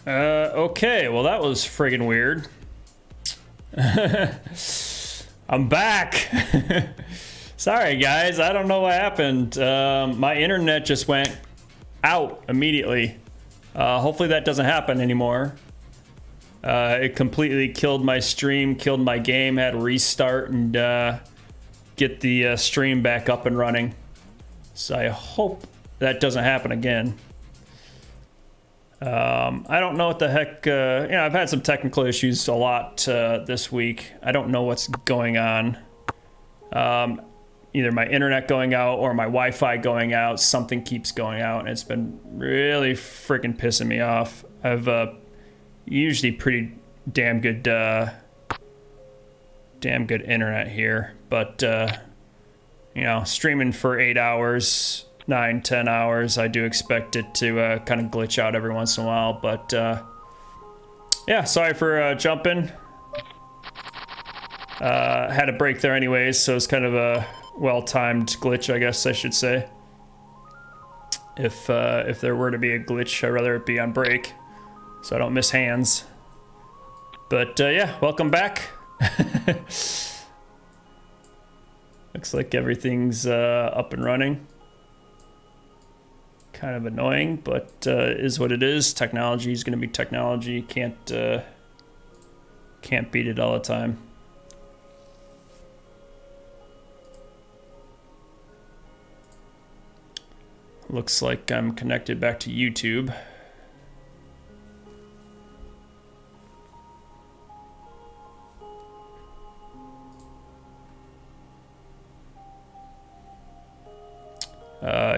Okay, well that was friggin' weird. I'm back. Sorry guys, I don't know what happened. My internet just went out immediately. Hopefully that doesn't happen anymore. It completely killed my stream, killed my game, had to restart and get the stream back up and running. So I hope that doesn't happen again. I don't know what the heck, I've had some technical issues a lot this week. I don't know what's going on. Either my internet going out or my Wi-Fi going out. Something keeps going out and it's been really freaking pissing me off. I've usually pretty damn good internet here, but streaming for 8 hours, 9-10 hours, I do expect it to kind of glitch out every once in a while. But yeah, sorry for jumping. Had a break there anyways, so it's kind of a well-timed glitch, I guess I should say. If there were to be a glitch, I'd rather it be on break so I don't miss hands. But yeah, welcome back. Looks like everything's up and running. Kind of annoying, but is what it is. Technology is going to be technology. Can't beat it all the time. Looks like I'm connected back to YouTube.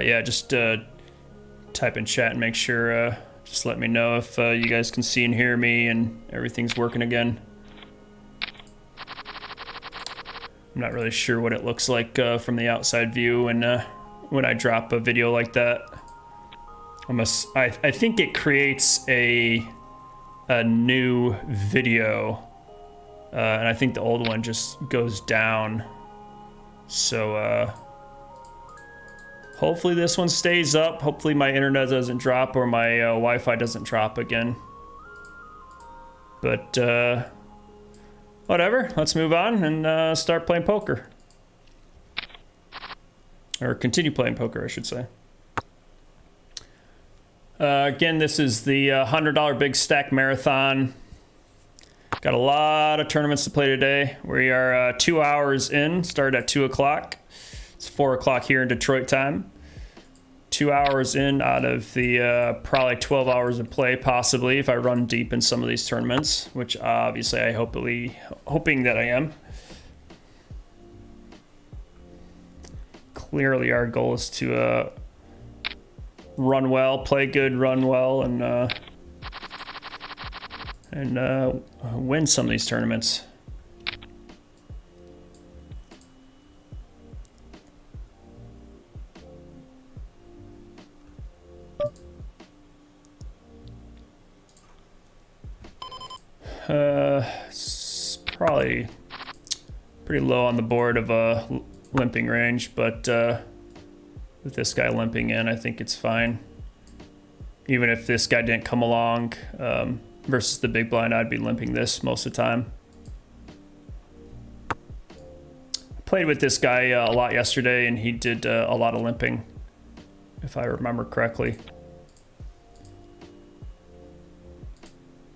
Yeah, just type in chat and make sure, just let me know if you guys can see and hear me and everything's working again. I'm not really sure what it looks like from the outside view and when I drop a video like that. I think it creates a new video, and I think the old one just goes down. So hopefully this one stays up. Hopefully my internet doesn't drop or my Wi-Fi doesn't drop again. But whatever, let's move on and start playing poker. Or continue playing poker, I should say. Again, this is the $100 Big Stack Marathon. Got a lot of tournaments to play today. We are 2 hours in, started at 2 o'clock. It's 4 o'clock here in Detroit time. 2 hours in out of the probably 12 hours of play, possibly, if I run deep in some of these tournaments, which obviously I hoping that I am. Clearly our goal is to run well, play good, run well, and win some of these tournaments. It's probably pretty low on the board of a limping range, but with this guy limping in, I think it's fine. Even if this guy didn't come along versus the big blind, I'd be limping this most of the time. I played with this guy a lot yesterday, and he did a lot of limping, if I remember correctly.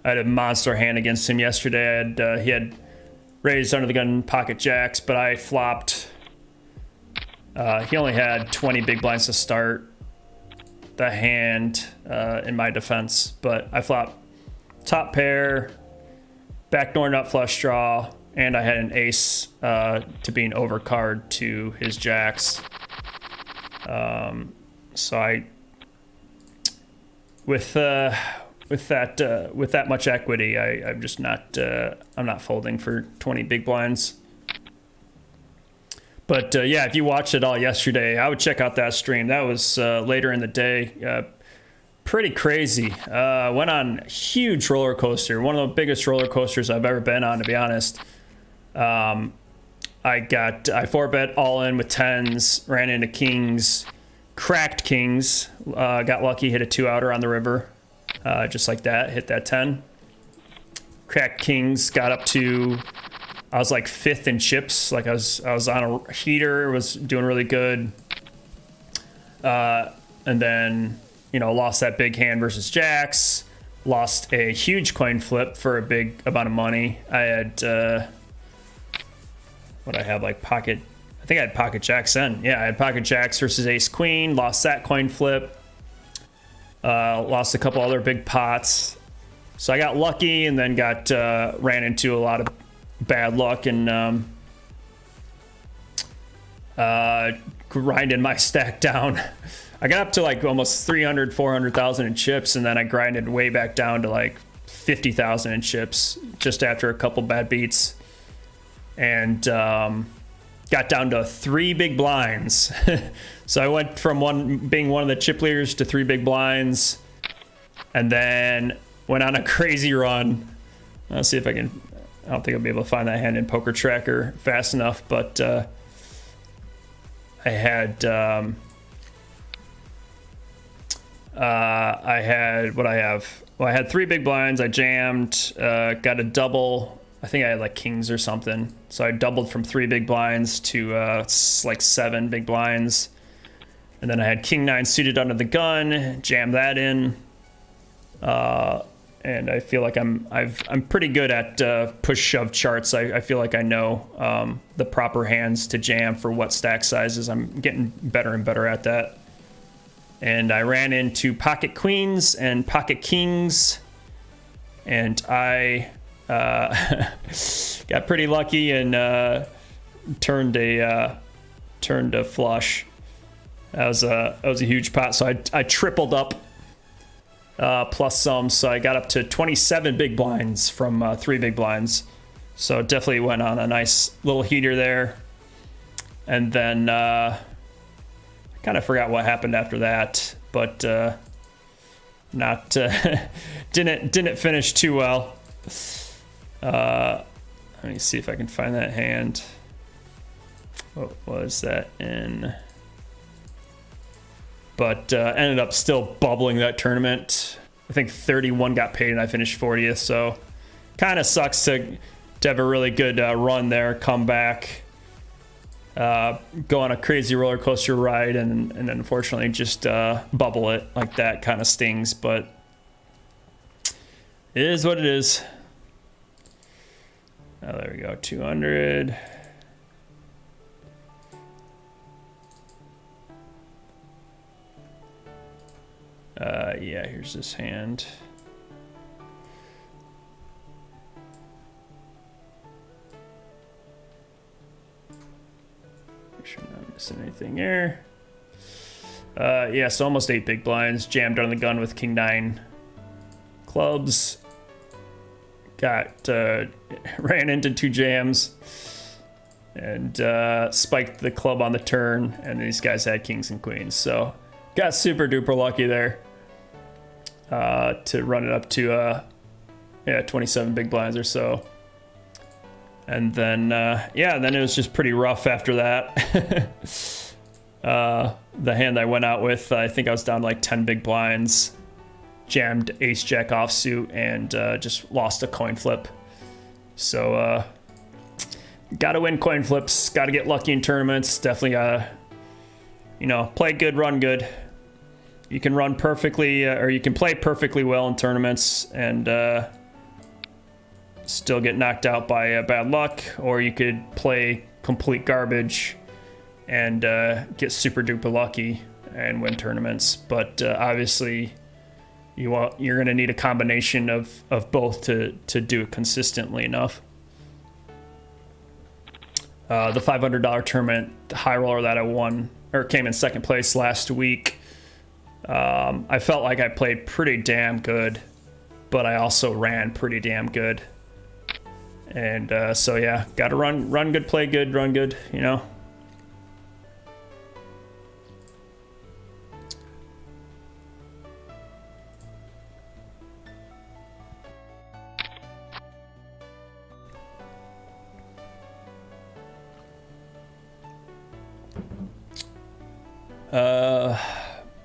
I had a monster hand against him yesterday. He had raised under the gun pocket jacks, but I flopped. He only had 20 big blinds to start the hand in my defense, but I flopped top pair, backdoor nut flush draw, and I had an ace to be an overcard to his jacks. So I, with that much equity, I'm just not I'm not folding for 20 big blinds. But yeah, if you watched it all yesterday, I would check out that stream. That was later in the day. Pretty crazy. Went on a huge roller coaster. One of the biggest roller coasters I've ever been on, to be honest. I 4-bet all in with tens, ran into kings, cracked kings, got lucky, hit a 2-outer on the river. just like that, hit that 10. Cracked kings, got up to, I was like 5th in chips. Like I was on a heater, was doing really good. And then, you know, lost that big hand versus jacks. Lost a huge coin flip for a big amount of money. I had, what I have, like pocket, I think I had pocket jacks then. Yeah, I had pocket jacks versus ace queen. Lost that coin flip. Lost a couple other big pots. So I got lucky and then got ran into a lot of bad luck and grinded my stack down. I got up to like almost 300, 400,000 in chips, and then I grinded way back down to like 50,000 in chips just after a couple bad beats. And got down to 3 big blinds. So I went from being one of the chip leaders to 3 big blinds, and then went on a crazy run. Let's see if I can, I don't think I'll be able to find that hand in Poker Tracker fast enough, but I had what I have. Well, I had 3 big blinds. I jammed, got a double. I think I had like kings or something. So I doubled from 3 big blinds to like 7 big blinds. And then I had king 9 suited under the gun, jammed that in. And I feel like I'm pretty good at push shove charts. I feel like I know the proper hands to jam for what stack sizes. I'm getting better and better at that. And I ran into pocket queens and pocket kings, and I got pretty lucky and turned a flush. That was a huge pot. So I tripled up plus some. So I got up to 27 big blinds from 3 big blinds. So definitely went on a nice little heater there. And then kind of forgot what happened after that, but not didn't finish too well. Let me see if I can find that hand. What was that in? But ended up still bubbling that tournament. I think 31 got paid and I finished 40th. So kind of sucks to have a really good run there, come back, go on a crazy roller coaster ride, and unfortunately just bubble it like that. Kind of stings, but it is what it is. Oh, there we go, 200. Yeah, here's this hand. Make sure I'm not missing anything here. Yeah, so almost 8 big blinds. Jammed on the gun with king 9 clubs. Got ran into 2 jams and spiked the club on the turn, and these guys had kings and queens, so got super duper lucky there to run it up to 27 big blinds or so. And then then it was just pretty rough after that. The hand I went out with, I think I was down like 10 big blinds, jammed ace jack offsuit, and just lost a coin flip. So gotta win coin flips, gotta get lucky in tournaments. Definitely gotta, play good, run good. You can run perfectly, or you can play perfectly well in tournaments and still get knocked out by bad luck, or you could play complete garbage and get super duper lucky and win tournaments. But obviously, you're going to need a combination of both to do it consistently enough. The $500 tournament high roller that I won, or came in second place last week, I felt like I played pretty damn good, but I also ran pretty damn good. And so yeah, got to run good, play good, run good,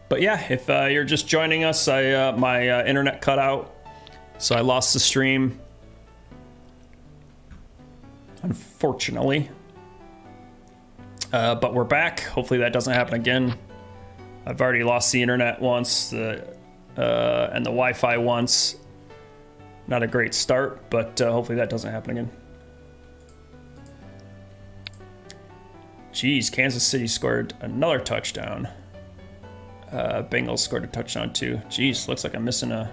But yeah, if you're just joining us, my internet cut out, so I lost the stream, unfortunately. But we're back. Hopefully that doesn't happen again. I've already lost the internet once, and the Wi-Fi once. Not a great start, but hopefully that doesn't happen again. Jeez, Kansas City scored another touchdown. Bengals scored a touchdown too. Jeez, looks like I'm missing a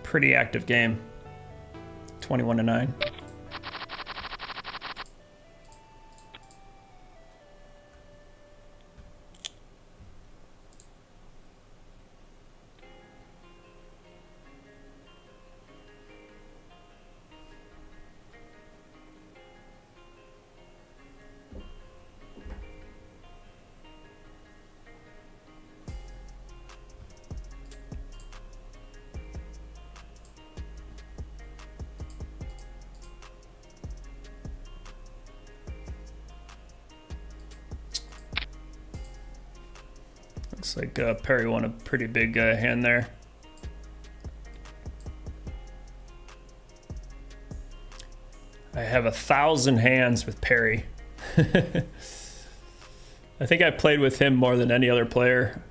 pretty active game. 21-9. Looks like Perry won a pretty big hand there. I have 1,000 hands with Perry. I think I played with him more than any other player.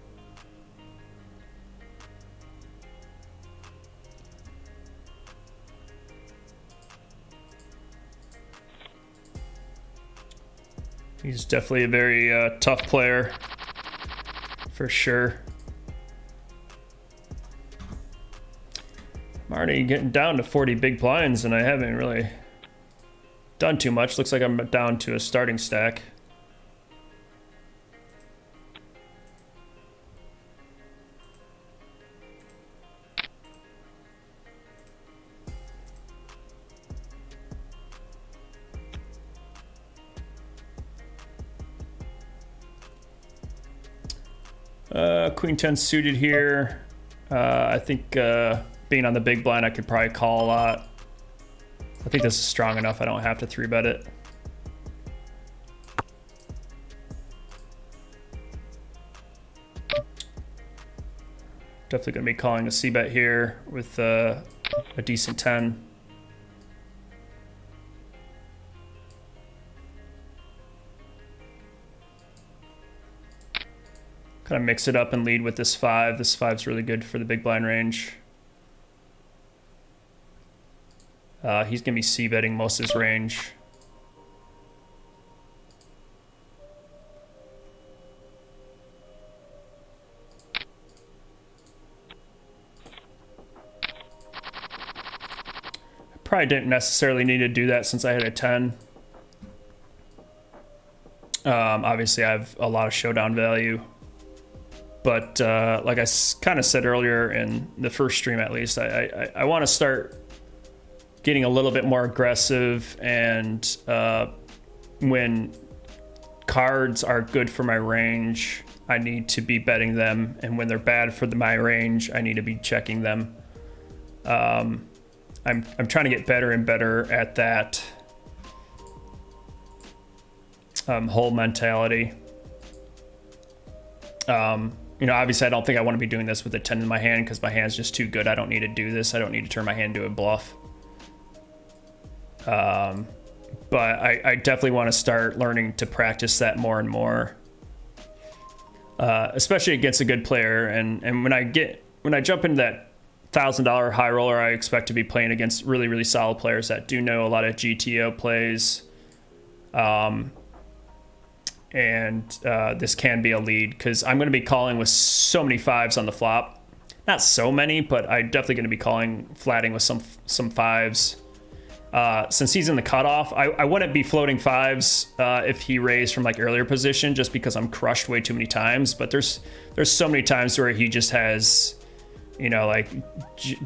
He's definitely a very tough player. For sure. I'm already getting down to 40 big blinds and I haven't really done too much. Looks like I'm down to a starting stack. Queen 10 suited here. I think being on the big blind, I could probably call a lot. I think this is strong enough. I don't have to 3-bet it. Definitely going to be calling a c-bet here with a decent 10. Kind of mix it up and lead with this 5. This 5's really good for the big blind range. He's going to be c-betting most of his range. I probably didn't necessarily need to do that since I had a 10. Obviously, I have a lot of showdown value. But like I kind of said earlier in the first stream, at least, I want to start getting a little bit more aggressive. And when cards are good for my range, I need to be betting them. And when they're bad for my range, I need to be checking them. I'm trying to get better and better at that whole mentality. You know, obviously I don't think I want to be doing this with a 10 in my hand because my hand's just too good. I don't need to do this. I don't need to turn my hand into a bluff. But I definitely want to start learning to practice that more and more. Especially against a good player. And when I jump into that $1,000 high roller, I expect to be playing against really, really solid players that do know a lot of GTO plays. And this can be a lead because I'm going to be calling with so many 5s on the flop. Not so many, but I'm definitely going to be calling flatting with some 5s. Since he's in the cutoff, I wouldn't be floating 5s if he raised from like earlier position, just because I'm crushed way too many times. But there's so many times where he just has, you know, like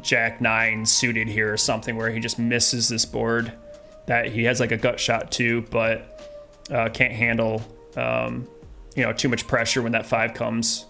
Jack 9 suited here or something where he just misses this board that he has like a gut shot too, but can't handle you know, too much pressure when that 5 comes.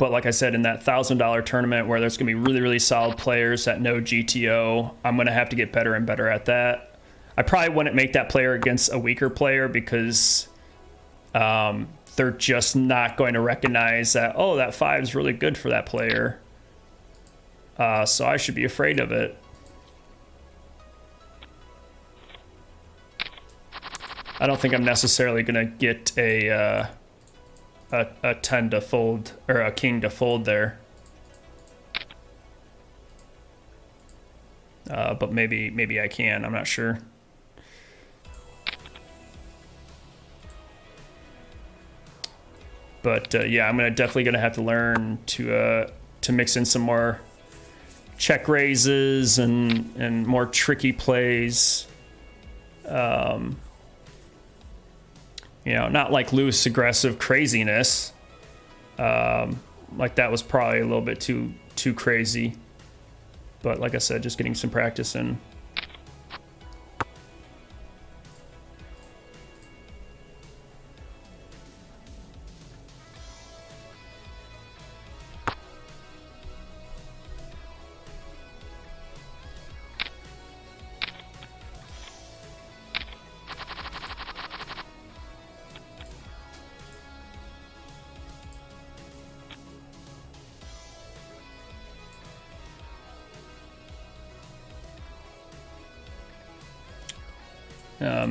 But like I said, in that $1,000 tournament where there's going to be really, really solid players that know GTO, I'm going to have to get better and better at that. I probably wouldn't make that player against a weaker player because they're just not going to recognize that, oh, that 5 is really good for that player. So I should be afraid of it. I don't think I'm necessarily going to get a 10 to fold, or a king to fold there. But maybe I can, I'm not sure. But yeah, I'm definitely gonna have to learn to mix in some more check raises and more tricky plays. You know, not like loose aggressive craziness. Like that was probably a little bit too crazy. But like I said, just getting some practice in.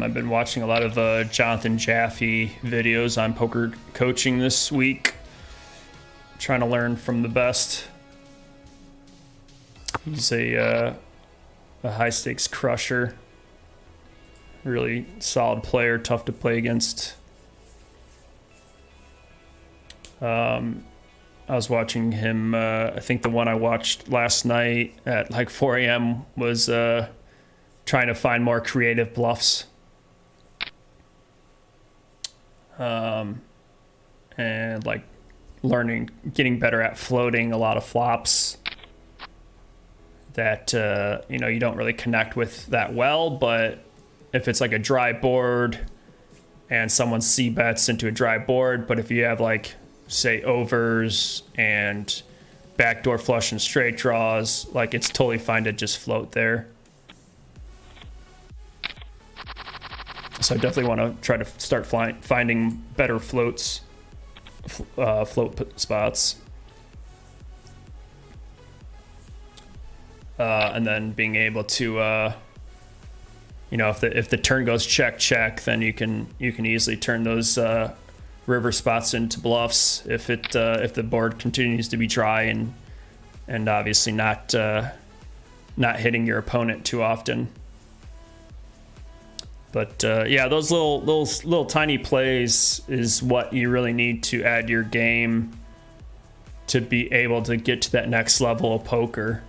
I've been watching a lot of Jonathan Jaffe videos on poker coaching this week, trying to learn from the best. He's a high stakes crusher, really solid player, tough to play against. I was watching him, I think the one I watched last night at like 4 a.m. was trying to find more creative bluffs. And like getting better at floating a lot of flops that, you know, you don't really connect with that well, but if it's like a dry board and someone c-bets into a dry board, but if you have like, say, overs and backdoor flush and straight draws, like it's totally fine to just float there. So I definitely want to try to start finding better float spots. And then being able to, you know, if the turn goes check, then you can easily turn those river spots into bluffs if the board continues to be dry and obviously not hitting your opponent too often. But yeah, those little tiny plays is what you really need to add to your game to be able to get to that next level of poker.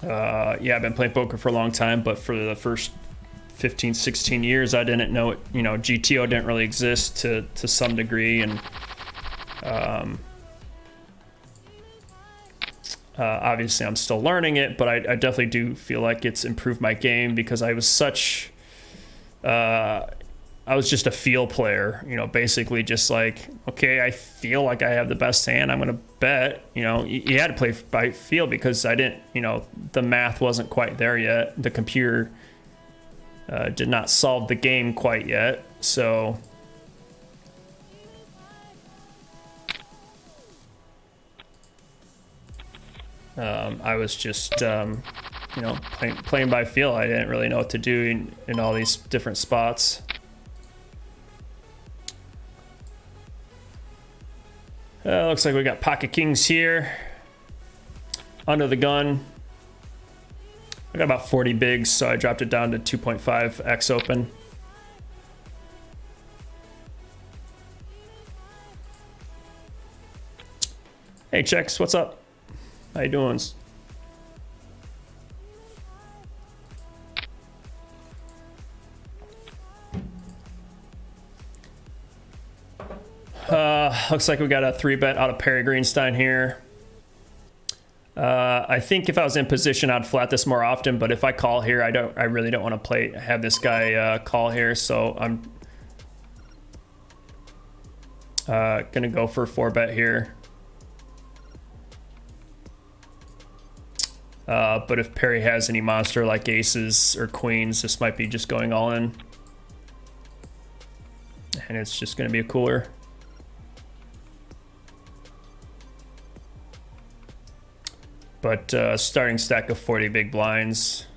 Yeah, I've been playing poker for a long time, but for the first 15, 16 years, I didn't know it. You know, GTO didn't really exist to some degree, and obviously I'm still learning it, but I definitely do feel like it's improved my game because I was just a feel player, you know, basically just like, okay, I feel like I have the best hand, I'm gonna bet. You know, you had to play by feel because I didn't, you know, the math wasn't quite there yet. The computer did not solve the game quite yet, so I was just, you know, playing by feel. I didn't really know what to do in all these different spots. Looks like we got pocket kings here. Under the gun. I got about 40 bigs, so I dropped it down to 2.5x open. Hey, Checks, what's up? How you doing? Looks like we got a 3-bet out of Perry Greenstein here. I think if I was in position, I'd flat this more often, but if I call here, I really don't want to have this guy call here, so I'm Gonna go for a 4-bet here. But if Perry has any monster like aces or queens, this might be just going all in. And it's just gonna be a cooler. But starting stack of 40 big blinds.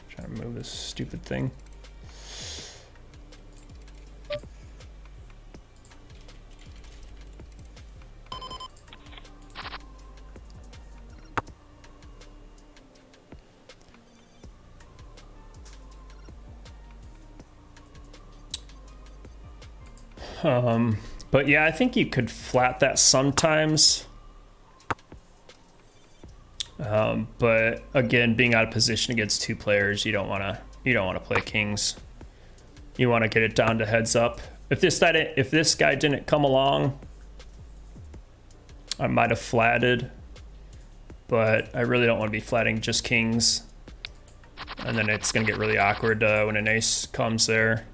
Trying to move this stupid thing. But yeah, I think you could flat that sometimes. But again, being out of position against 2 players, you don't want to play kings. You want to get it down to heads up. If this guy didn't come along, I might have flatted, but I really don't want to be flatting just kings. And then it's gonna get really awkward when an ace comes there.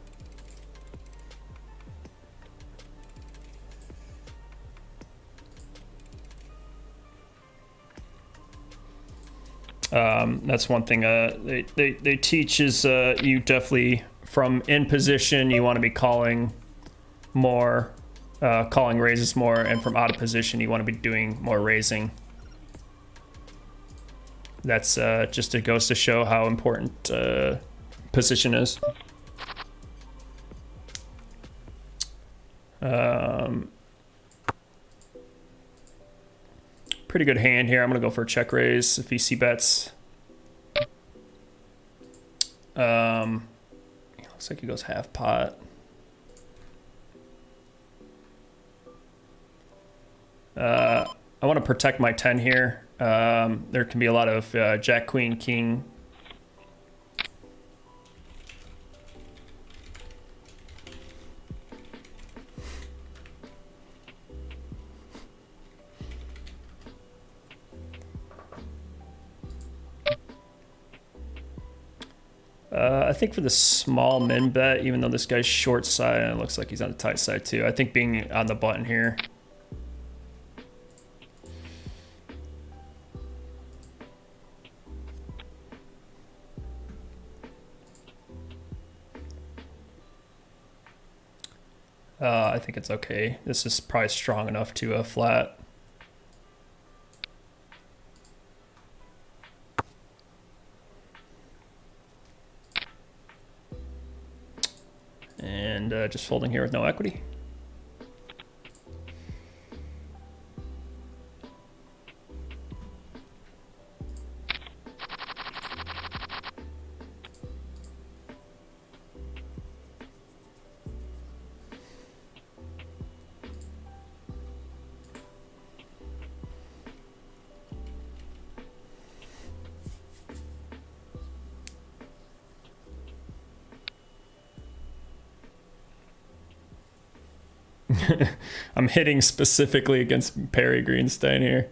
That's one thing they teach is you definitely, from in position, you want to be calling more, calling raises more, and from out of position, you want to be doing more raising. That's just, it goes to show how important position is. Pretty good hand here. I'm gonna go for a check raise if he c-bets. Looks like he goes half pot. I want to protect my 10 here. There can be a lot of jack, queen, king. I think for the small min bet, even though this guy's short side, and it looks like he's on the tight side too, I think being on the button here. I think it's okay. This is probably strong enough to flat. And just folding here with no equity. I'm hitting specifically against Perry Greenstein here.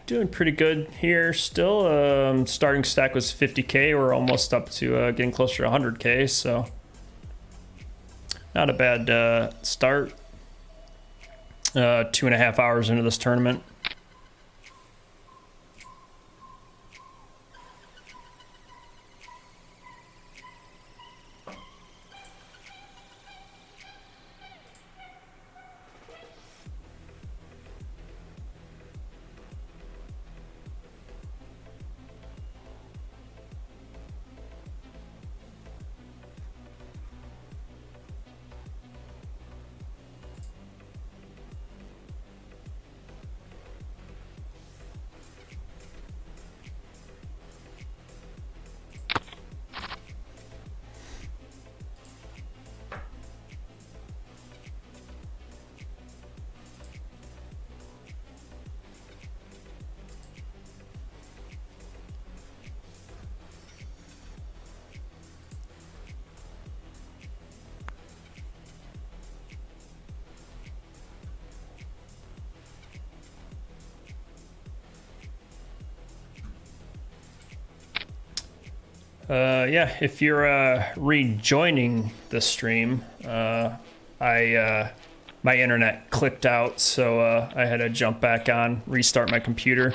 Doing pretty good here still. Starting stack was 50K. We're almost up to getting closer to 100K, so not a bad start. 2.5 hours into this tournament. Yeah, if you're rejoining the stream, my internet clipped out, so I had to jump back on, restart my computer.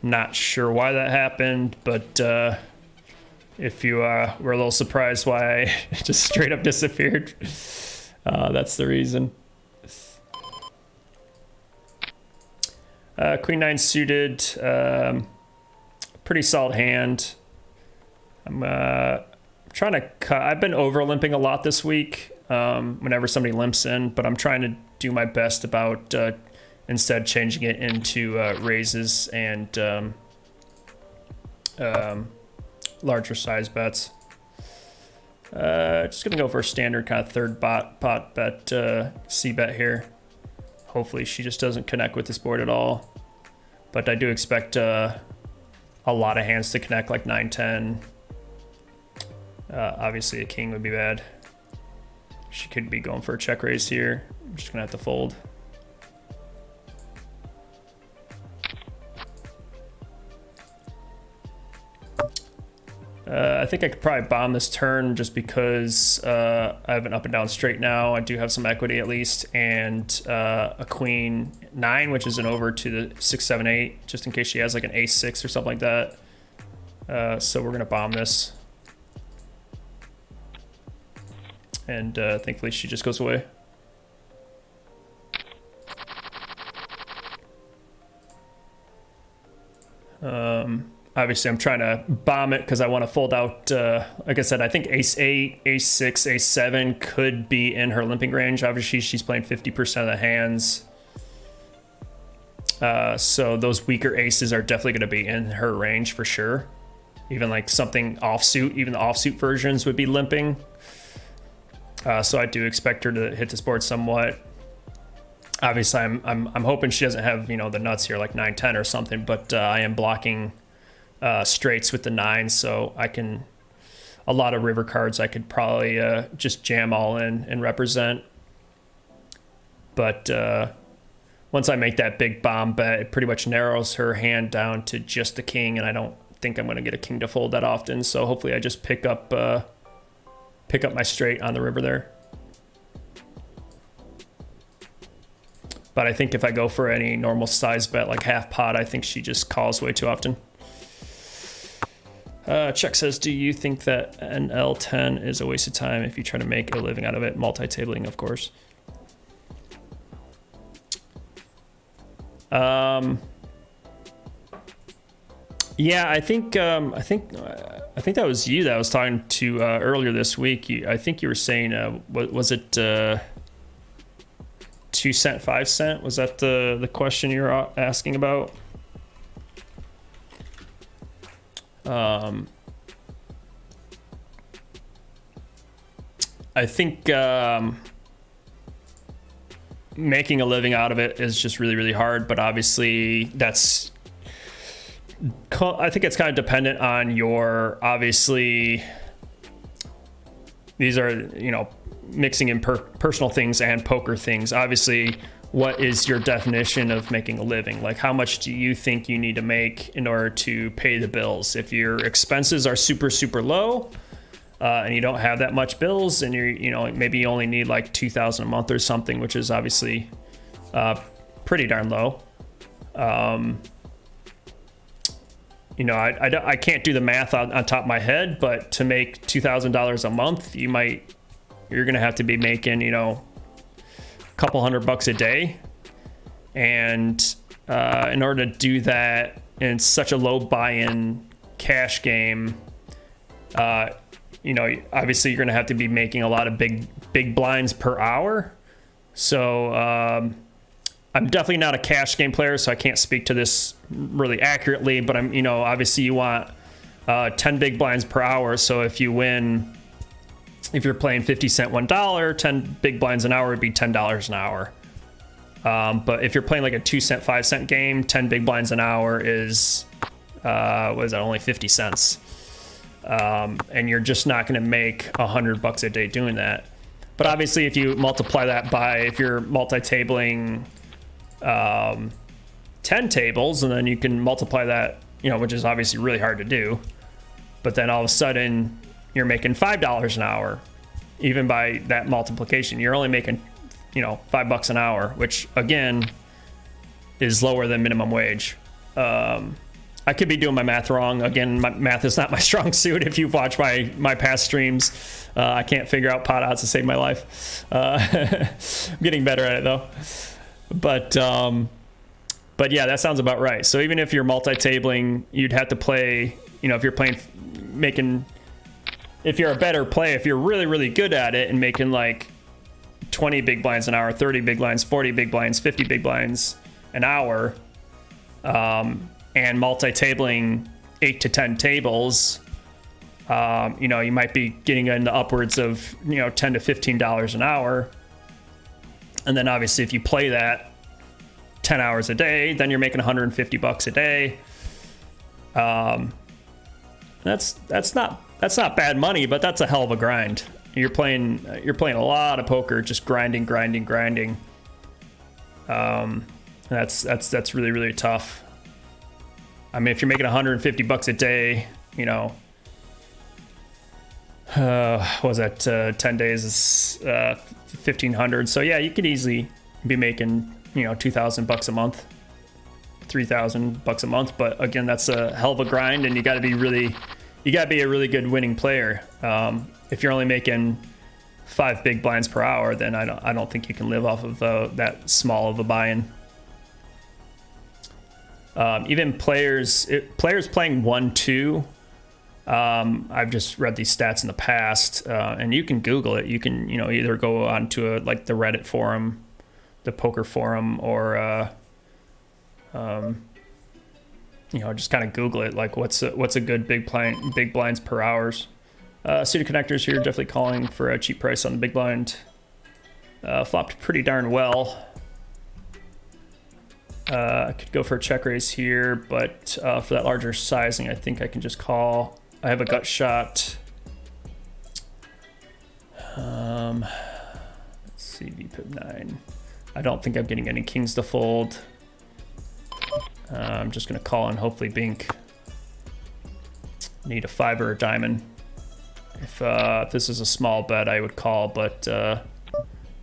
Not sure why that happened, but if you were a little surprised why I just straight up disappeared, that's the reason. Queen 9 suited, pretty solid hand. I'm trying to cut. I've been over limping a lot this week whenever somebody limps in, but I'm trying to do my best about instead changing it into raises and larger size bets. Just gonna go for a standard kind of third pot bet, C bet here. Hopefully she just doesn't connect with this board at all. But I do expect a lot of hands to connect, like 9-10. Obviously a king would be bad. She could be going for a check raise here. I'm just gonna have to fold. I think I could probably bomb this turn just because I have an up and down straight now. I do have some equity at least, and a queen 9, which is an over to the 6, 7, 8, just in case she has like an ace 6 or something like that. So we're gonna bomb this, and thankfully she just goes away. Obviously, I'm trying to bomb it because I want to fold out. Like I said, I think ace 8, ace 6, ace 7 could be in her limping range. Obviously, she's playing 50% of the hands. So those weaker aces are definitely going to be in her range for sure. Even like something offsuit, even the offsuit versions would be limping. So I do expect her to hit this board somewhat. Obviously, I'm hoping she doesn't have, you know, the nuts here like 9-10 or something, but I am blocking straights with the 9, so I can, a lot of river cards I could probably just jam all in and represent. But once I make that big bomb bet, it pretty much narrows her hand down to just the king, and I don't think I'm going to get a king to fold that often, so hopefully I just pick up my straight on the river there. But I think if I go for any normal size bet like half pot, I think she just calls way too often. Chuck says, do you think that an L10 is a waste of time if you try to make a living out of it? Multi-tabling, of course. Yeah, I think that was you that I was talking to earlier this week. I think you were saying, was it 2 cent, 5 cent? Was that the question you were asking about? I think making a living out of it is just really, really hard, but obviously I think it's kind of dependent on your, obviously these are, you know, mixing in personal things and poker things. Obviously, what is your definition of making a living? Like, how much do you think you need to make in order to pay the bills? If your expenses are super, super low, and you don't have that much bills, and you know, maybe you only need like $2,000 a month or something, which is obviously pretty darn low. You know, I can't do the math on top of my head, but to make $2,000 a month, you're gonna have to be making, you know, a couple $100 a day, and in order to do that in such a low buy-in cash game, you know, obviously you're gonna have to be making a lot of big blinds per hour. So I'm definitely not a cash game player, so I can't speak to this really accurately, but I'm, you know, obviously you want 10 big blinds per hour. So if you're playing 50 cent $1, 10 big blinds an hour would be $10 an hour. But if you're playing like a 2 cent, 5 cent game, 10 big blinds an hour is, what is that, only 50 cents. And you're just not going to make $100 a day doing that. But obviously if you multiply that by, if you're multi-tabling 10 tables, and then you can multiply that, which is obviously really hard to do. But then all of a sudden you're making $5 an hour. Even by that multiplication, you're only making, $5 an hour, which again is lower than minimum wage. I could be doing my math wrong. Again, my math is not my strong suit. If you've watched my past streams, I can't figure out pot odds to save my life. I'm getting better at it though. But yeah, that sounds about right. So even if you're multi-tabling, you'd have to play, if you're playing, if you're a better player, if you're really, really good at it and making like 20 big blinds an hour, 30 big blinds, 40 big blinds, 50 big blinds an hour, and multi-tabling 8 to 10 tables, you might be getting in the upwards of, $10 to $15 an hour. And then obviously if you play that 10 hours a day, then you're making $150 a day. That's not bad money, but that's a hell of a grind. You're playing a lot of poker, just grinding. That's really, really tough. I mean, if you're making $150 a day, what was that? 10 days is $1,500. So yeah, you could easily be making $2,000 a month, $3,000 a month. But again, that's a hell of a grind, and you got to be a really good winning player. If you're only making 5 big blinds per hour, then I don't think you can live off of that small of a buy-in. Even players playing 1-2. I've just read these stats in the past, and you can Google it. You can either go onto like the Reddit forum, the poker forum, or just kind of Google it. Like what's a good big blinds per hours. Suited connectors here, definitely calling for a cheap price on the big blind. Flopped pretty darn well. I could go for a check raise here, but for that larger sizing, I think I can just call. I have a gut shot. Let's see, VPIP 9. I don't think I'm getting any kings to fold. I'm just going to call and hopefully bink. Need a 5 or a diamond. If this is a small bet, I would call, but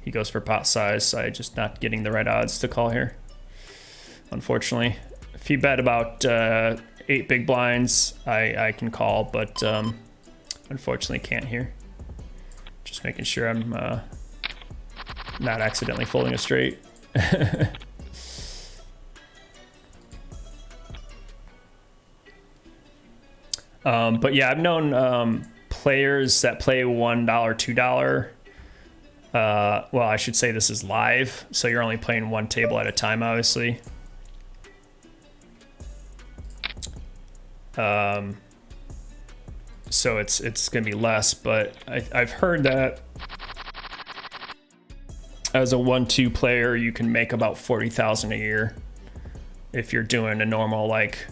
he goes for pot size, so I'm just not getting the right odds to call here, unfortunately. If you bet about 8 big blinds, I can call, but unfortunately can't here. Just making sure I'm not accidentally folding a straight. But yeah, I've known players that play $1, $2. Well, I should say this is live, so you're only playing one table at a time, obviously. So it's gonna be less, but I've heard that as a 1-2 player, you can make about $40,000 a year if you're doing a normal like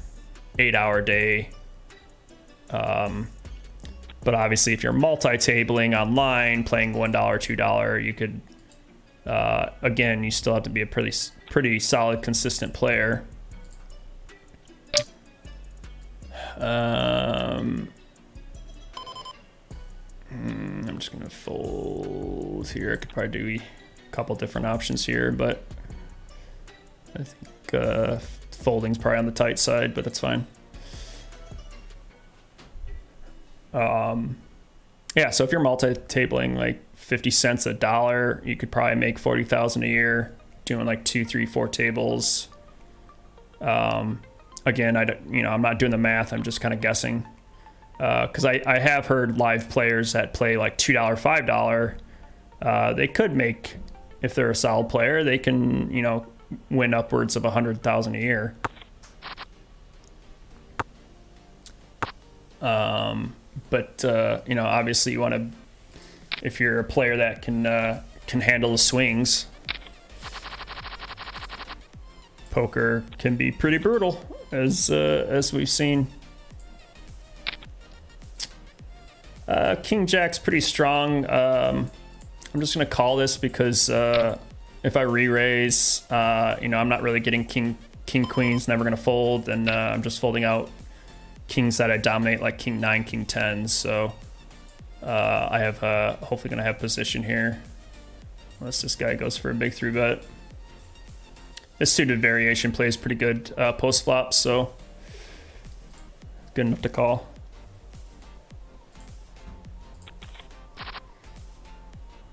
8-hour day. But obviously, if you're multi-tabling online, playing $1, $2, you could, again, you still have to be a pretty solid, consistent player. I'm just gonna fold here. I could probably do a couple different options here, but I think folding's probably on the tight side, but that's fine. Yeah, so if you're multi-tabling like 50 cents a dollar, you could probably make 40,000 a year doing like 2, 3, 4 tables. Again, I'm not doing the math. I'm just kind of guessing. Because I have heard live players that play like $2, $5. They could make, if they're a solid player, they can, win upwards of 100,000 a year. But obviously you want to, if you're a player that can handle the swings, poker can be pretty brutal, as we've seen. King Jack's pretty strong. I'm just gonna call this because if I re-raise, I'm not really getting King Queen's never gonna fold, and I'm just folding out kings that I dominate, like king 9, king 10. So I have hopefully gonna have position here, unless this guy goes for a big 3-bet. This suited variation plays pretty good post flop, so good enough to call.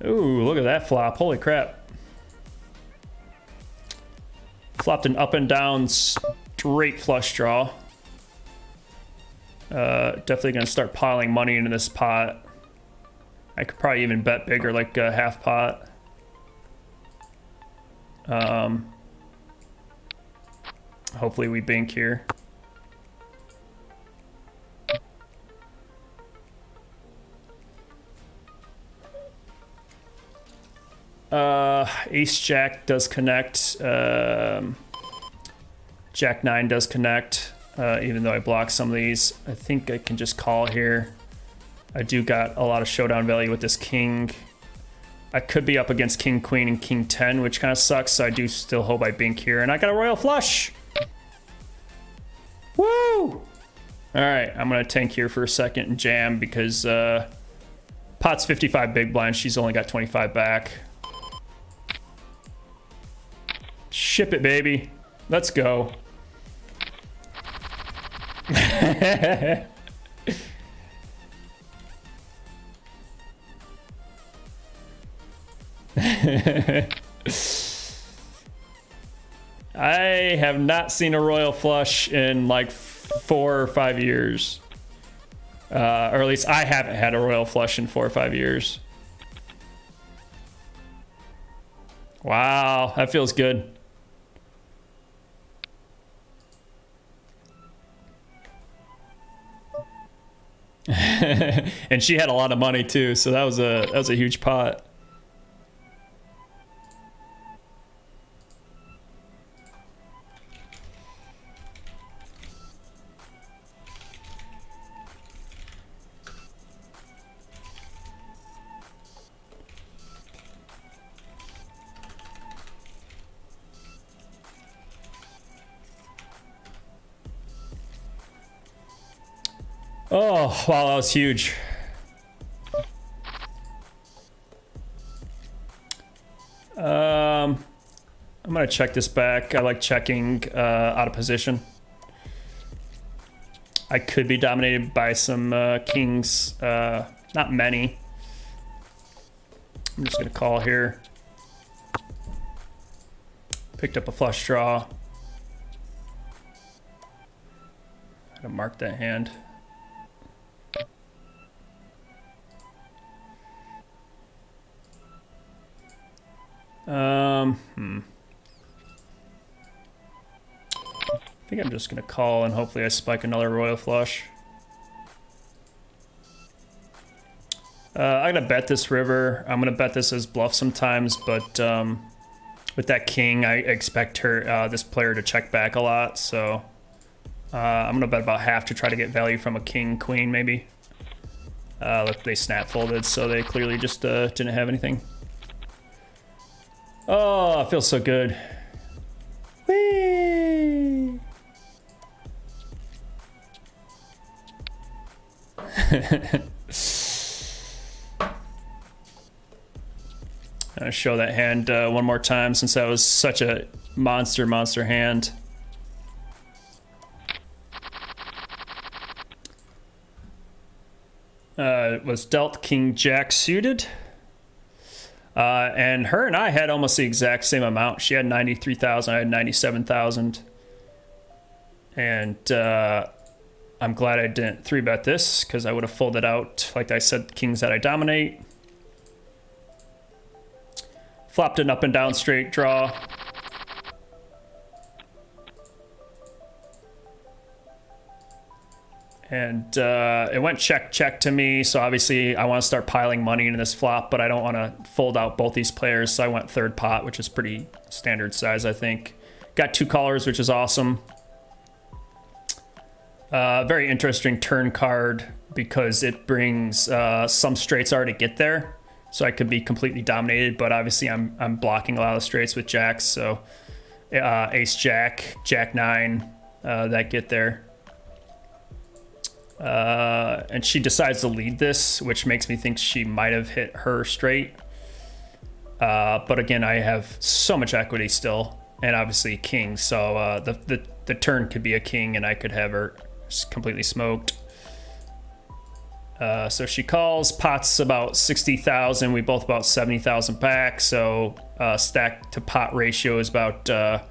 Ooh, look at that flop! Holy crap! Flopped an up and down straight flush draw. Definitely gonna start piling money into this pot. I could probably even bet bigger, like a half pot. Hopefully we bink here. Ace Jack does connect. Jack 9 does connect. Even though I block some of these, I think I can just call here. I do got a lot of showdown value with this king. I could be up against king, queen, and king 10, which kind of sucks, so I do still hope I bink here. And I got a royal flush! Woo! All right, I'm gonna tank here for a second and jam because pot's 55 big blind. She's only got 25 back. Ship it, baby. Let's go. I have not seen a royal flush in like 4 or 5 years. Or at least I haven't had a royal flush in 4 or 5 years. Wow, that feels good. And she had a lot of money too, so that was a huge pot. Oh, wow, that was huge. I'm gonna check this back. I like checking out of position. I could be dominated by some kings, not many. I'm just gonna call here. Picked up a flush draw. I gotta mark that hand. I think I'm just gonna call and hopefully I spike another royal flush. I'm gonna bet this river. I'm gonna bet this as bluff sometimes, but with that king, I expect her, this player to check back a lot. So I'm gonna bet about half to try to get value from a king, queen, maybe. Look, they snap folded, so they clearly just didn't have anything. Oh, it feels so good. Whee! I'll show that hand one more time since that was such a monster hand. It was dealt king jack suited. And her and I had almost the exact same amount. She had 93,000, I had 97,000. And I'm glad I didn't 3-bet this because I would have folded out, like I said, kings that I dominate. Flopped an up and down straight draw. And it went check to me, so obviously I want to start piling money into this flop, but I don't want to fold out both these players, so I went third pot, which is pretty standard size, I think. Got 2 callers, which is awesome. Very interesting turn card because it brings some straights already get there, so I could be completely dominated, but obviously I'm blocking a lot of straights with jacks, so ace jack, jack 9, that get there. And she decides to lead this, which makes me think she might have hit her straight. But again, I have so much equity still, and obviously king, so the turn could be a king, and I could have her completely smoked. So she calls, pots about 60,000. We both about 70,000 back. So stack to pot ratio is about I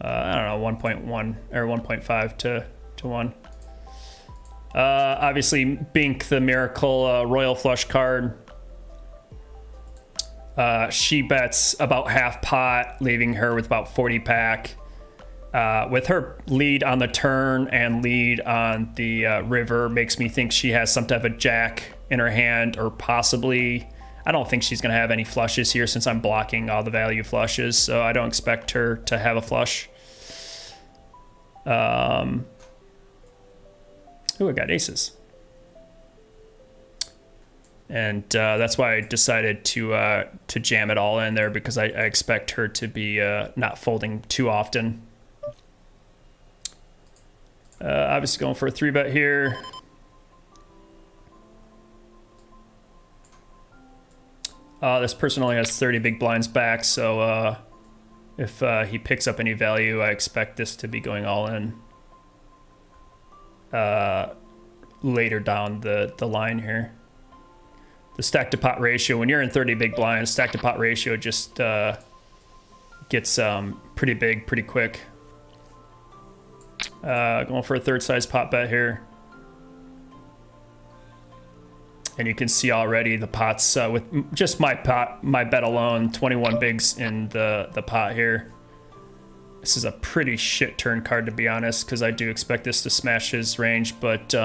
don't know, 1.1 or 1.5 to 1. Obviously, Bink the Miracle Royal Flush card. She bets about half pot, leaving her with about 40 pack. With her lead on the turn and lead on the river, makes me think she has some type of jack in her hand, or possibly, I don't think she's going to have any flushes here since I'm blocking all the value flushes, so I don't expect her to have a flush. Ooh, I got aces. And that's why I decided to jam it all in there, because I expect her to be not folding too often. Obviously going for a 3-bet here. This person only has 30 big blinds back, so if he picks up any value, I expect this to be going all in later down the line here. The stack to pot ratio, when you're in 30 big blinds, stack to pot ratio just gets pretty big pretty quick. Going for a third size pot bet here. And you can see already the pots with just my bet alone, 21 bigs in the pot here. This is a pretty shit turn card, to be honest, because I do expect this to smash his range, but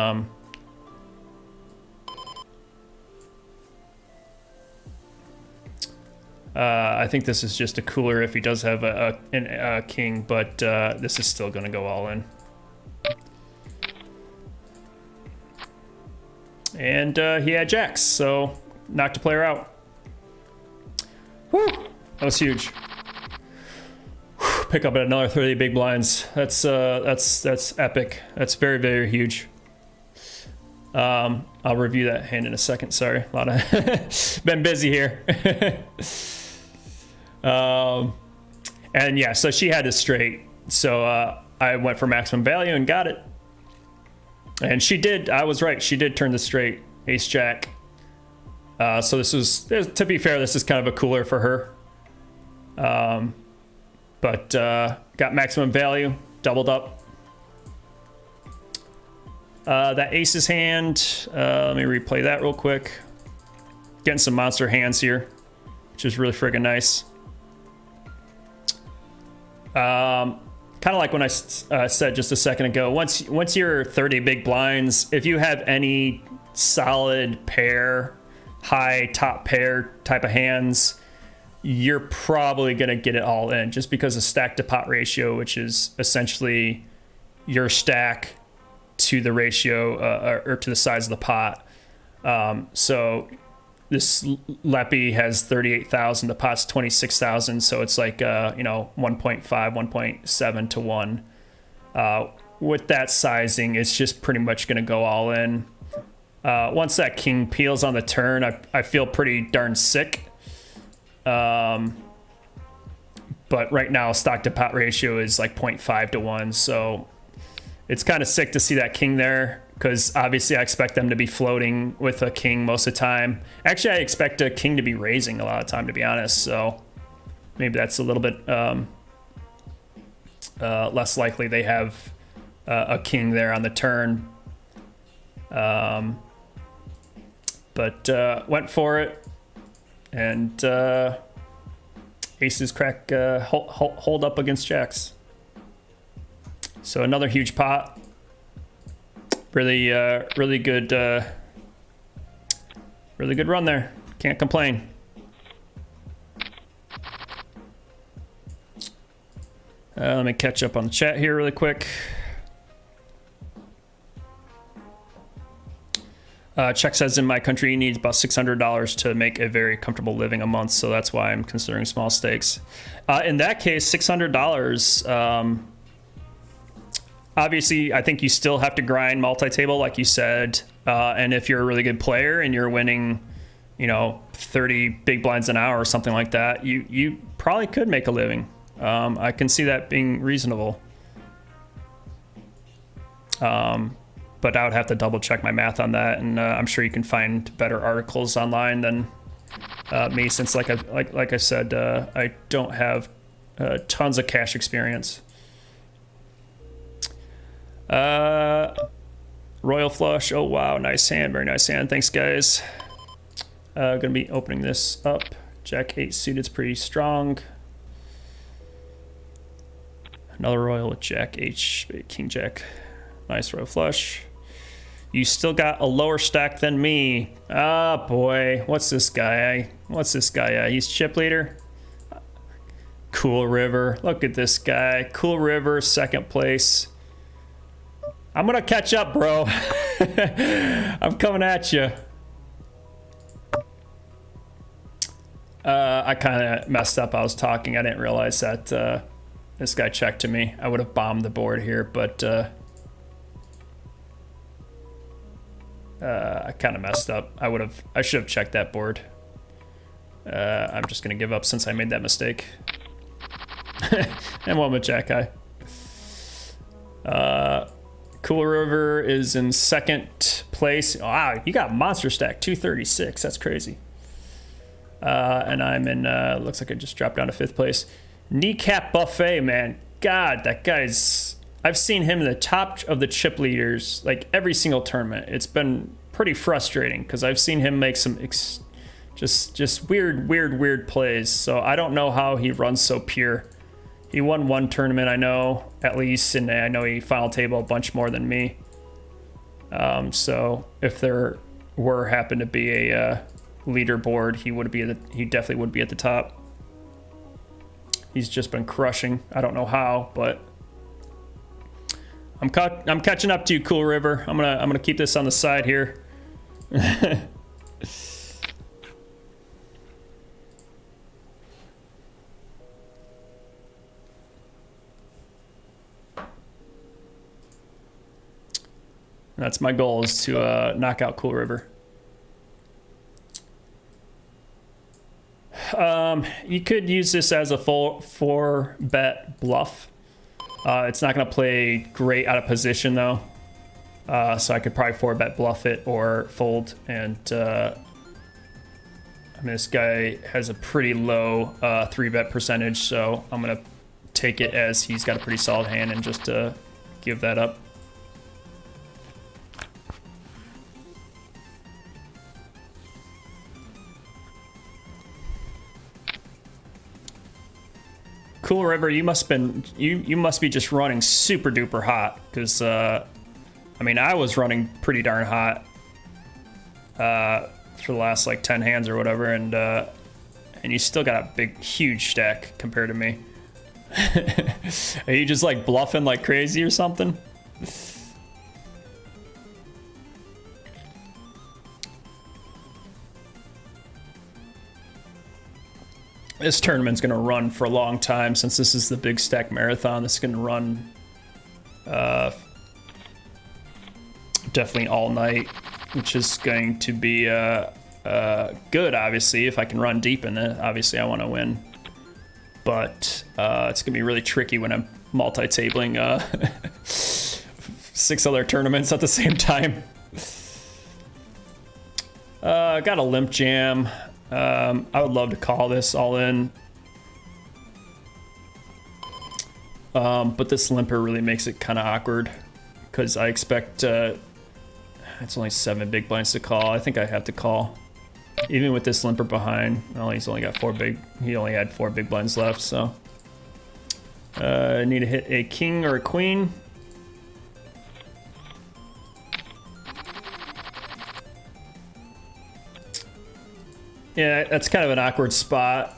I think this is just a cooler if he does have a king, but this is still going to go all in. And he had jacks, so knocked a player out. Woo! That was huge. Whew, pick up another 30 big blinds. That's epic. That's very, very huge. I'll review that hand in a second. Sorry, a lot of been busy here. And yeah, so she had this straight. So I went for maximum value and got it. And she did, I was right, she did turn the straight, ace jack. So this was, to be fair, this is kind of a cooler for her. But got maximum value, doubled up. That aces hand, let me replay that real quick. Getting some monster hands here, which is really friggin' nice. Kind of like when I said just a second ago, once you're 30 big blinds, if you have any solid pair, high top pair type of hands, you're probably going to get it all in, just because of stack to pot ratio, which is essentially your stack to the ratio or to the size of the pot. So this Leppy has 38,000, the pot's 26,000, so it's like 1.5, 1.7 to 1. With that sizing, it's just pretty much going to go all in. Once that king peels on the turn, I feel pretty darn sick. But right now, stock to pot ratio is like 0.5 to 1, so it's kind of sick to see that king there, because obviously I expect them to be floating with a king most of the time. Actually, I expect a king to be raising a lot of time, to be honest, so maybe that's a little bit less likely they have a king there on the turn. But went for it, and aces crack hold up against jacks. So another huge pot. Really, really good run there. Can't complain. Let me catch up on the chat here really quick. Chuck says in my country needs about $600 to make a very comfortable living a month, so that's why I'm considering small stakes. In that case, $600. obviously, I think you still have to grind multi-table, like you said. And if you're a really good player and you're winning, 30 big blinds an hour or something like that, you probably could make a living. I can see that being reasonable. But I would have to double check my math on that, and I'm sure you can find better articles online than me, since like I said, I don't have tons of cash experience. Royal flush. Oh wow, nice hand, very nice hand. Thanks, guys. Gonna be opening this up. Jack 8 suited's pretty strong. Another royal with Jack H, King Jack. Nice royal flush. You still got a lower stack than me. Ah, boy. What's this guy? He's chip leader. Cool River. Look at this guy. Cool River, second place. I'm gonna catch up, bro. I'm coming at you. I kind of messed up. I was talking. I didn't realize that this guy checked to me. I would have bombed the board here, but I kind of messed up. I should have checked that board. I'm just gonna give up since I made that mistake. And one with Jack High. Cool River is in second place. Wow, you got monster stack 236. That's crazy. And I'm in. Looks like I just dropped down to fifth place. Kneecap Buffet, man. God, that guy's. I've seen him in the top of the chip leaders like every single tournament. It's been pretty frustrating because I've seen him make some just weird plays. So I don't know how he runs so pure. He won one tournament, I know, at least, and I know he final table a bunch more than me. So if there happened to be a leaderboard, he definitely would be at the top. He's just been crushing. I don't know how, but I'm catching up to you, Cool River. I'm gonna keep this on the side here. That's my goal, is to knock out Cool River. You could use this as a full 4-bet bluff. It's not going to play great out of position, though. So I could probably 4-bet bluff it or fold. And I mean, this guy has a pretty low 3-bet percentage, so I'm going to take it as he's got a pretty solid hand and just give that up. Cool River, you must be just running super duper hot, because I mean, I was running pretty darn hot for the last like 10 hands or whatever, and you still got a huge stack compared to me. Are you just like bluffing like crazy or something? This tournament's going to run for a long time, since this is the big stack marathon. This is going to run definitely all night, which is going to be good, obviously. If I can run deep in it, obviously I want to win. But it's going to be really tricky when I'm multi-tabling 6 other tournaments at the same time. Got a limp jam. I would love to call this all in. But this limper really makes it kind of awkward, because I expect it's only 7 big blinds to call. I think I have to call. Even with this limper behind. Well, he's only got he only had 4 big blinds left, so. I need to hit a king or a queen. Yeah, that's kind of an awkward spot.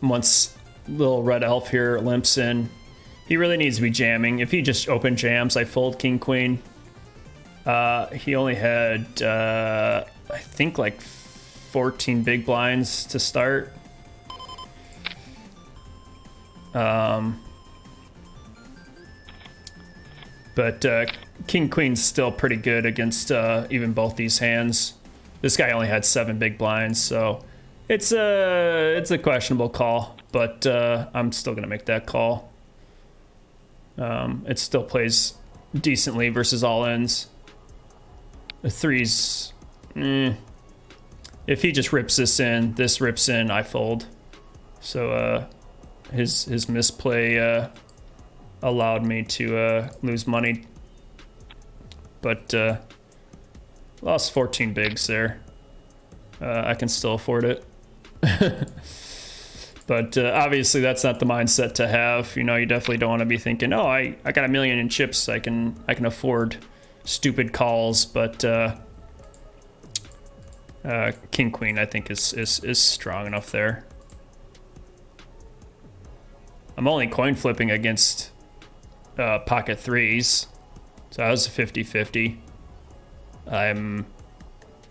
Once little red elf here limps in, he really needs to be jamming. If he just open jams, I fold king queen. He only had I think like 14 big blinds to start. But King Queen's still pretty good against even both these hands. This guy only had 7 big blinds, so it's a questionable call. But I'm still gonna make that call. It still plays decently versus all ends. The threes, if he just rips this rips in, I fold. So his misplay allowed me to lose money, but lost 14 bigs there. I can still afford it. But obviously that's not the mindset to have. You know, you definitely don't want to be thinking, oh, I got $1 million in chips, I can afford stupid calls. But King Queen I think is strong enough there. I'm only coin flipping against pocket threes, so I was a 50-50. I'm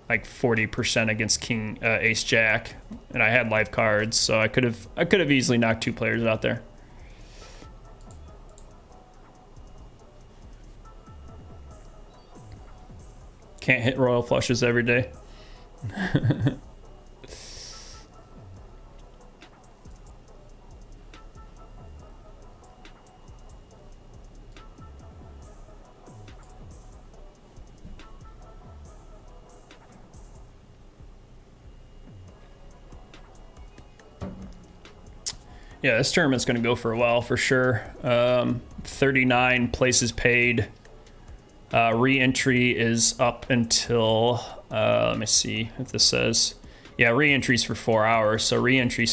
like 40% against King Ace Jack, and I had live cards, so I could have easily knocked 2 players out there. Can't hit royal flushes every day. Yeah, this tournament's going to go for a while for sure. 39 places paid. Re-entry is up until, let me see if this says, yeah, re-entry's for 4 hours. So re-entry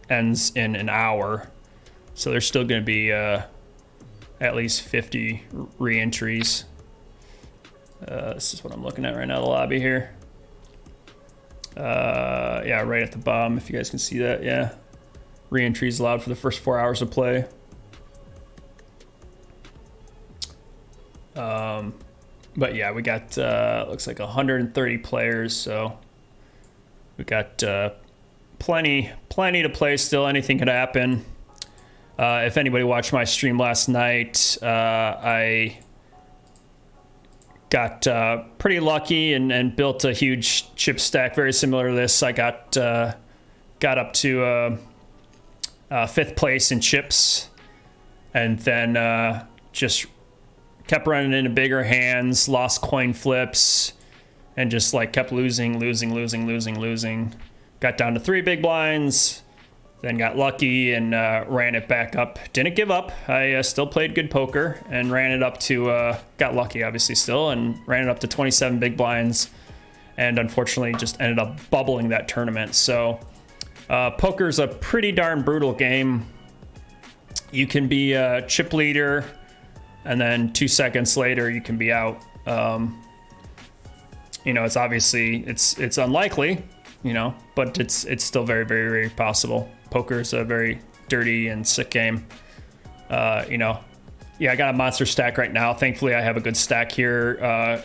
ends in an hour. So there's still going to be at least 50 re-entries. This is what I'm looking at right now, the lobby here. Yeah, right at the bottom, if you guys can see that, yeah. Re-entry is allowed for the first 4 hours of play. But yeah, we got looks like 130 players, so we got plenty to play still. Anything could happen. If anybody watched my stream last night, I got pretty lucky and built a huge chip stack very similar to this. I got up to 5th place in chips, and then just kept running into bigger hands, lost coin flips, and just like kept losing. Got down to 3 big blinds, then got lucky and ran it back up. Didn't give up. I still played good poker and ran it up to, got lucky obviously still, and ran it up to 27 big blinds, and unfortunately just ended up bubbling that tournament. So poker's a pretty darn brutal game. You can be a chip leader, and then 2 seconds later you can be out. You know, it's obviously it's unlikely, you know, but it's still very, very, very possible. Poker is a very dirty and sick game. You know, yeah, I got a monster stack right now. Thankfully, I have a good stack here.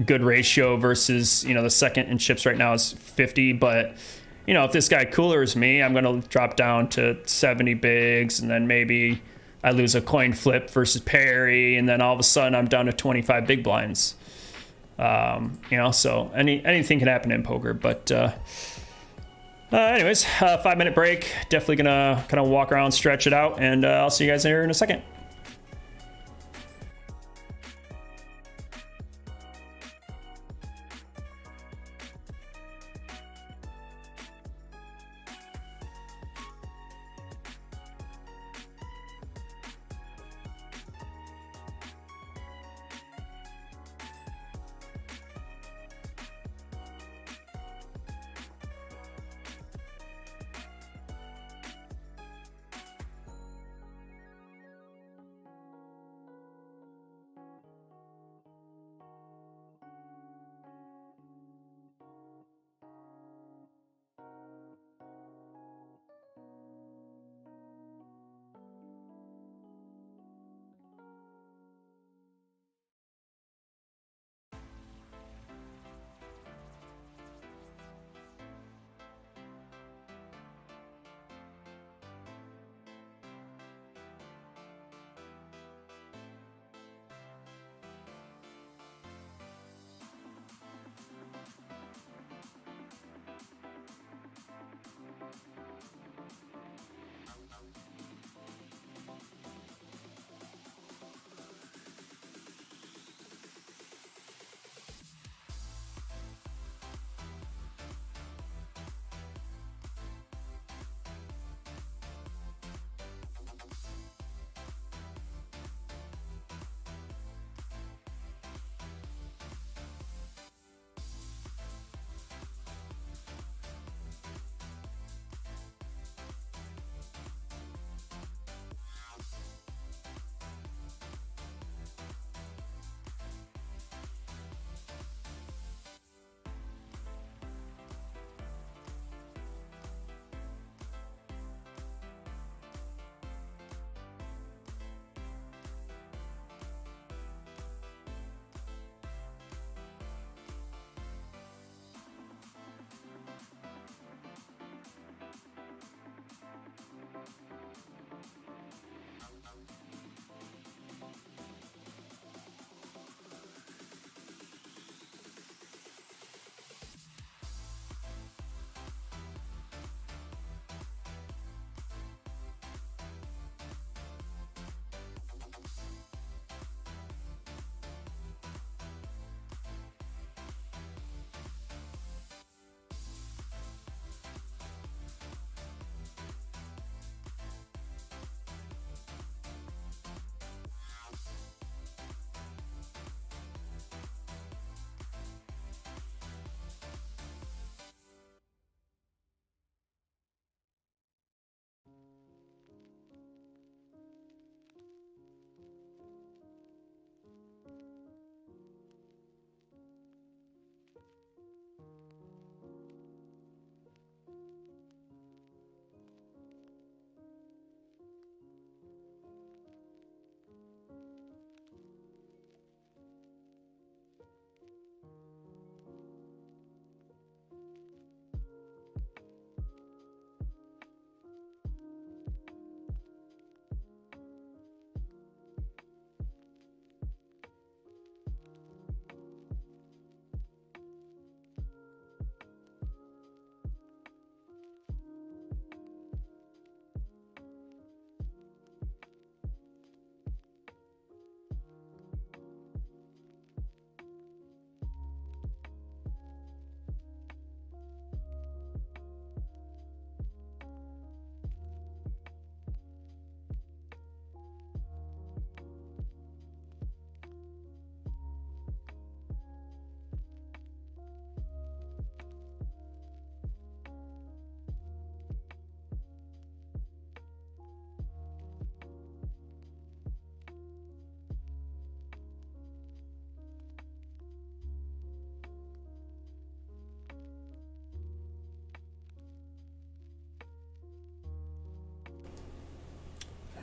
Good ratio versus, you know, the second in chips right now is 50, but you know, if this guy coolers me, I'm going to drop down to 70 bigs, and then maybe I lose a coin flip versus Perry, and then all of a sudden I'm down to 25 big blinds. You know, so anything can happen in poker. But anyways, 5-minute break. Definitely going to kind of walk around, stretch it out, and I'll see you guys here in a second.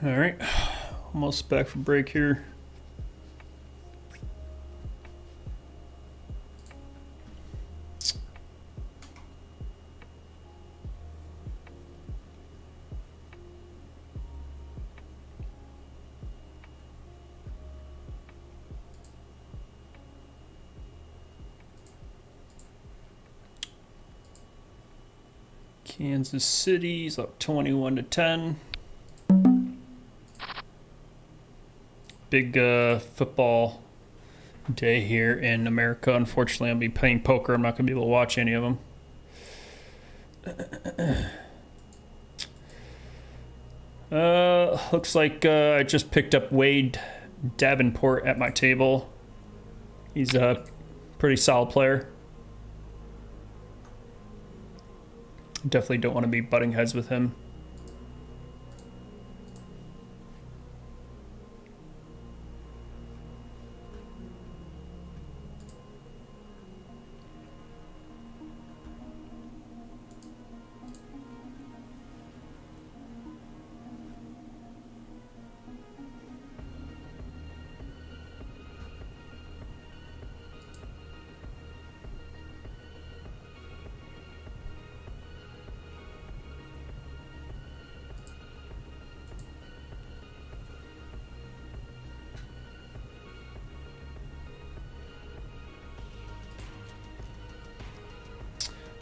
All right, almost back from break here. Kansas City's up 21-10. Big football day here in America. Unfortunately, I'll be playing poker. I'm not going to be able to watch any of them. Looks like I just picked up Wade Davenport at my table. He's a pretty solid player. Definitely don't want to be butting heads with him.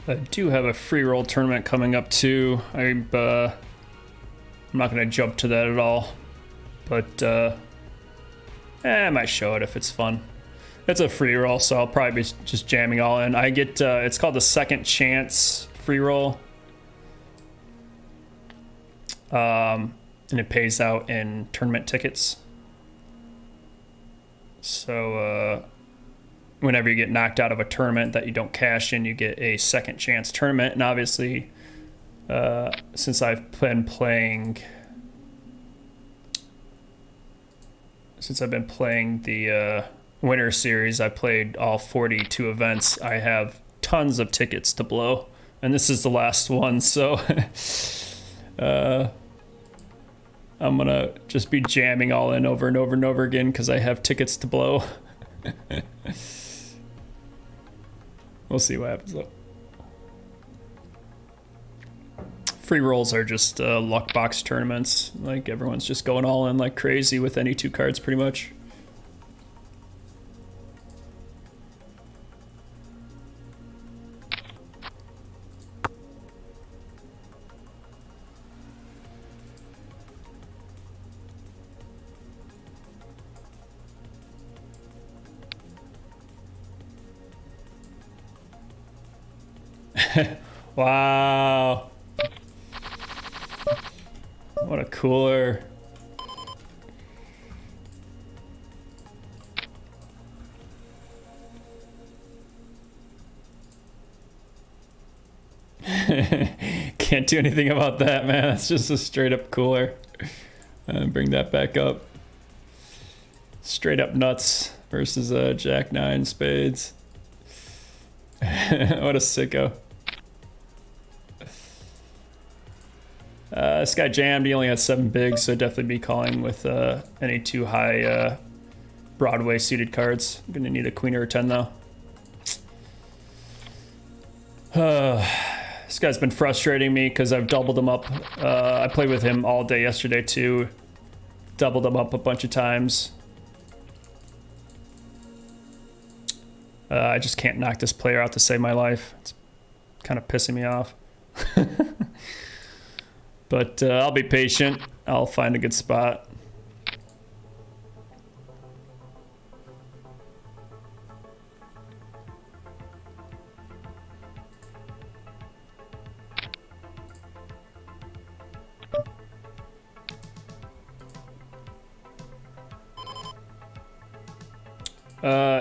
I do have a free roll tournament coming up too. I'm not going to jump to that at all, but I might show it if it's fun. It's a free roll, so I'll probably be just jamming all in. I get it's called the Second Chance free roll, and it pays out in tournament tickets. So whenever you get knocked out of a tournament that you don't cash in, you get a second chance tournament. And obviously, since I've been playing the Winter Series, I played all 42 events. I have tons of tickets to blow, and this is the last one, so I'm gonna just be jamming all in over and over and over again because I have tickets to blow. We'll see what happens though. Free rolls are just luck box tournaments. Like, everyone's just going all in like crazy with any two cards pretty much. Wow. What a cooler. Can't do anything about that, man. That's just a straight up cooler. Bring that back up. Straight up nuts versus Jack 9 spades. What a sicko. This guy jammed. He only had 7 bigs, so definitely be calling with any too high Broadway suited cards. I'm gonna need a queen or a 10 though. This guy's been frustrating me because I've doubled him up. I played with him all day yesterday too. Doubled him up a bunch of times. I just can't knock this player out to save my life. It's kind of pissing me off. But I'll be patient. I'll find a good spot.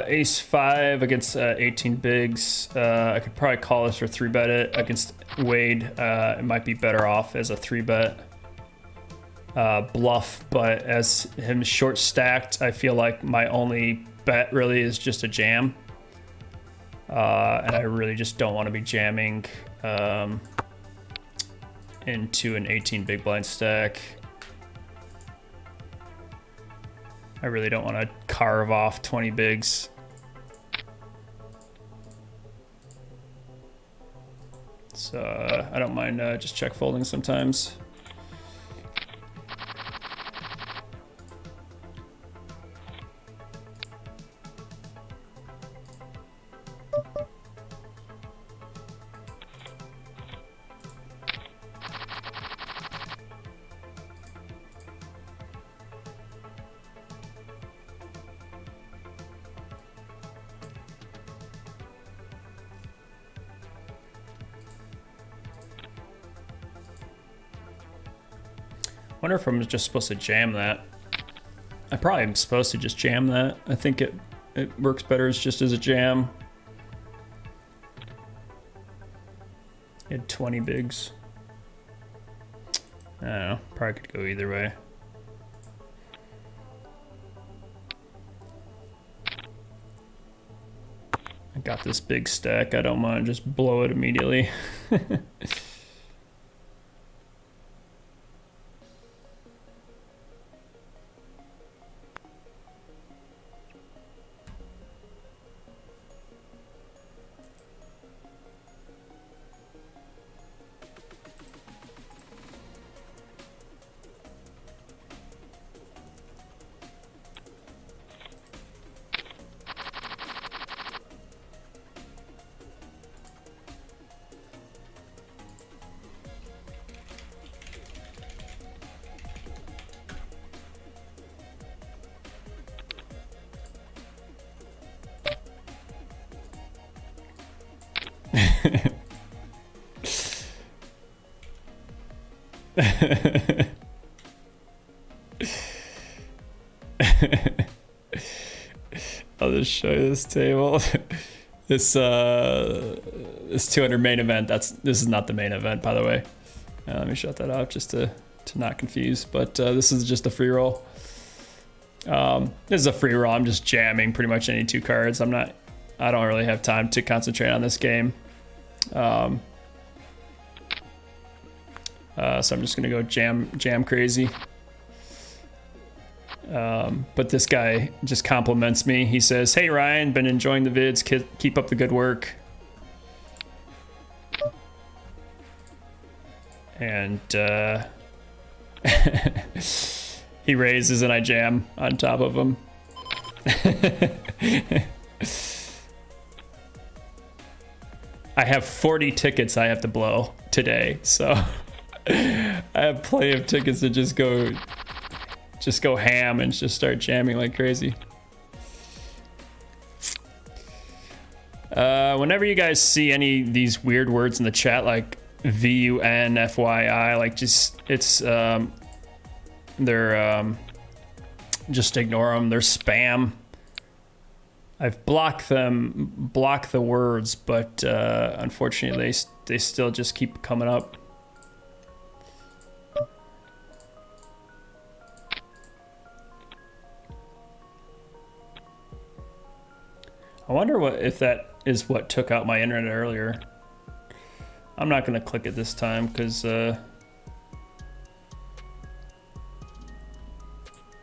Ace 5 against 18 bigs. I could probably call this or 3-bet it. Against Wade, it might be better off as a 3-bet bluff, but as him short stacked, I feel like my only bet really is just a jam. And I really just don't want to be jamming into an 18 big blind stack. I really don't want to carve off 20 bigs. So I don't mind just check folding sometimes. Wonder if I'm just supposed to jam that. I probably am supposed to just jam that. I think it works better as just as a jam. He had 20 bigs. I don't know, probably could go either way. I got this big stack, I don't mind, just blow it immediately. I'll just show you this table. This 200 main event. This is not the main event, by the way. Let me shut that off just to not confuse. But this is just a free roll. This is a free roll. I'm just jamming pretty much any two cards. I don't really have time to concentrate on this game. So I'm just gonna go jam crazy. But this guy just compliments me. He says, "Hey Ryan, been enjoying the vids. Keep up the good work." And he raises and I jam on top of him. I have 40 tickets I have to blow today, so I have plenty of tickets to just go ham and just start jamming like crazy. Whenever you guys see any of these weird words in the chat, like VUN, FYI, like just they're just ignore them. They're spam. I've blocked the words, but unfortunately they still just keep coming up. I wonder if that is what took out my internet earlier. I'm not gonna click it this time because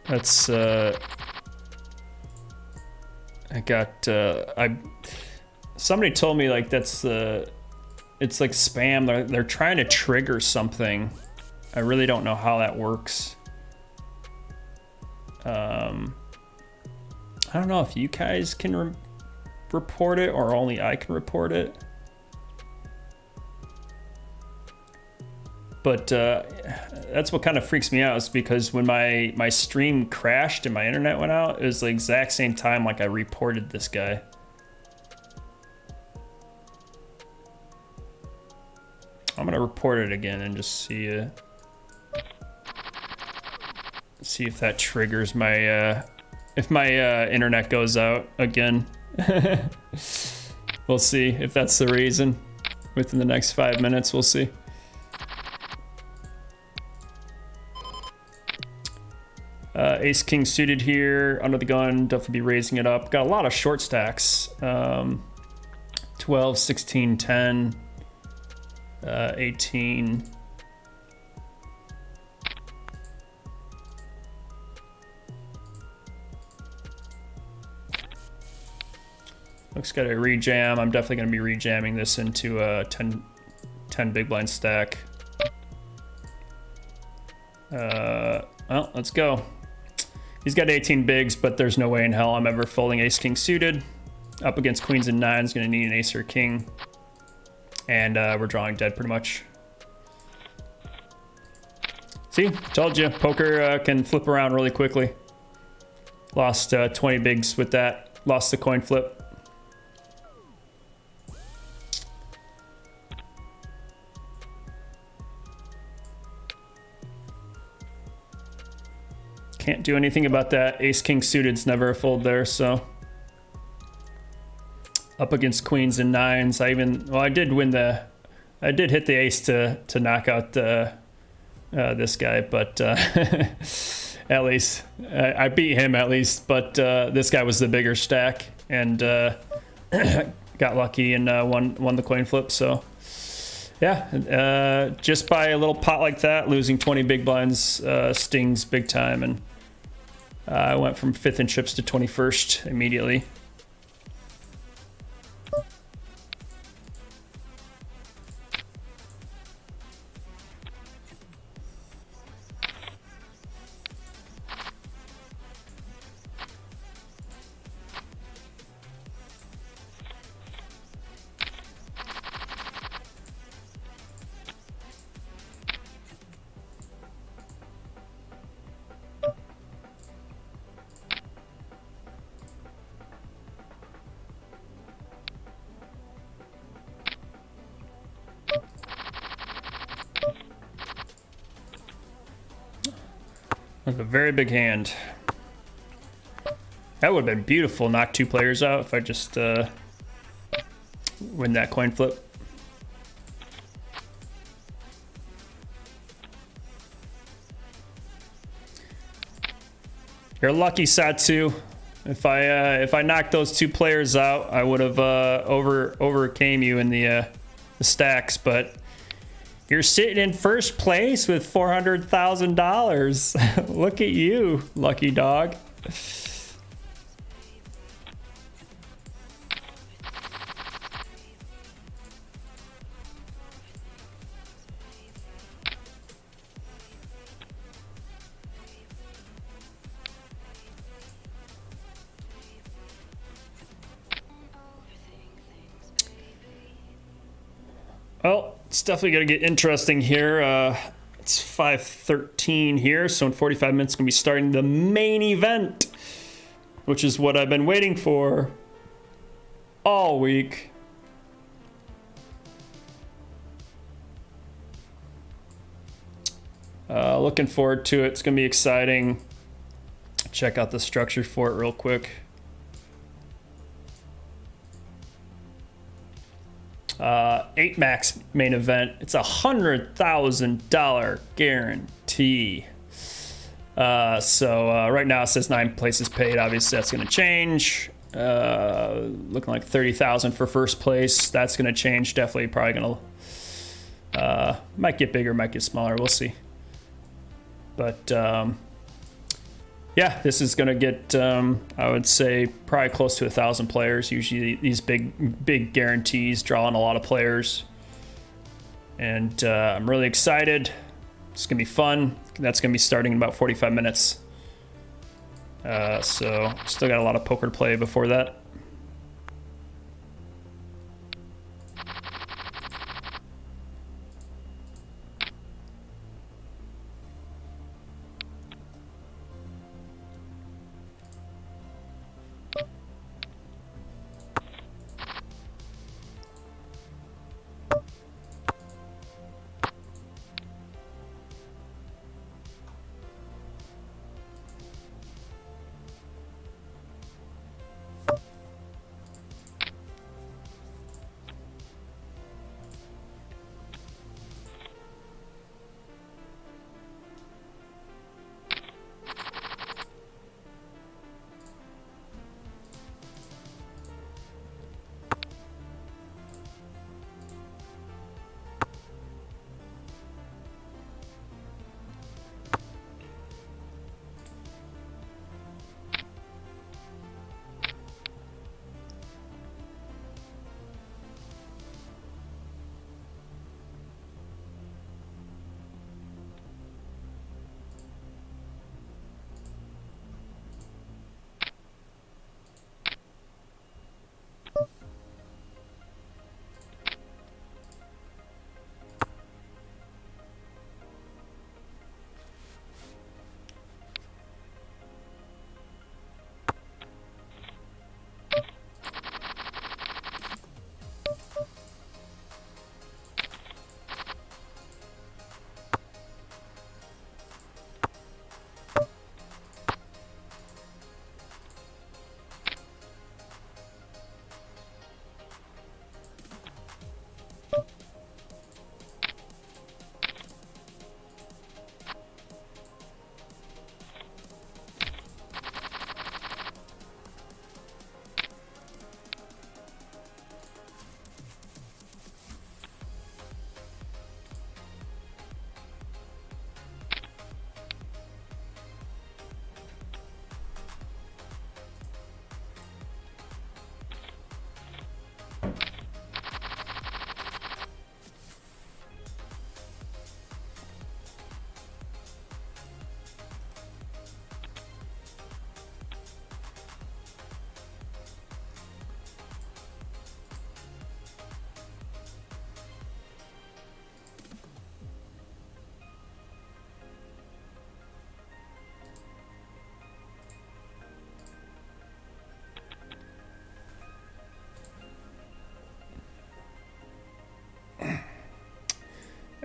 that's somebody told me like it's like spam. They're trying to trigger something. I really don't know how that works. I don't know if you guys can report it or only I can report it. But that's what kind of freaks me out, is because when my stream crashed and my internet went out, it was the exact same time like I reported this guy. I'm gonna report it again and just see if that triggers my if my internet goes out again. We'll see if that's the reason. Within the next 5 minutes, we'll see. Ace King suited here, under the gun, definitely be raising it up. Got a lot of short stacks. 12, 16, 10, 18. Looks got a rejam. I'm definitely going to be rejamming this into a 10 big blind stack. Well, let's go. He's got 18 bigs, but there's no way in hell I'm ever folding ace-king suited. Up against queens and nines, going to need an ace or a king. And we're drawing dead pretty much. See, told you, poker can flip around really quickly. Lost 20 bigs with that. Lost the coin flip. Can't do anything about that. Ace-king suited's never a fold there, so. Up against queens and nines. I did win the... I did hit the ace to knock out this guy, but at least I beat him at least. But this guy was the bigger stack and got lucky and won the coin flip. So yeah, just by a little pot like that, losing 20 big blinds stings big time, and I went from 5th in chips to 21st immediately. That's a very big hand. That would have been beautiful. Knock 2 players out if I just win that coin flip. You're lucky, Satsu. If I knocked those 2 players out, I would have overcame you in the stacks, but you're sitting in first place with $400,000. Look at you, lucky dog. Well, it's definitely going to get interesting here. It's 5:13 here, so in 45 minutes, going to be starting the main event, which is what I've been waiting for all week. Looking forward to it. It's going to be exciting. Check out the structure for it real quick. 8 max main event. It's $100,000 guarantee. So right now it says 9 places paid. Obviously that's going to change. Looking like 30,000 for first place. That's going to change. Definitely probably going to might get bigger, might get smaller. We'll see. But yeah, this is going to get, I would say, probably close to 1,000 players. Usually these big guarantees draw in a lot of players. And I'm really excited. It's going to be fun. That's going to be starting in about 45 minutes. So still got a lot of poker to play before that.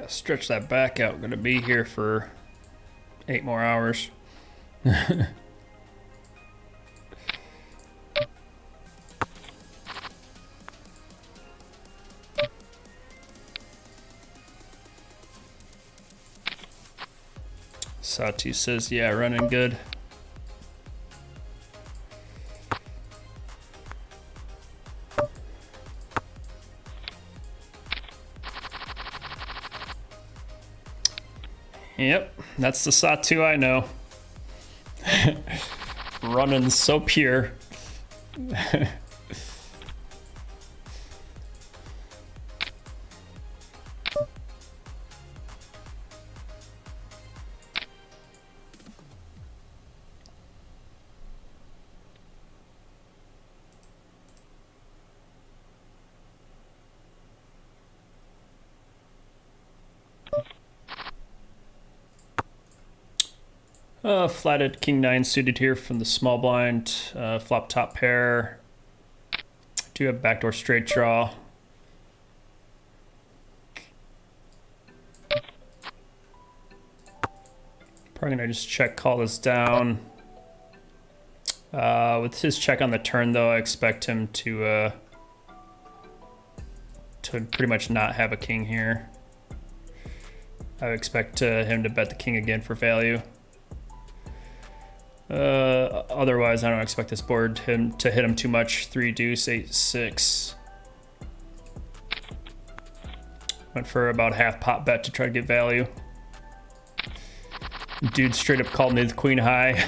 Gotta stretch that back out. Gonna be here for 8 more hours. Satu says, yeah, running good. Yep, that's the Satu I know. Running so pure. Flatted king 9 suited here from the small blind. Flop top pair. Do have backdoor straight draw. Probably gonna just check call this down. With his check on the turn though, I expect him to pretty much not have a king here. I would expect him to bet the king again for value. Otherwise, I don't expect this board to hit him too much. 3 deuce, 8 6. Went for about half pot bet to try to get value. Dude straight up called me the queen high.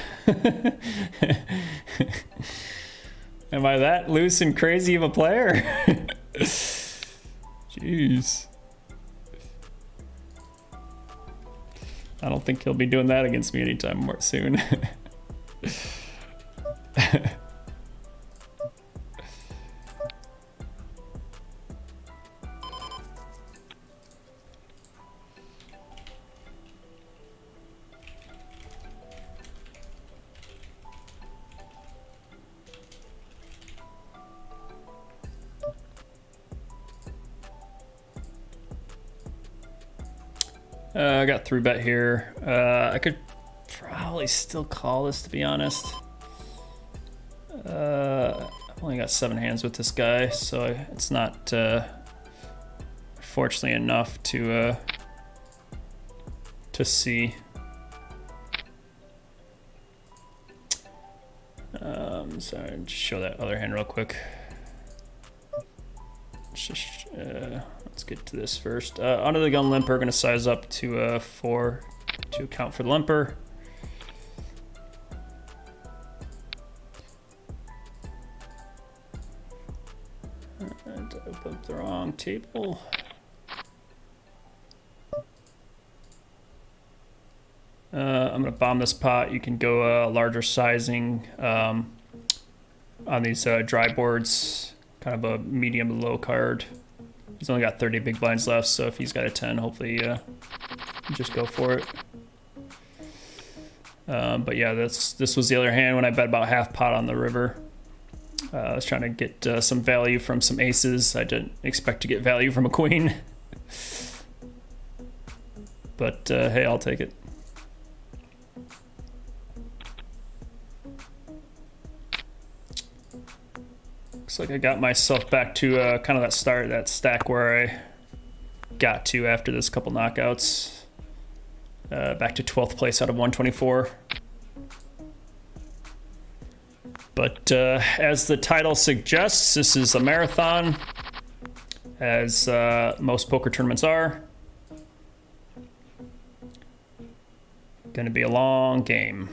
Am I that loose and crazy of a player? Jeez. I don't think he'll be doing that against me anytime more soon. I got 3-bet here. I could probably still call this, to be honest. I've only got 7 hands with this guy, so it's not fortunately enough to see. Sorry, just show that other hand real quick. Let's get to this first. Under the gun limper, gonna size up to 4 to account for the limper. And open up the wrong table. I'm gonna bomb this pot. You can go larger sizing on these dry boards, kind of a medium to low card. He's only got 30 big blinds left, so if he's got a 10, hopefully just go for it. But yeah, this was the other hand when I bet about half pot on the river. I was trying to get some value from some aces. I didn't expect to get value from a queen. But hey, I'll take it. Looks like I got myself back to kind of that stack where I got to after this couple knockouts. Back to 12th place out of 124. But as the title suggests, this is a marathon, as most poker tournaments are. Gonna be a long game.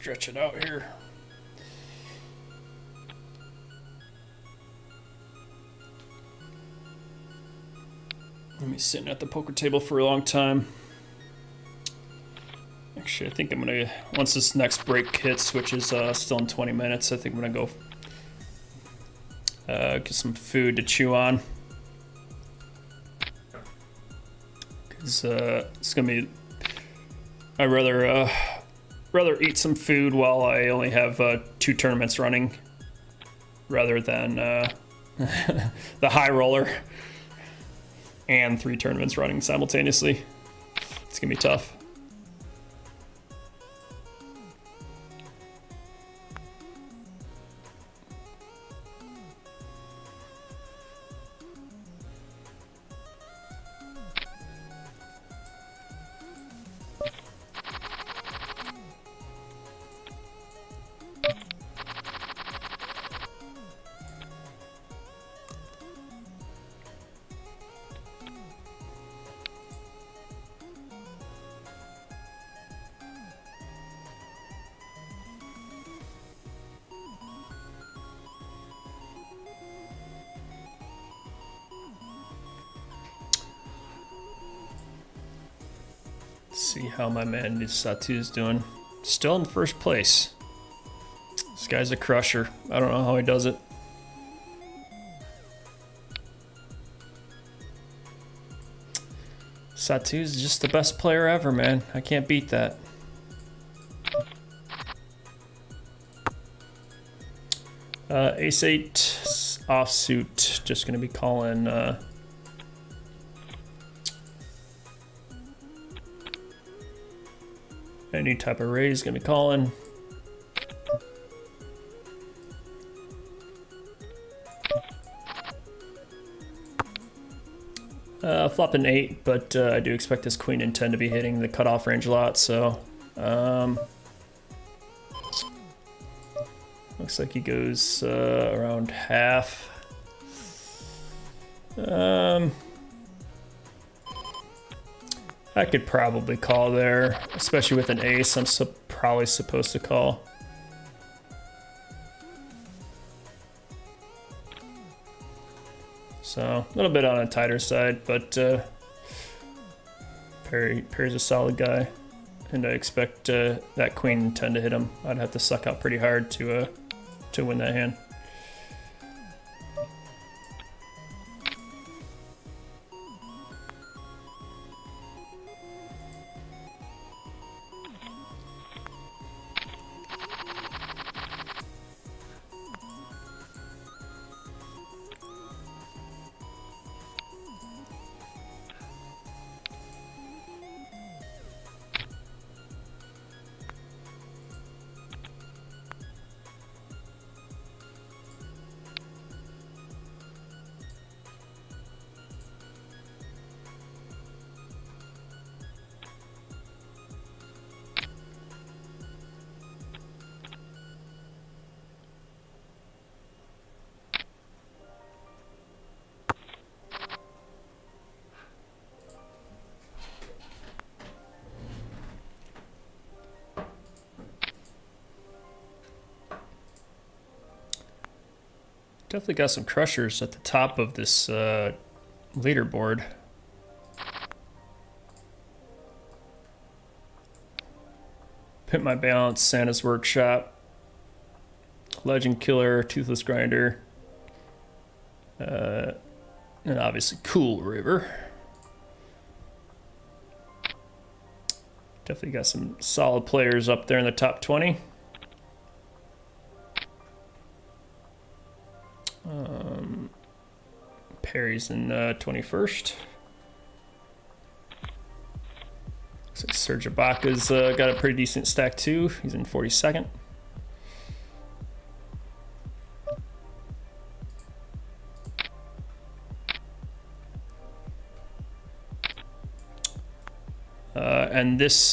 stretch it out here. I've been sitting at the poker table for a long time. Actually, I think I'm gonna, once this next break hits, which is still in 20 minutes, I think I'm gonna go get some food to chew on. Cause it's gonna be, I'd rather eat some food while I only have 2 tournaments running, rather than the high roller and 3 tournaments running simultaneously. It's gonna be tough. See how my man Satu is doing. Still in first place. This guy's a crusher. I don't know how he does it. Satu's just the best player ever, man. I can't beat that. Ace-8 offsuit. Just gonna be calling any type of raise, gonna be calling. Flop an 8, but I do expect this queen and 10 to be hitting the cutoff range a lot, so looks like he goes around half. I could probably call there, especially with an ace. I'm probably supposed to call. So a little bit on a tighter side, but Perry's a solid guy, and I expect that queen 10 to hit him. I'd have to suck out pretty hard to win that hand. Definitely got some crushers at the top of this leaderboard. Pimp My Balance, Santa's Workshop, Legend Killer, Toothless Grinder, and obviously Cool River. Definitely got some solid players up there in the top 20. Perry's in 21st. Looks like Serge Ibaka's got a pretty decent stack too. He's in 42nd. And this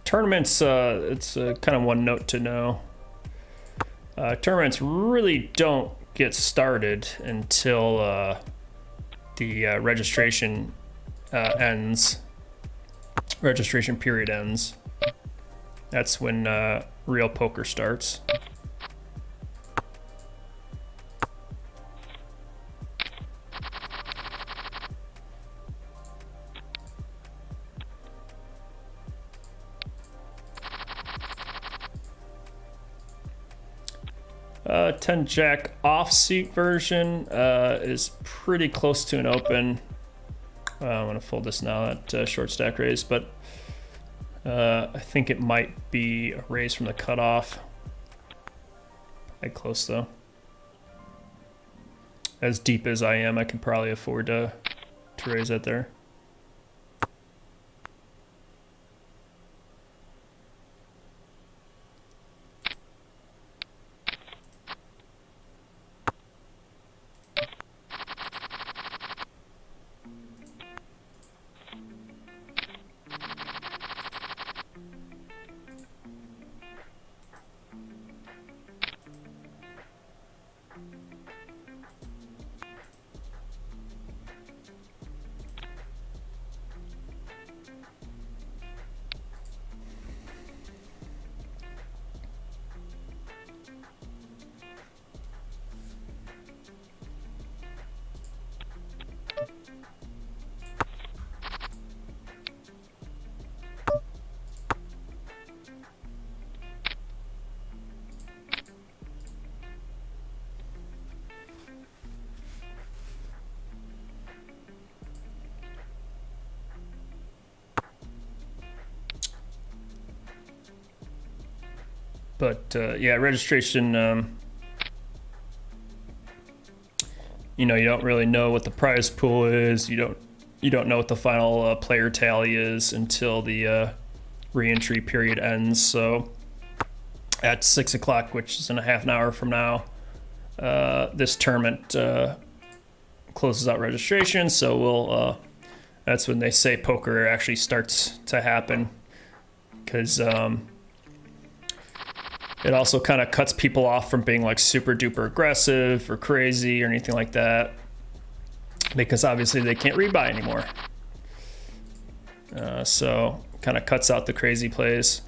tournament's, it's kind of one note to know. Tournaments really don't get started until the registration ends. Registration period ends. That's when real poker starts. 10 jack offsuit version is pretty close to an open. I'm gonna fold this now at short stack raise, but I think it might be a raise from the cutoff. Quite close though. As deep as I am, I can probably afford to raise that there. But yeah, registration, you know, you don't really know what the prize pool is. You don't know what the final player tally is until the re-entry period ends. So at 6 o'clock, which is in a half an hour from now, this tournament closes out registration. So we'll that's when they say poker actually starts to happen, because it also kind of cuts people off from being like super duper aggressive or crazy or anything like that, because obviously they can't rebuy anymore. So kind of cuts out the crazy plays.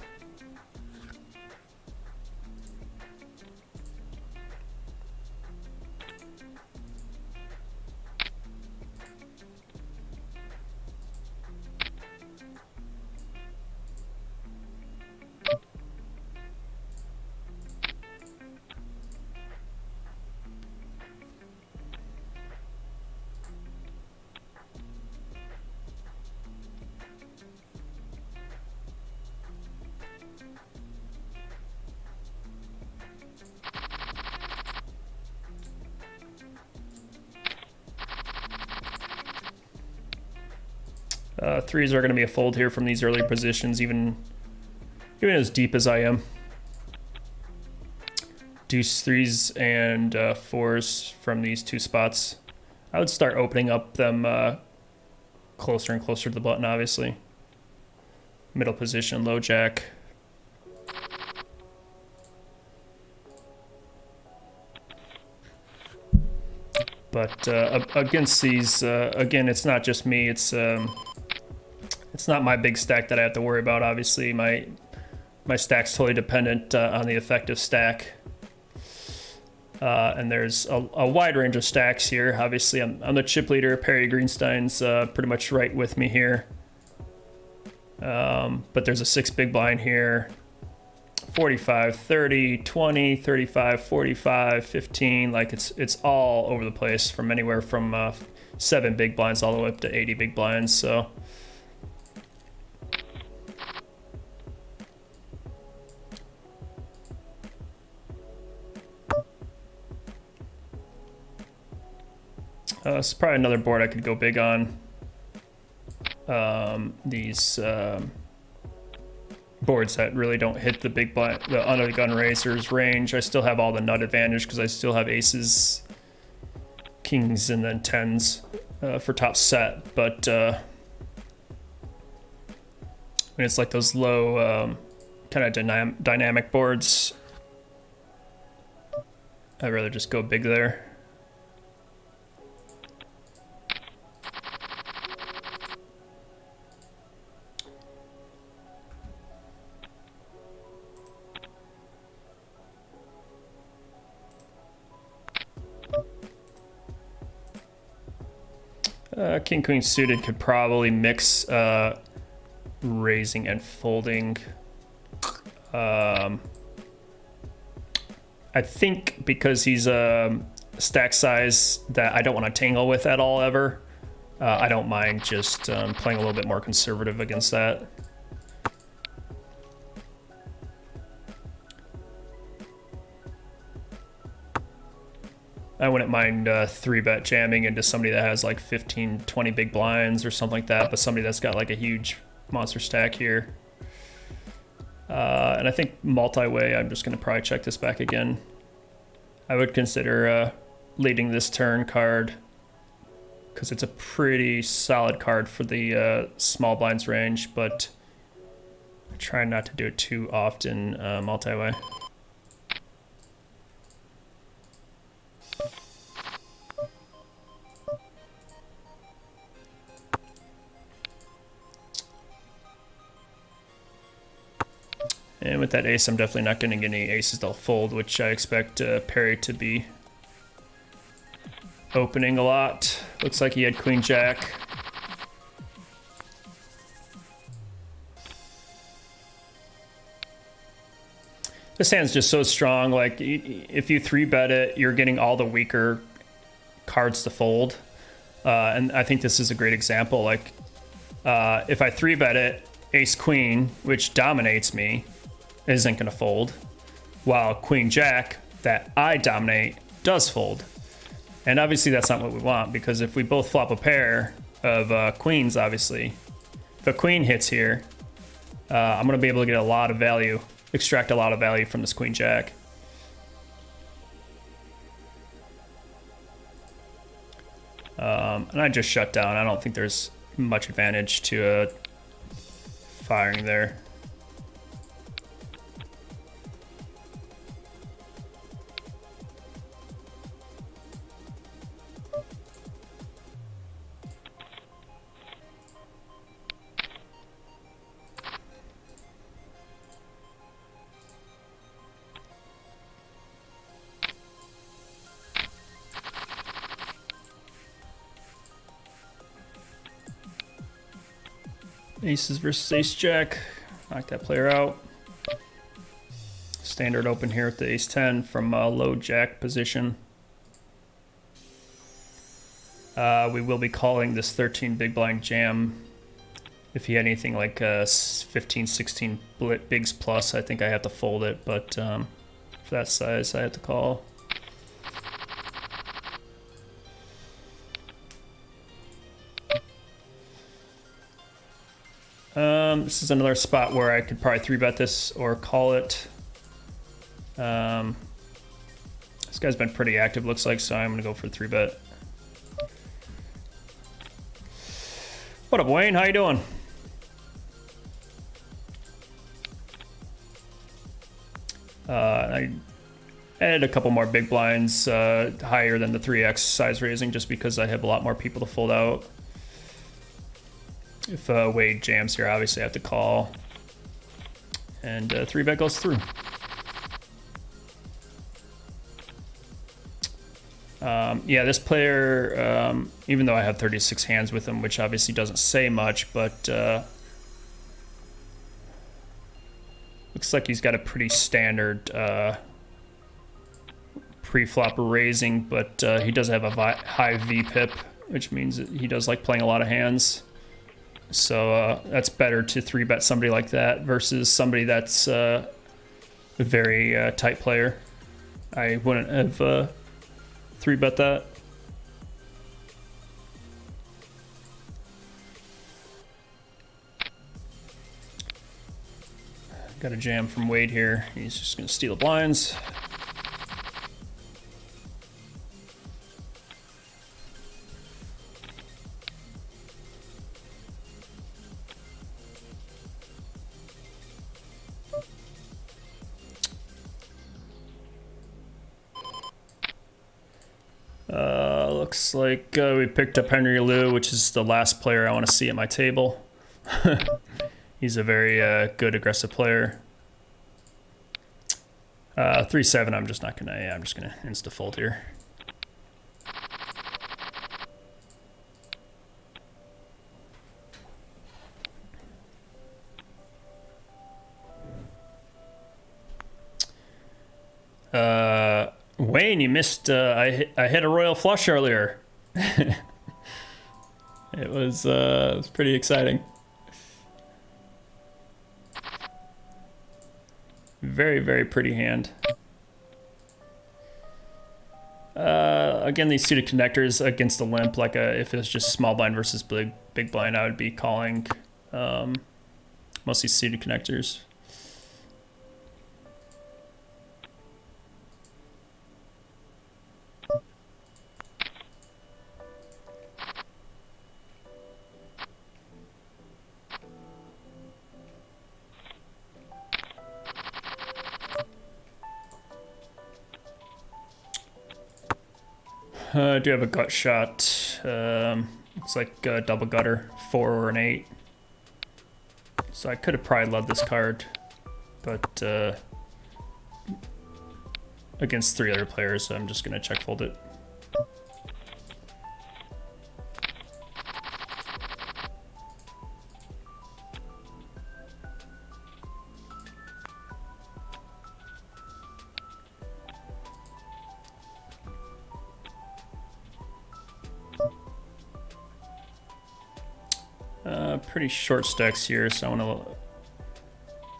Threes are going to be a fold here from these early positions, even as deep as I am. Deuce threes and fours from these two spots. I would start opening up them closer and closer to the button, obviously. Middle position, low jack. But against these, again, it's not just me. It's not my big stack that I have to worry about. Obviously, my stack's totally dependent on the effective stack. And there's a wide range of stacks here. Obviously, I'm the chip leader. Perry Greenstein's pretty much right with me here. But there's a 6 big blind here. 45, 30, 20, 35, 45, 15. Like it's all over the place, from anywhere from 7 big blinds all the way up to 80 big blinds. So it's probably another board I could go big on. These boards that really don't hit the big blind, the under the gun racers range. I still have all the nut advantage because I still have aces, kings, and then tens for top set. But when it's like those low kind of dynamic boards, I'd rather just go big there. King queen suited could probably mix raising and folding. I think because he's a stack size that I don't want to tangle with at all ever, I don't mind just playing a little bit more conservative against that. I wouldn't mind 3-bet jamming into somebody that has like 15, 20 big blinds or something like that, but somebody that's got like a huge monster stack here. And I think multi-way, I'm just going to probably check this back again. I would consider leading this turn card because it's a pretty solid card for the small blinds range, but I try not to do it too often multi-way. And with that ace, I'm definitely not going to get any aces they'll fold, which I expect Perry to be opening a lot. Looks like he had queen jack. This hand's just so strong. Like, if you 3-bet it, you're getting all the weaker cards to fold. And I think this is a great example. Like, if I 3-bet it, ace queen, which dominates me, isn't going to fold, while queen jack that I dominate does fold. And obviously that's not what we want, because if we both flop a pair of queens, obviously if a queen hits here, I'm going to be able to get a lot of value, extract a lot of value from this queen jack. And I just shut down. I don't think there's much advantage to firing there. Aces versus ace jack. Knock that player out. Standard open here with the ace 10 from low jack position. We will be calling this 13 big blind jam. If he had anything like 15, 16 bigs plus, I think I have to fold it, but for that size, I have to call. This is another spot where I could probably 3-bet this or call it. This guy's been pretty active, looks like, so I'm going to go for 3-bet. What up, Wayne? How you doing? I added a couple more big blinds higher than the 3x size raising just because I have a lot more people to fold out. If Wade jams here, obviously I have to call. And 3-bet goes through. Yeah, this player, even though I have 36 hands with him, which obviously doesn't say much, but looks like he's got a pretty standard pre-flop raising, but he does have a high VPIP, which means that he does like playing a lot of hands. So that's better to 3-bet somebody like that versus somebody that's a very tight player. I wouldn't have 3-bet that. Got a jam from Wade here. He's just going to steal the blinds. Looks like we picked up Henry Liu, which is the last player I want to see at my table. He's a very good aggressive player. 3-7, I'm just not gonna. Yeah, I'm just gonna insta fold here. Wayne, you missed. I hit a royal flush earlier. It was pretty exciting. Very, very pretty hand. Again, these suited connectors against the limp, like if it was just small blind versus big blind, I would be calling mostly suited connectors. I do have a gut shot. Looks like a double gutter, 4 or an 8. So I could have probably led this card, but against 3 other players, so I'm just gonna check fold it. Pretty short stacks here, so I want to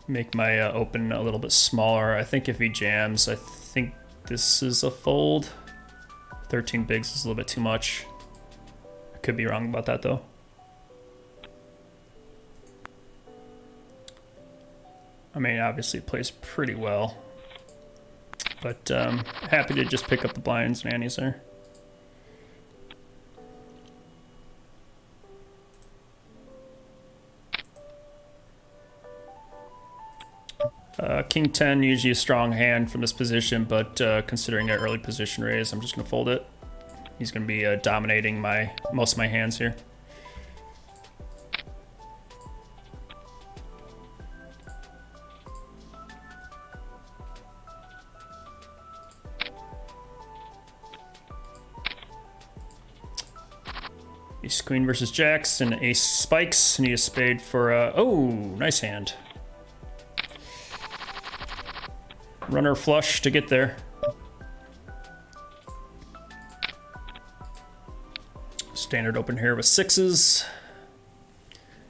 make my open a little bit smaller. I think if he jams, I think this is a fold. 13 bigs is a little bit too much. I could be wrong about that though. I mean, obviously it plays pretty well, but happy to just pick up the blinds and antes there. King 10, usually a strong hand from this position, but considering an early position raise, I'm just going to fold it. He's going to be dominating most of my hands here. Ace queen versus jacks and ace spikes. Need a spade for oh, nice hand. Runner flush to get there. Standard open here with 6s.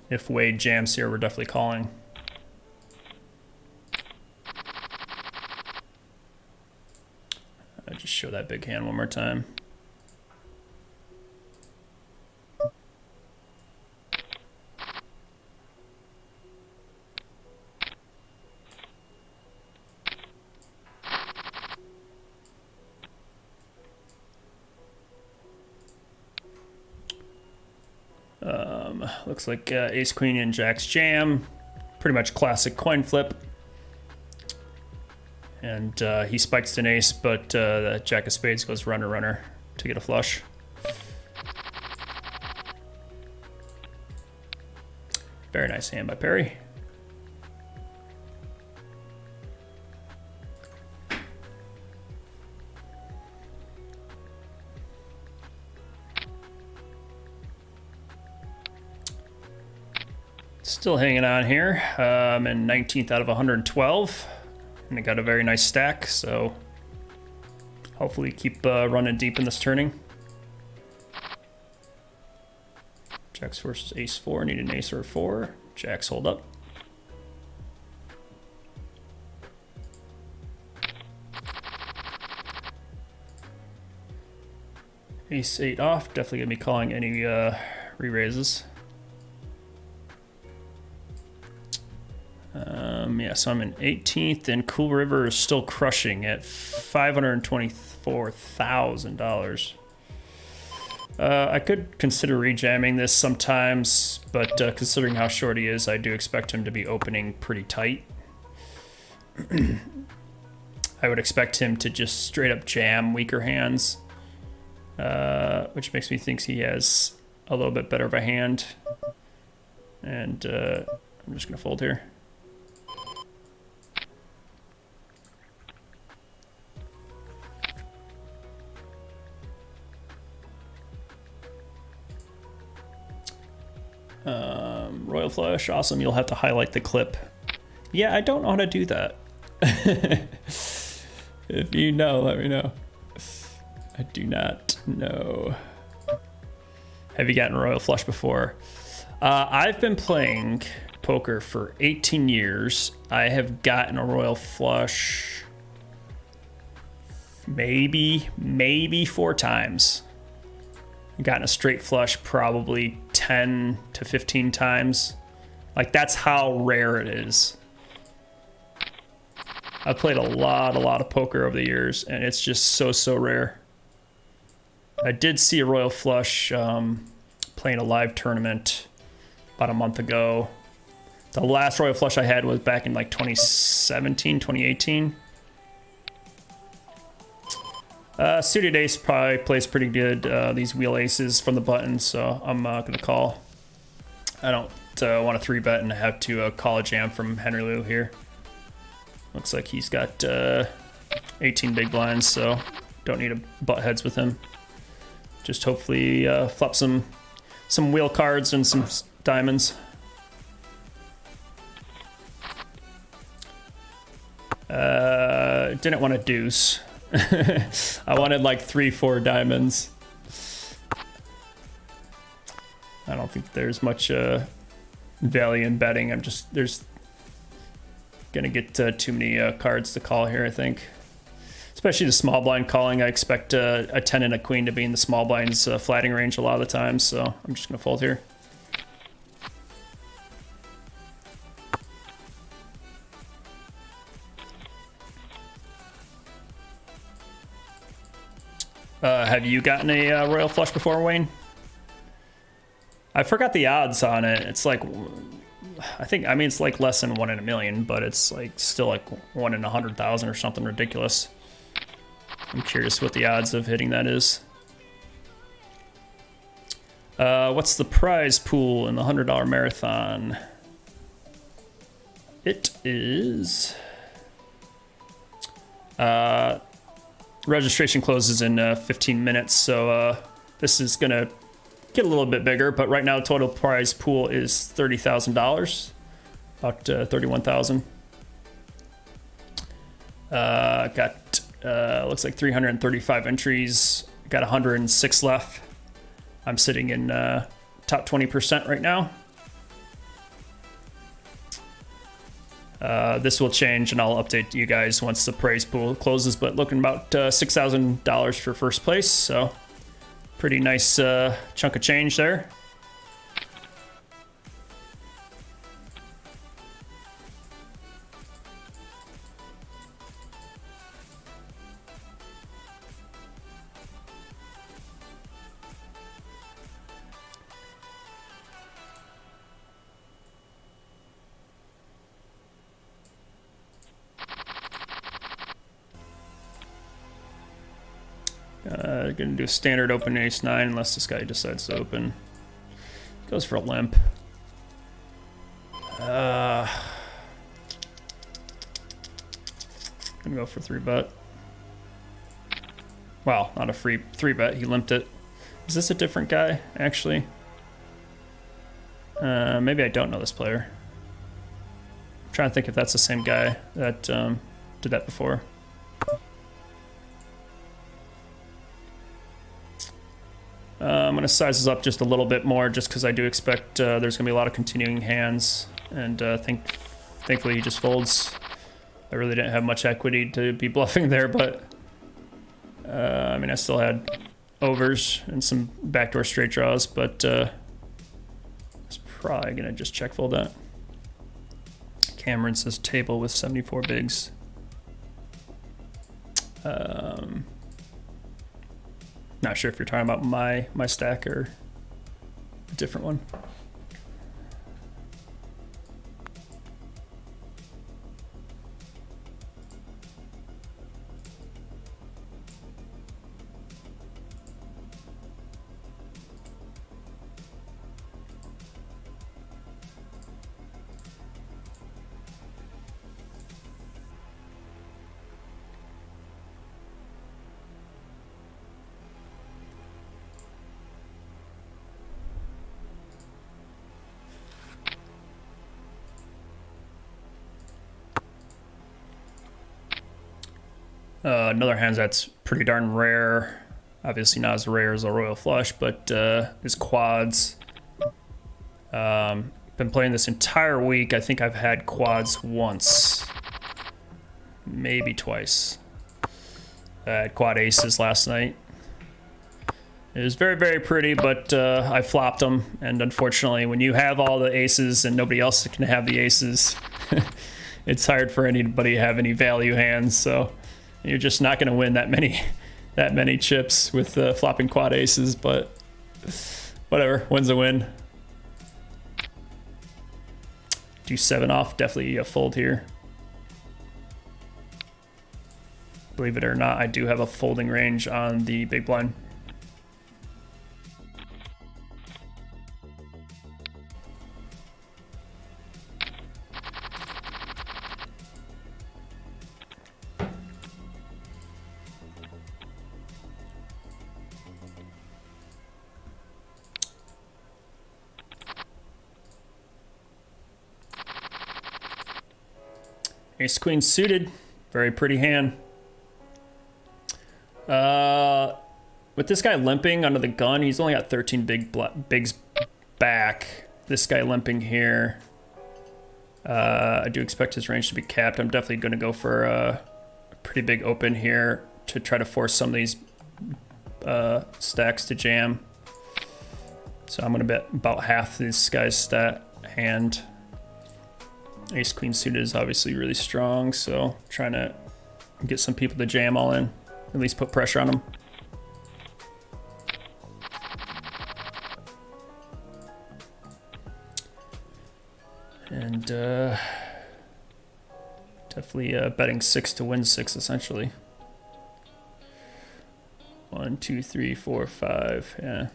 If Wade jams here, we're definitely calling. I'll just show that big hand one more time. Looks like ace queen and jacks jam. Pretty much classic coin flip. And he spikes an ace, but the jack of spades goes runner runner to get a flush. Very nice hand by Perry. Still hanging on here. I'm in 19th out of 112, and I got a very nice stack, so hopefully keep running deep in this turning. Jacks versus ace 4, need an ace or a 4. Jacks hold up. Ace 8 off, definitely gonna be calling any re-raises. Yeah, so I'm in 18th, and Cool River is still crushing at $524,000. I could consider rejamming this sometimes, but considering how short he is, I do expect him to be opening pretty tight. I would expect him to just straight up jam weaker hands, which makes me think he has a little bit better of a hand. And I'm just gonna fold here. Royal flush, awesome. You'll have to highlight the clip. Yeah, I don't know how to do that. If you know, let me know. I do not know. Have you gotten a royal flush before? I've been playing poker for 18 years. I have gotten a royal flush maybe 4 times. Gotten a straight flush probably 10 to 15 times. Like, that's how rare it is. I've played a lot of poker over the years, and it's just so rare. I did see a royal flush playing a live tournament about a month ago. The last royal flush I had was back in like 2017, 2018. Suited ace probably plays pretty good. These wheel aces from the button, so I'm gonna call. I don't want to 3-bet and have to call a jam from Henry Lou here. Looks like he's got 18 big blinds, so don't need to butt heads with him. Just hopefully flop some wheel cards and some diamonds. Didn't want a deuce. I wanted like 3-4 diamonds. I don't think there's much value in betting. There's gonna get too many cards to call here, I think. Especially the small blind calling. I expect a 10 and a queen to be in the small blind's flatting range a lot of the time, so I'm just gonna fold here. Have you gotten a royal flush before, Wayne? I forgot the odds on it. It's like, I mean, it's like less than 1 in a million, but it's like still like 1 in 100,000 or something ridiculous. I'm curious what the odds of hitting that is. What's the prize pool in the $100 marathon? It is... registration closes in 15 minutes, so this is gonna get a little bit bigger, but right now total prize pool is $30,000, about 31,000. Got looks like 335 entries. Got 106 left. I'm sitting in top 20% right now. This will change, and I'll update you guys once the prize pool closes, but looking about $6,000 for first place, so pretty nice chunk of change there. Gonna do a standard open ace-9 unless this guy decides to open. Goes for a limp. Gonna go for 3-bet. Wow, not a free 3-bet. He limped it. Is this a different guy, actually? Maybe I don't know this player. I'm trying to think if that's the same guy that did that before. I'm going to size this up just a little bit more just because I do expect there's going to be a lot of continuing hands, and thankfully he just folds. I really didn't have much equity to be bluffing there, but I mean, I still had overs and some backdoor straight draws, but it's probably going to just check fold that. Cameron says table with 74 bigs. Not sure if you're talking about my stack or a different one. Another hand that's pretty darn rare. Obviously not as rare as a royal flush, but is quads. Been playing this entire week. I think I've had quads once, maybe twice. I had quad aces last night. It was very, very pretty, but I flopped them. And unfortunately, when you have all the aces and nobody else can have the aces, it's hard for anybody to have any value hands. So you're just not going to win that many chips with flopping quad aces. But whatever, win's a win. Do 7 off, definitely a fold here. Believe it or not, I do have a folding range on the big blind. Ace queen suited, very pretty hand. With this guy limping under the gun, he's only got 13 bigs back. This guy limping here, I do expect his range to be capped. I'm definitely going to go for a pretty big open here to try to force some of these stacks to jam. So I'm going to bet about half this guy's stat hand. Ace queen suited is obviously really strong, so trying to get some people to jam all in, at least put pressure on them. And definitely betting 6 to win 6 essentially. 1, 2, 3, 4, 5, yeah.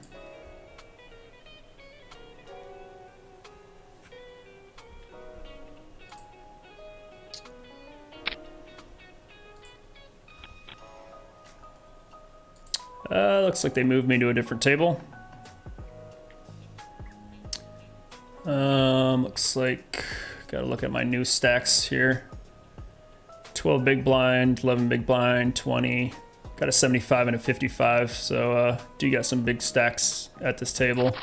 Looks like they moved me to a different table. Looks like gotta look at my new stacks here. 12 big blind, 11 big blind, 20. Got a 75 and a 55, so do got some big stacks at this table.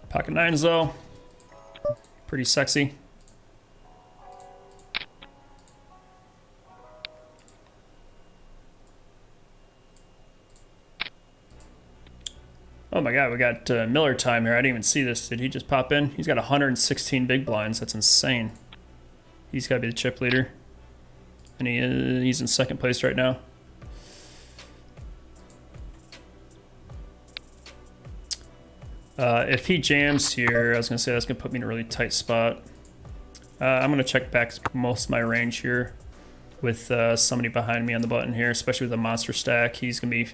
Pocket nines though, pretty sexy. Oh my God, we got Miller time here. I didn't even see this. Did he just pop in? He's got 116 big blinds. That's insane. He's got to be the chip leader. And he's in second place right now. If he jams here, I was going to say that's going to put me in a really tight spot. I'm going to check back most of my range here with somebody behind me on the button here, especially with a monster stack. He's going to be,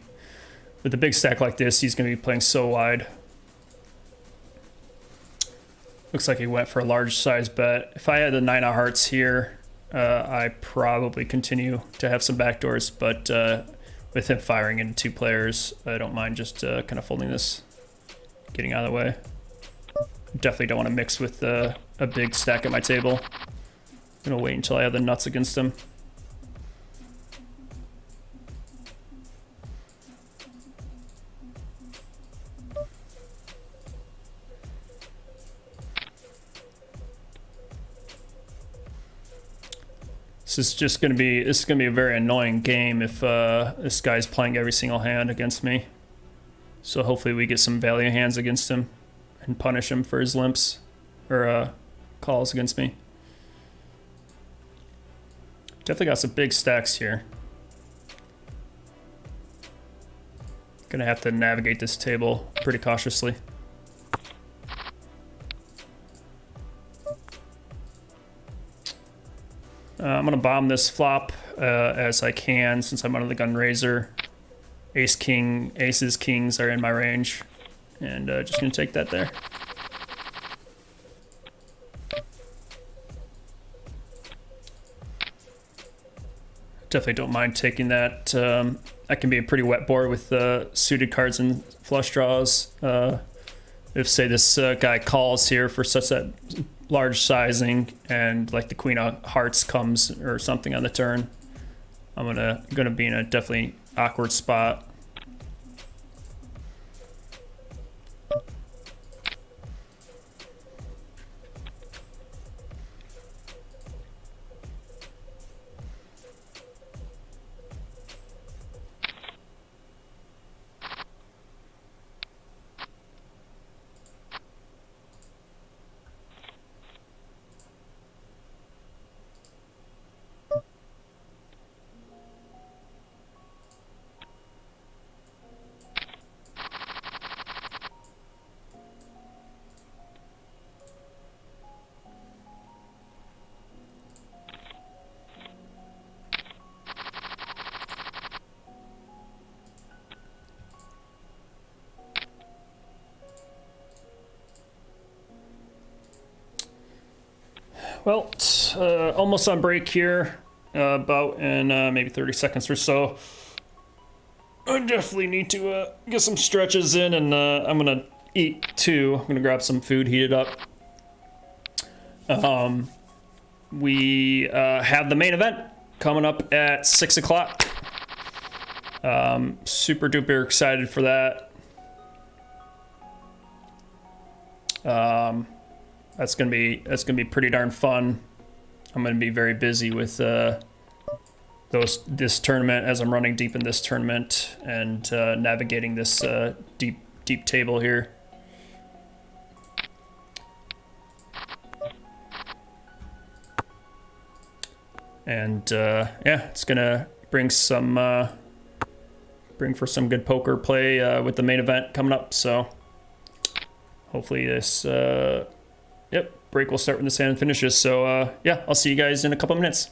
with a big stack like this, he's going to be playing so wide. Looks like he went for a large size bet. If I had the 9 of hearts here, I probably continue to have some backdoors, but with him firing into 2 players, I don't mind just kind of folding this, getting out of the way. Definitely don't want to mix with a big stack at my table. I'm gonna wait until I have the nuts against him. This is going to be a very annoying game if this guy's playing every single hand against me. So hopefully we get some value hands against him and punish him for his limps or calls against me. Definitely got some big stacks here. Gonna have to navigate this table pretty cautiously. I'm gonna bomb this flop as I can since I'm under the gun raiser. Ace king, aces, kings are in my range, and just gonna take that there. definitely don't mind taking that. That can be a pretty wet board with suited cards and flush draws. If say this guy calls here for such that large sizing and like the queen of hearts comes or something on the turn, I'm gonna be in a definitely awkward spot. Well, it's almost on break here, about in maybe 30 seconds or so. I definitely need to get some stretches in, and I'm gonna eat too. I'm gonna grab some food, heat it up. We have the main event coming up at 6 o'clock. Super duper excited for that. That's gonna be pretty darn fun. I'm gonna be very busy with this tournament as I'm running deep in this tournament and navigating this deep table here. And yeah, it's gonna bring for some good poker play with the main event coming up. So hopefully this break will start when this hand finishes. So yeah, I'll see you guys in a couple minutes.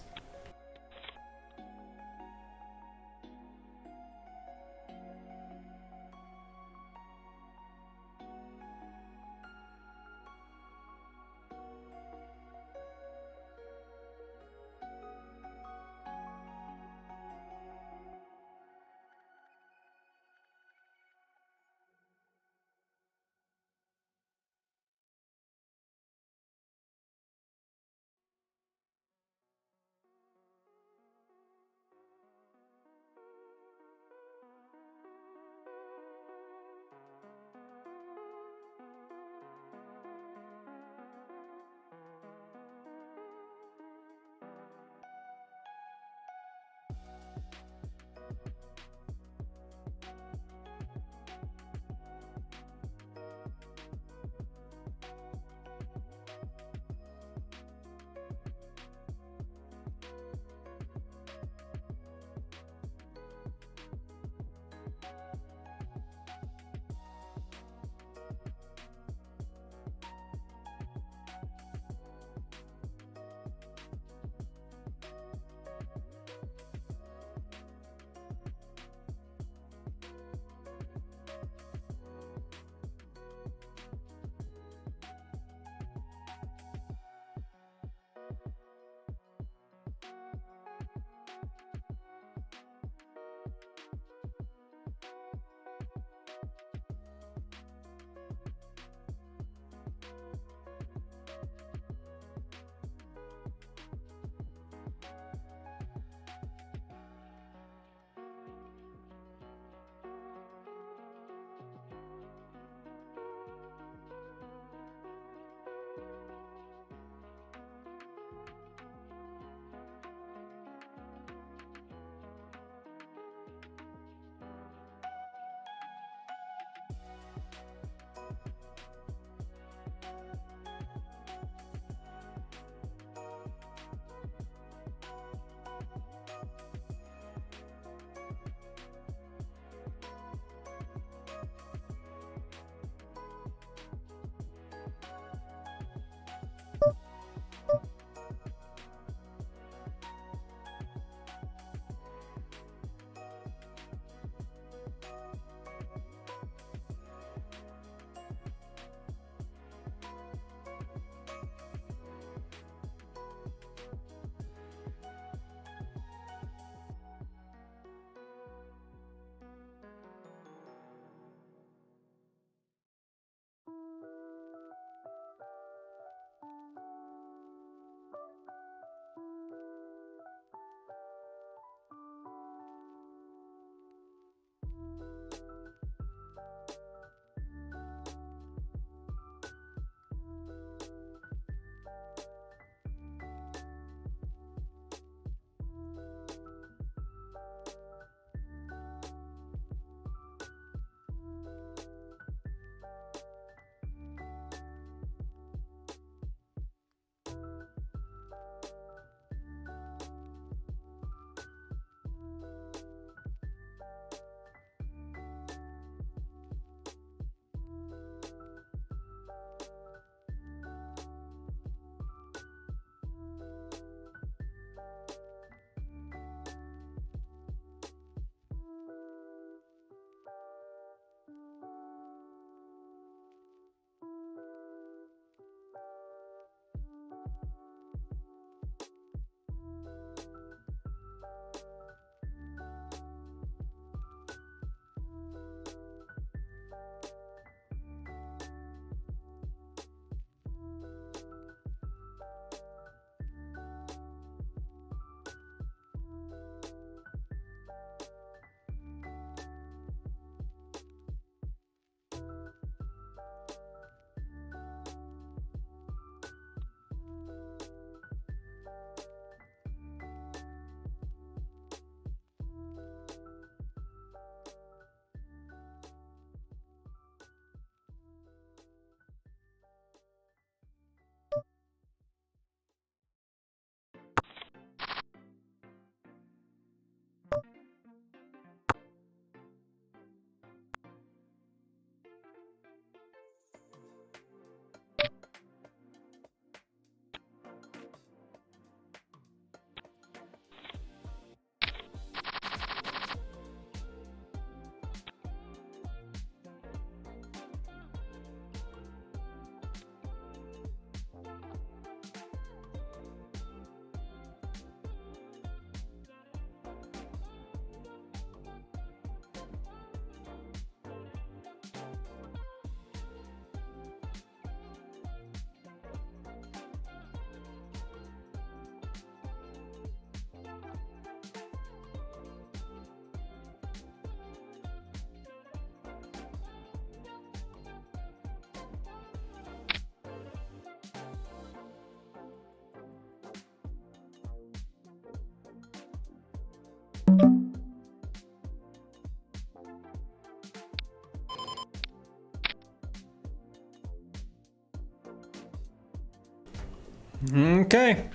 Okay,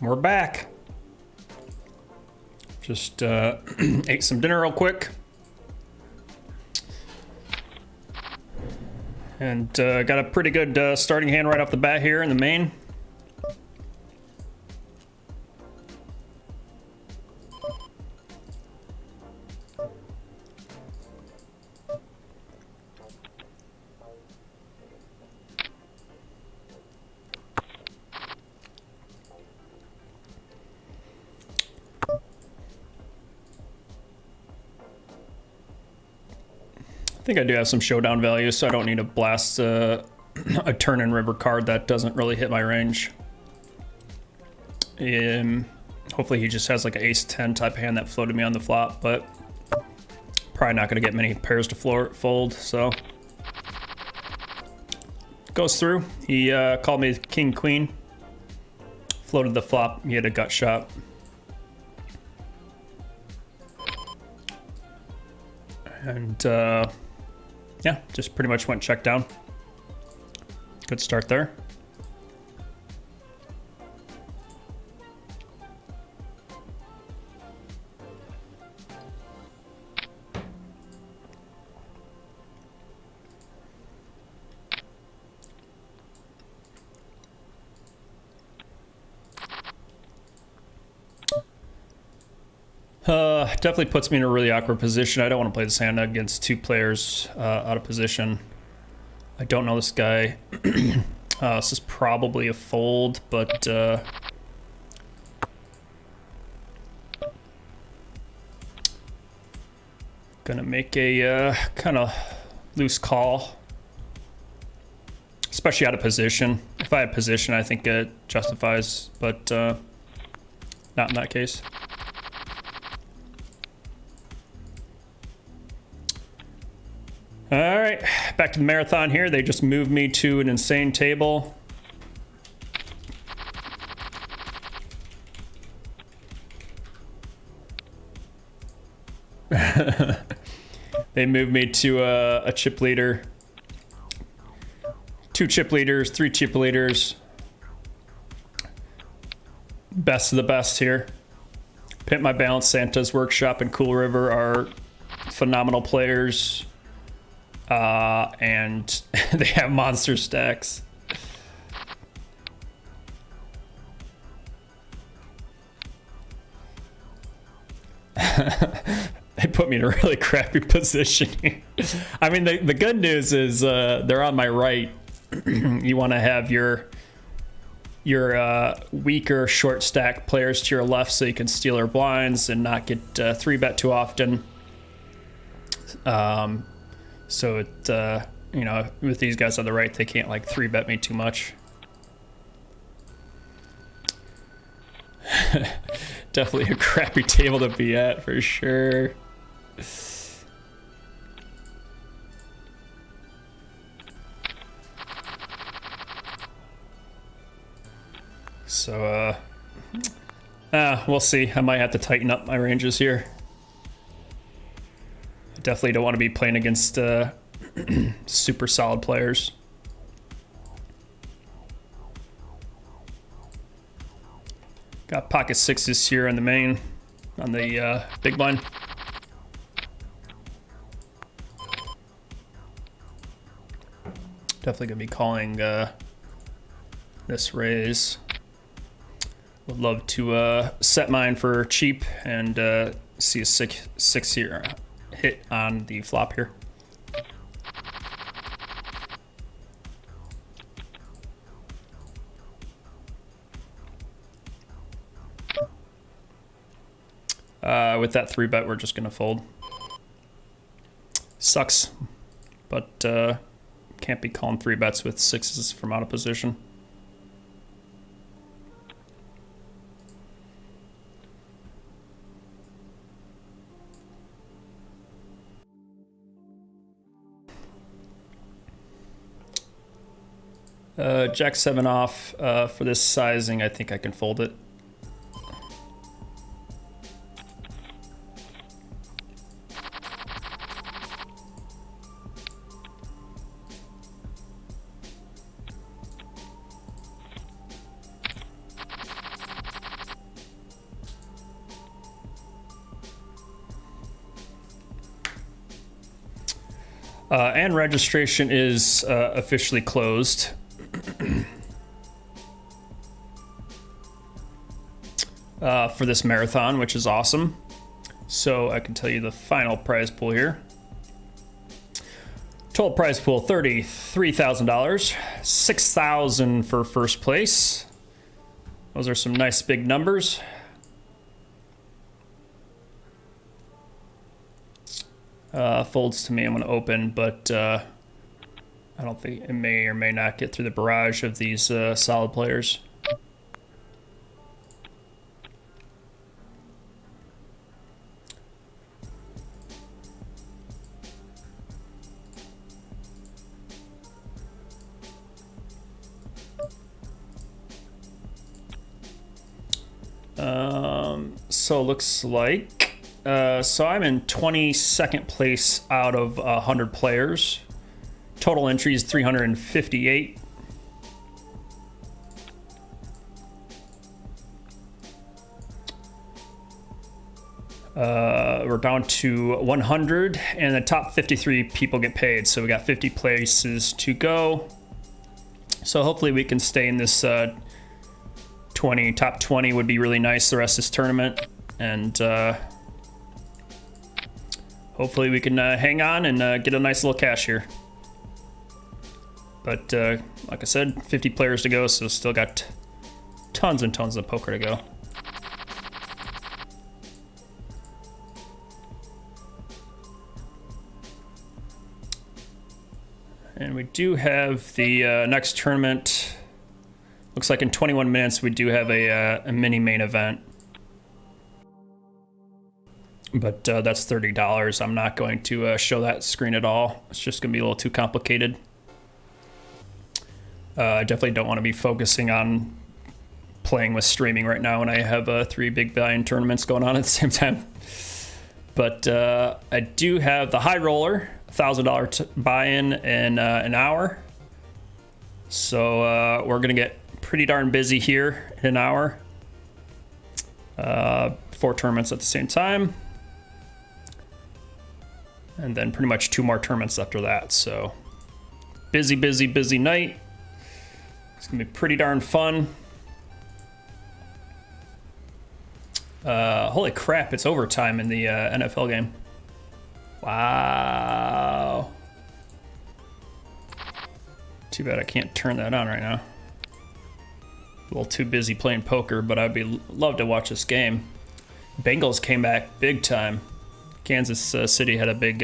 we're back. Just ate some dinner real quick. And got a pretty good starting hand right off the bat here in the main. I think I do have some showdown value, so I don't need to blast a turn and river card that doesn't really hit my range. Hopefully he just has like an ace-10 type of hand that floated me on the flop, but probably not going to get many pairs to fold, so. Goes through. He called me king-queen. Floated the flop. He had a gut shot. And yeah, just pretty much went check down. Good start there. Definitely puts me in a really awkward position. I don't want to play this hand against two players out of position. I don't know this guy. This is probably a fold, but gonna make a kind of loose call, especially out of position. If I had position, I think it justifies, but not in that case. All right, back to the marathon here. They just moved me to an insane table. They moved me to a chip leader. 2 chip leaders, 3 chip leaders. Best of the best here. Pimp My Balance, Santa's Workshop, and Cool River are phenomenal players. And they have monster stacks. They put me in a really crappy position. I mean, the good news is they're on my right. You want to have your weaker short stack players to your left so you can steal their blinds and not get 3-bet too often. So it, you know, with these guys on the right, they can't like 3-bet me too much. Definitely a crappy table to be at for sure. So, we'll see. I might have to tighten up my ranges here. Definitely don't want to be playing against super solid players. Got pocket sixes here on the main, on the big blind. Definitely gonna be calling this raise. Would love to set mine for cheap and see a six here hit on the flop here. With that 3-bet, we're just gonna fold. Sucks, but can't be calling 3-bets with sixes from out of position. Jack 7 off. For this sizing, I think I can fold it. And registration is officially closed. For this marathon, which is awesome. So I can tell you the final prize pool here. Total prize pool, $33,000. $6,000 for first place. Those are some nice big numbers. Folds to me, I'm going to open, but I don't think it may or may not get through the barrage of these solid players. So it looks like, so I'm in 22nd place out of 100 players. Total entries 358. We're down to 100, and the top 53 people get paid. So we got 50 places to go. So hopefully we can stay in this top 20 would be really nice the rest of this tournament, and hopefully we can hang on and get a nice little cash here. But like I said, 50 players to go, so still got tons and tons of poker to go. And we do have the next tournament. Looks like in 21 minutes we do have a mini main event. But that's $30. I'm not going to show that screen at all. It's just going to be a little too complicated. I definitely don't want to be focusing on playing with streaming right now when I have 3 big buy-in tournaments going on at the same time. But I do have the high roller, $1,000 buy-in in an hour. So we're going to get pretty darn busy here in an hour. 4 tournaments at the same time. And then pretty much 2 more tournaments after that. So busy, busy, busy night. It's gonna be pretty darn fun. Holy crap, it's overtime in the NFL game. Wow. Too bad I can't turn that on right now. A little too busy playing poker, but I'd love to watch this game. Bengals came back big time. Kansas City had a big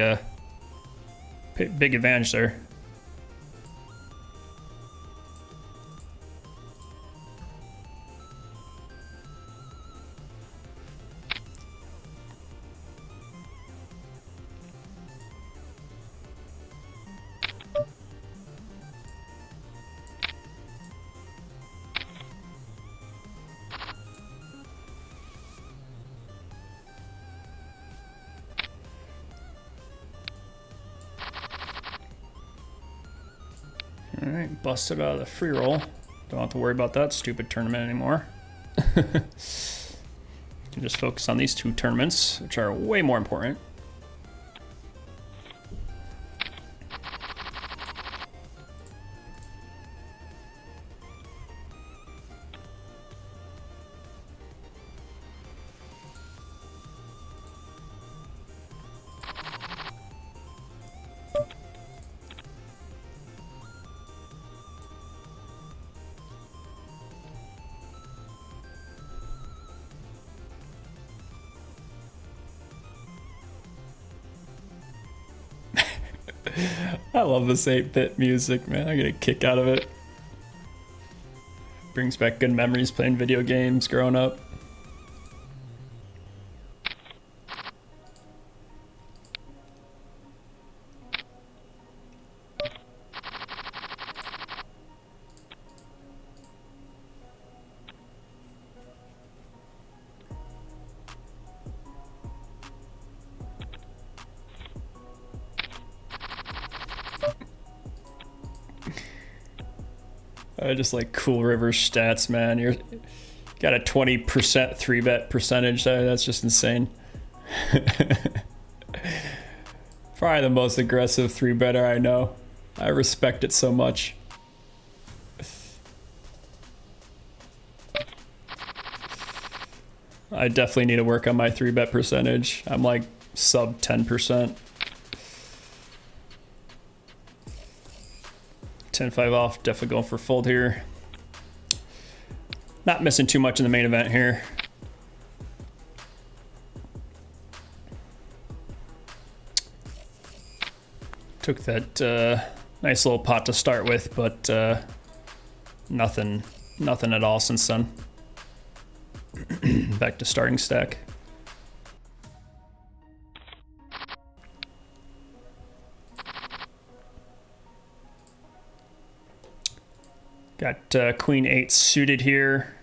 advantage there. All right, busted out of the free roll. Don't have to worry about that stupid tournament anymore. Can just focus on these 2 tournaments, which are way more important. I love this 8-bit music, man. I get a kick out of it. Brings back good memories playing video games growing up. I just like Cool River's stats, man. You're got a 20% 3-bet percentage there. That's just insane. Probably the most aggressive 3-better I know. I respect it so much. I definitely need to work on my 3-bet percentage. I'm like sub 10%. 10-5 off, definitely going for fold here. Not missing too much in the main event here. Took that nice little pot to start with, but nothing at all since then. Back to starting stack. Got Queen 8 suited here.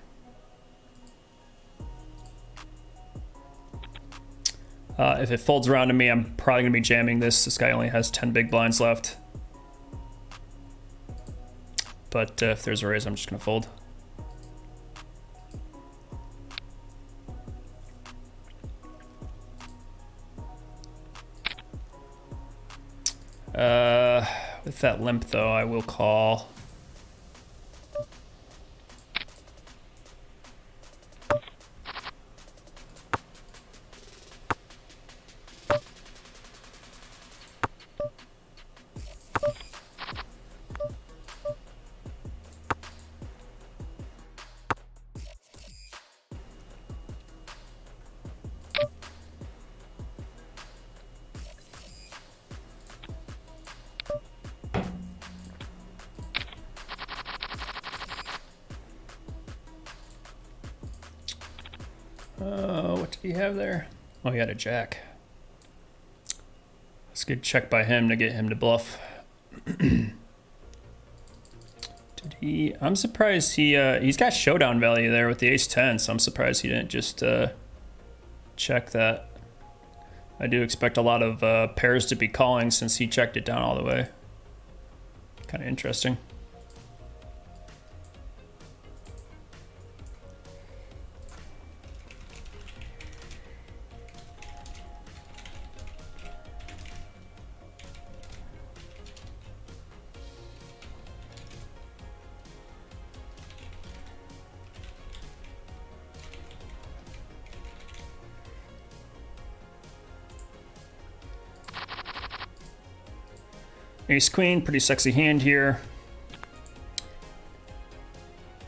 If it folds around to me, I'm probably gonna be jamming this. This guy only has 10 big blinds left. But if there's a raise, I'm just gonna fold. With that limp though, I will call. What did he have there? Oh, he had a jack. That's a good check by him to get him to bluff. Did he? I'm surprised he's got showdown value there with the ace-10, so I'm surprised he didn't just check that. I do expect a lot of pairs to be calling since he checked it down all the way. Kind of interesting. Ace Queen, pretty sexy hand here.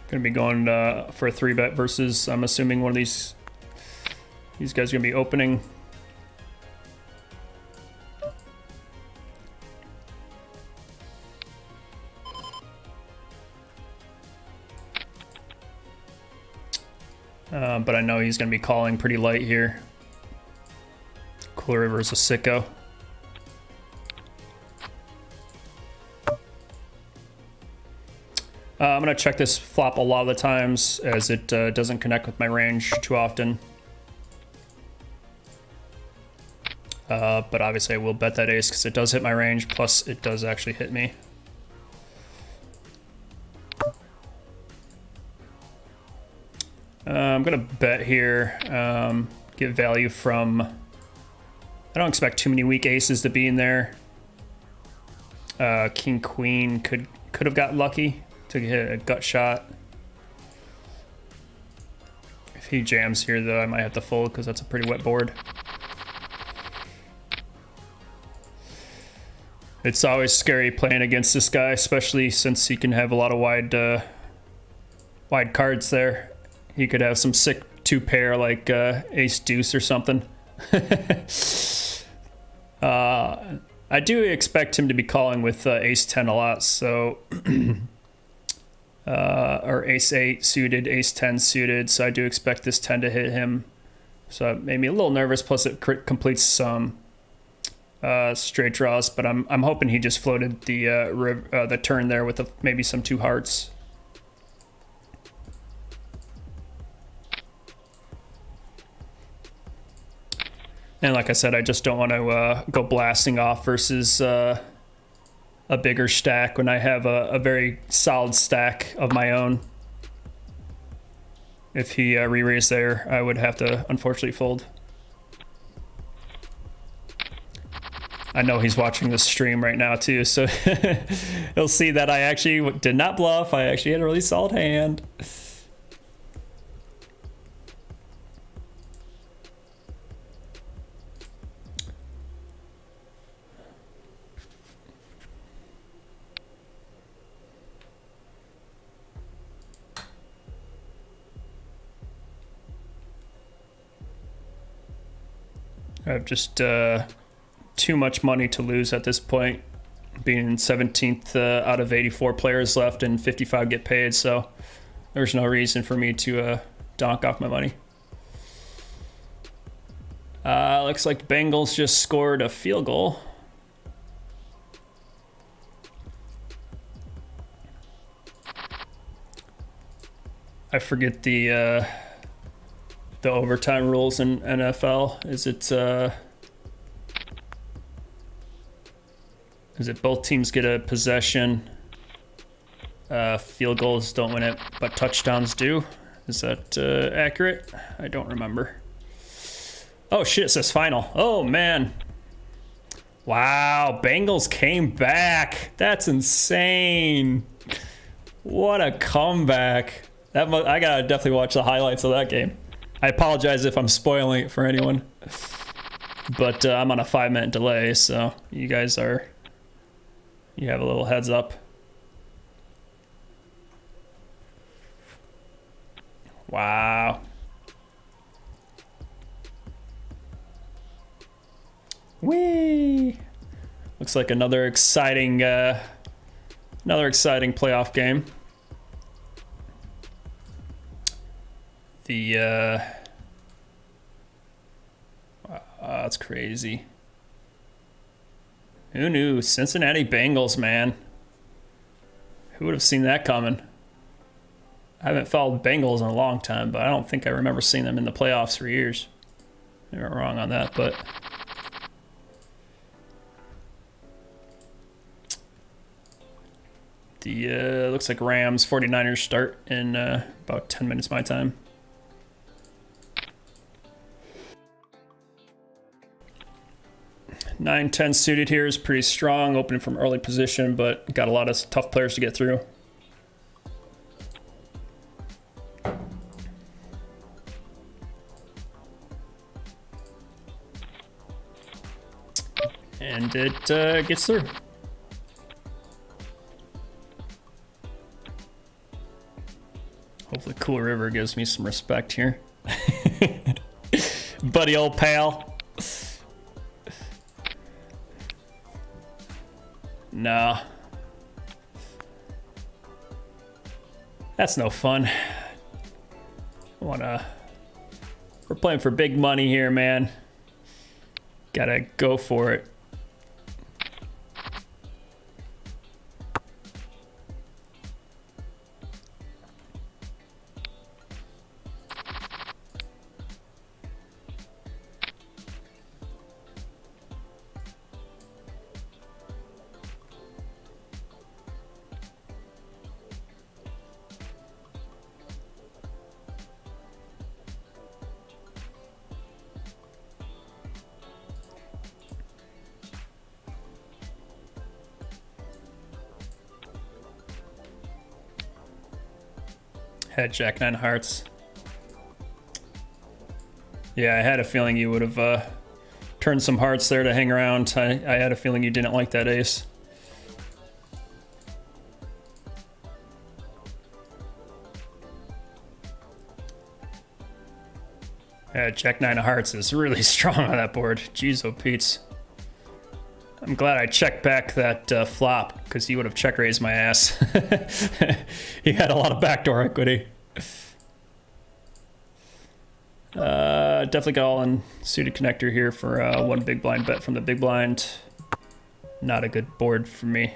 Gonna be going for a 3-bet versus, I'm assuming one of these guys are gonna be opening. But I know he's gonna be calling pretty light here. Cooler River is a sicko. I'm going to check this flop a lot of the times as it doesn't connect with my range too often. But obviously I will bet that ace because it does hit my range, plus it does actually hit me. I'm going to bet here, get value from... I don't expect too many weak aces to be in there. King Queen could have got lucky to hit a gut shot. If he jams here though, I might have to fold because that's a pretty wet board. It's always scary playing against this guy, especially since he can have a lot of wide cards there. He could have some sick 2-pair like ace deuce or something. I do expect him to be calling with ace-10 a lot, so or ace-8 suited, ace-10 suited, so I do expect this 10 to hit him. So it made me a little nervous, plus it completes some straight draws, but I'm hoping he just floated the turn there with maybe some 2 hearts. And like I said, I just don't want to go blasting off versus a bigger stack when I have a very solid stack of my own. If he re-raised there, I would have to unfortunately fold. I know he's watching this stream right now too, so he'll see that I actually did not bluff. I actually had a really solid hand. I have just too much money to lose at this point, being 17th out of 84 players left and 55 get paid, so there's no reason for me to donk off my money. Looks like the Bengals just scored a field goal. I forget the overtime rules in NFL. Is it both teams get a possession? Field goals don't win it, but touchdowns do. Is that accurate? I don't remember. Oh shit, it says final. Oh man. Wow, Bengals came back. That's insane. What a comeback. I gotta definitely watch the highlights of that game. I apologize if I'm spoiling it for anyone, but I'm on a 5-minute delay, so you have a little heads up. Wow. Whee! Looks like another exciting playoff game. That's crazy. Who knew? Cincinnati Bengals, man. Who would have seen that coming? I haven't followed Bengals in a long time, but I don't think I remember seeing them in the playoffs for years. Maybe I'm wrong on that, but the looks like Rams 49ers start in about 10 minutes my time. 9-10 suited here is pretty strong, opening from early position, but got a lot of tough players to get through. And it gets through. Hopefully Cool River gives me some respect here. Buddy old pal. No. That's no fun. We're playing for big money here, man. Gotta go for it. Had Jack 9 hearts. Yeah, I had a feeling you would have turned some hearts there to hang around. I had a feeling you didn't like that ace. Yeah, Jack 9 of hearts is really strong on that board. Jeez, oh Pete's. I'm glad I checked back that flop, because he would have check raised my ass. He had a lot of backdoor equity. Definitely got all in suited connector here for one big blind bet from the big blind. Not a good board for me.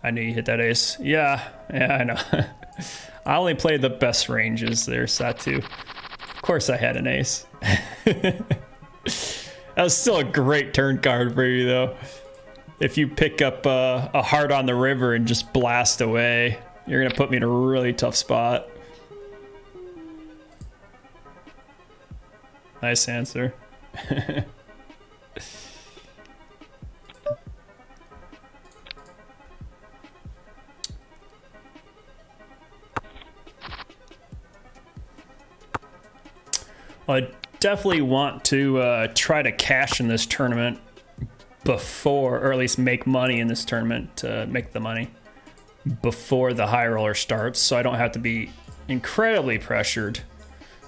I knew you hit that ace. Yeah, I know. I only played the best ranges there, Satu. Of course I had an ace. That was still a great turn card for you, though. If you pick up a heart on the river and just blast away, you're going to put me in a really tough spot. Nice answer. I definitely want to try to cash in this tournament before, or at least make money in this tournament, to make the money before the high roller starts, so I don't have to be incredibly pressured.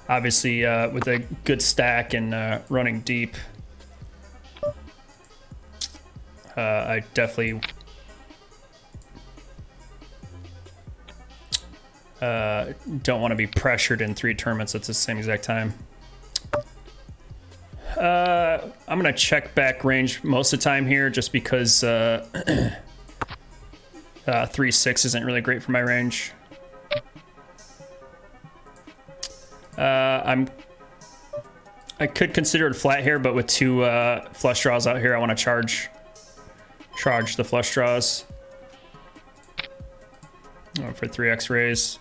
Obviously, with a good stack and running deep, I definitely don't want to be pressured in 3 tournaments at the same exact time. I'm gonna check back range most of the time here, just because 3-6 isn't really great for my range. I could consider it flat here, but with 2 flush draws out here, I want to charge the flush draws for 3x raise.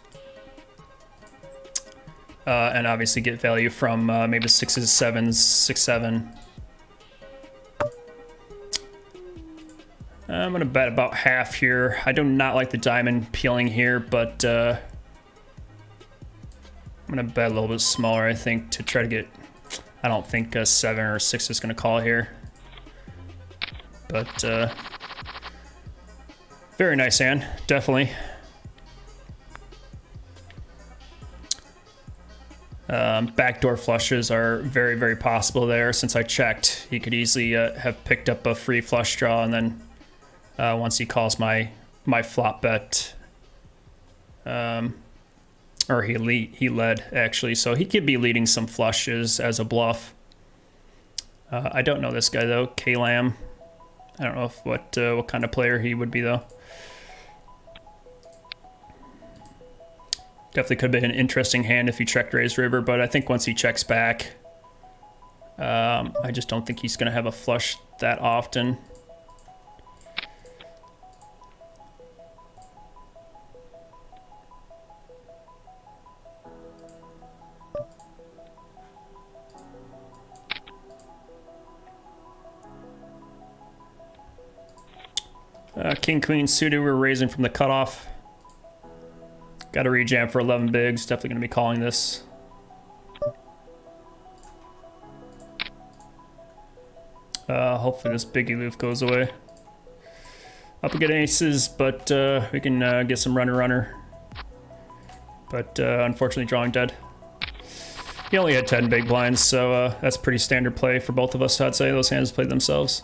And obviously get value from maybe 6s, 7s, 6-7. I'm gonna bet about half here. I do not like the diamond peeling here, but I'm gonna bet a little bit smaller, I think, to try to get. I don't think a 7 or 6 is gonna call here, but very nice hand, definitely. Backdoor flushes are very, very possible there. Since I checked, he could easily have picked up a free flush draw, and then once he calls my flop bet, or he led actually, so he could be leading some flushes as a bluff. I don't know this guy though, K-Lam. I don't know what kind of player he would be though. Definitely could have been an interesting hand if he checked raise river, but I think once he checks back, I just don't think he's going to have a flush that often. King queen suited, we're raising from the cutoff. Got a rejam for 11 bigs. Definitely going to be calling this. Hopefully this biggie loof goes away. Up against aces, but we can get some runner. But unfortunately drawing dead. He only had 10 big blinds, so that's pretty standard play for both of us, I'd say. Those hands played themselves.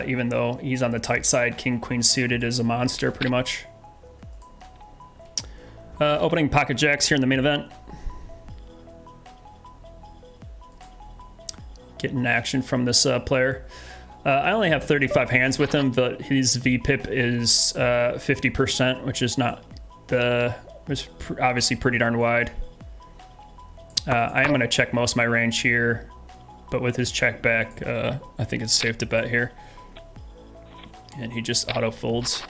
Even though he's on the tight side, king queen suited is a monster pretty much. Opening pocket jacks here in the main event. Getting action from this player. I only have 35 hands with him, but his VPIP is 50%, which is not obviously pretty darn wide. I am going to check most of my range here, but with his check back, I think it's safe to bet here. And he just auto folds.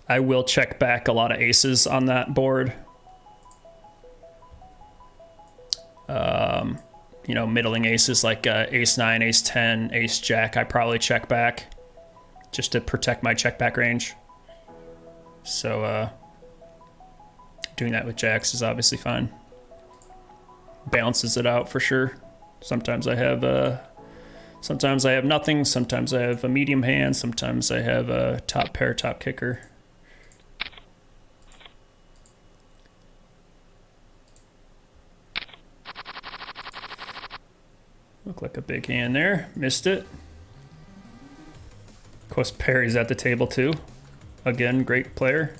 I will check back a lot of aces on that board. You know, middling aces like ace 9, ace 10, ace jack, I probably check back just to protect my check back range. So doing that with jacks is obviously fine. Balances it out for sure. Sometimes I have nothing. Sometimes I have a medium hand. Sometimes I have a top pair, top kicker. Look like a big hand there. Missed it. Of course, Perry's at the table too. Again, great player.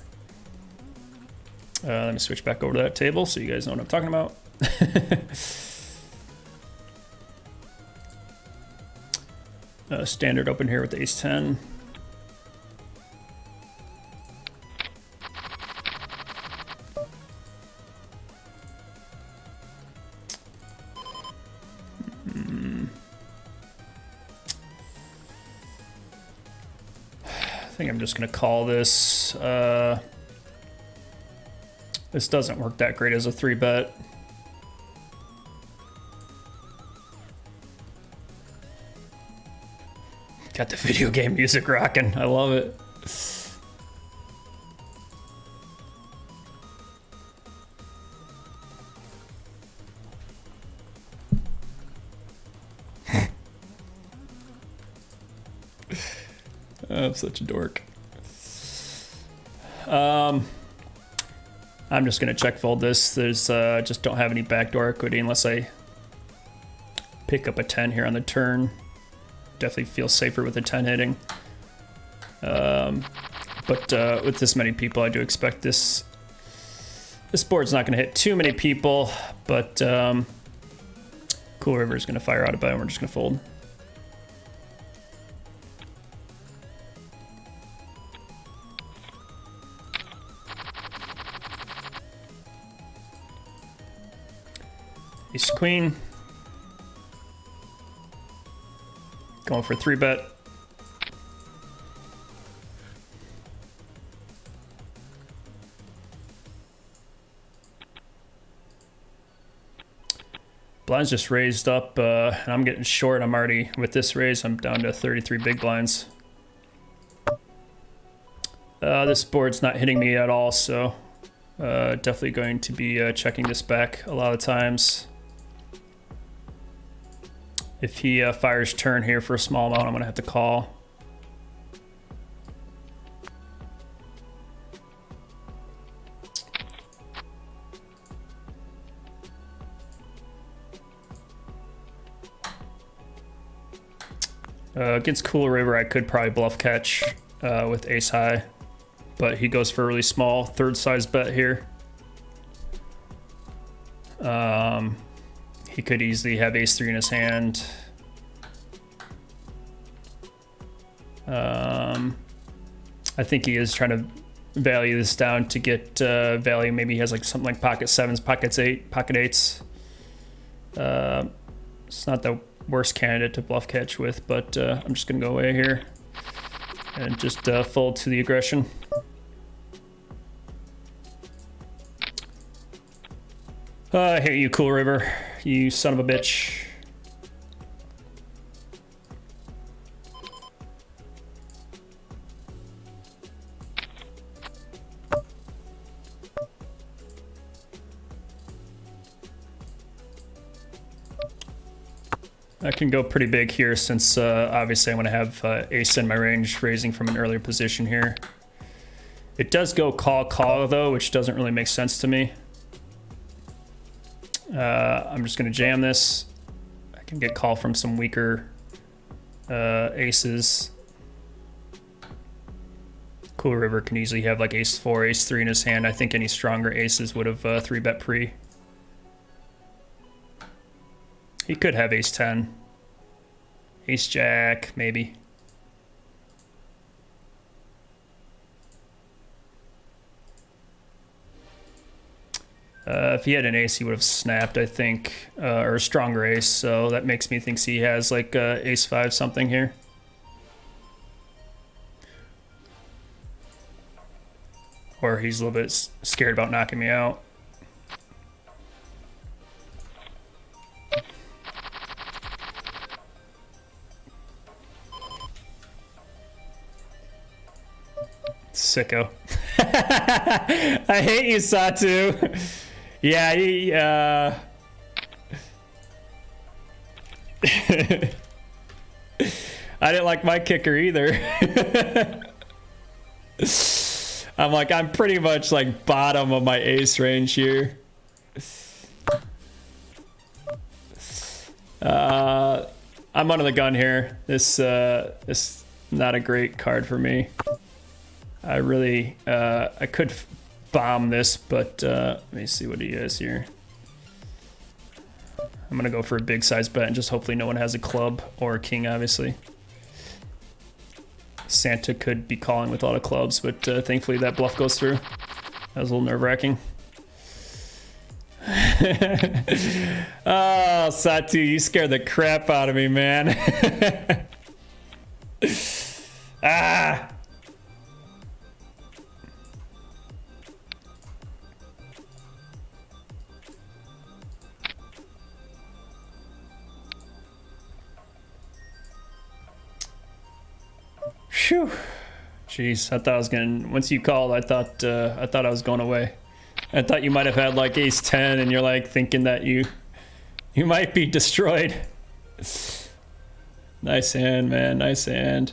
Let me switch back over to that table so you guys know what I'm talking about. Standard open here with the ace 10. I think I'm just gonna call this. This doesn't work that great as a 3-bet. Got the video game music rocking. I love it. I'm such a dork. I'm just gonna check fold this. There's just don't have any backdoor equity unless I pick up a 10 here on the turn. Definitely feel safer with a 10 hitting. But with this many people, I do expect this board's not gonna hit too many people, but Cool River is gonna fire out a bet and we're just gonna fold. Ace Queen. Going for a 3-bet. Blinds just raised up, and I'm getting short. I'm already, with this raise, I'm down to 33 big blinds. This board's not hitting me at all, so definitely going to be checking this back a lot of times. If he fires turn here for a small amount, I'm gonna have to call. Against Cool River, I could probably bluff catch with ace high, but he goes for a really small third size bet here. He could easily have ace 3 in his hand. I think he is trying to value this down to get value. Maybe he has like something like pocket 7s, pocket 8s. It's not the worst candidate to bluff catch with, but I'm just gonna go away here and just fold to the aggression. I hate you, Cool River, you son of a bitch. I can go pretty big here since obviously I'm going to have ace in my range, raising from an earlier position here. It does go call though, which doesn't really make sense to me. I'm just going to jam this. I can get call from some weaker aces. Cool River can easily have like ace 4, ace 3 in his hand. I think any stronger aces would have 3-bet pre. He could have ace 10. Ace jack, maybe. If he had an ace, he would have snapped, I think, or a stronger ace. So that makes me think he has like ace 5 something here. Or he's a little bit scared about knocking me out. Sicko. I hate you, Satu. Yeah, he, I didn't like my kicker either. I'm like, I'm pretty much like bottom of my ace range here. I'm under the gun here. This is not a great card for me. I really, I could bomb this, but let me see what he has here. I'm gonna go for a big size bet and just hopefully no one has a club or a king, obviously. Santa could be calling with a lot of clubs, but thankfully that bluff goes through. That was a little nerve-wracking. Oh, Satu, you scared the crap out of me, man. Ah! Phew. Jeez, I thought I was gonna, once you called, I thought I was going away. I thought you might have had like ace 10 and you're like thinking that you might be destroyed. Nice hand, man, nice hand.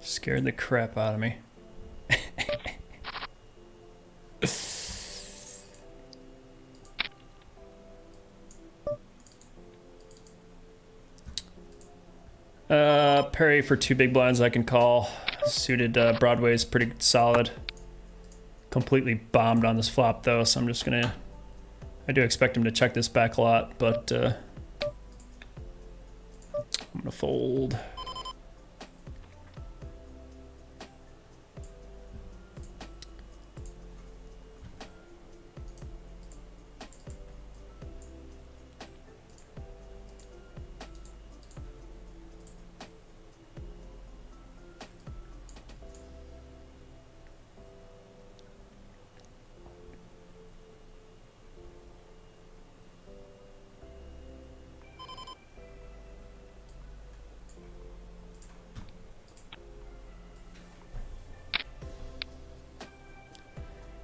Scared the crap out of me. Parry for 2 big blinds I can call. Suited Broadway's pretty solid. Completely bombed on this flop though, so I'm just gonna... I do expect him to check this back a lot, but I'm gonna fold.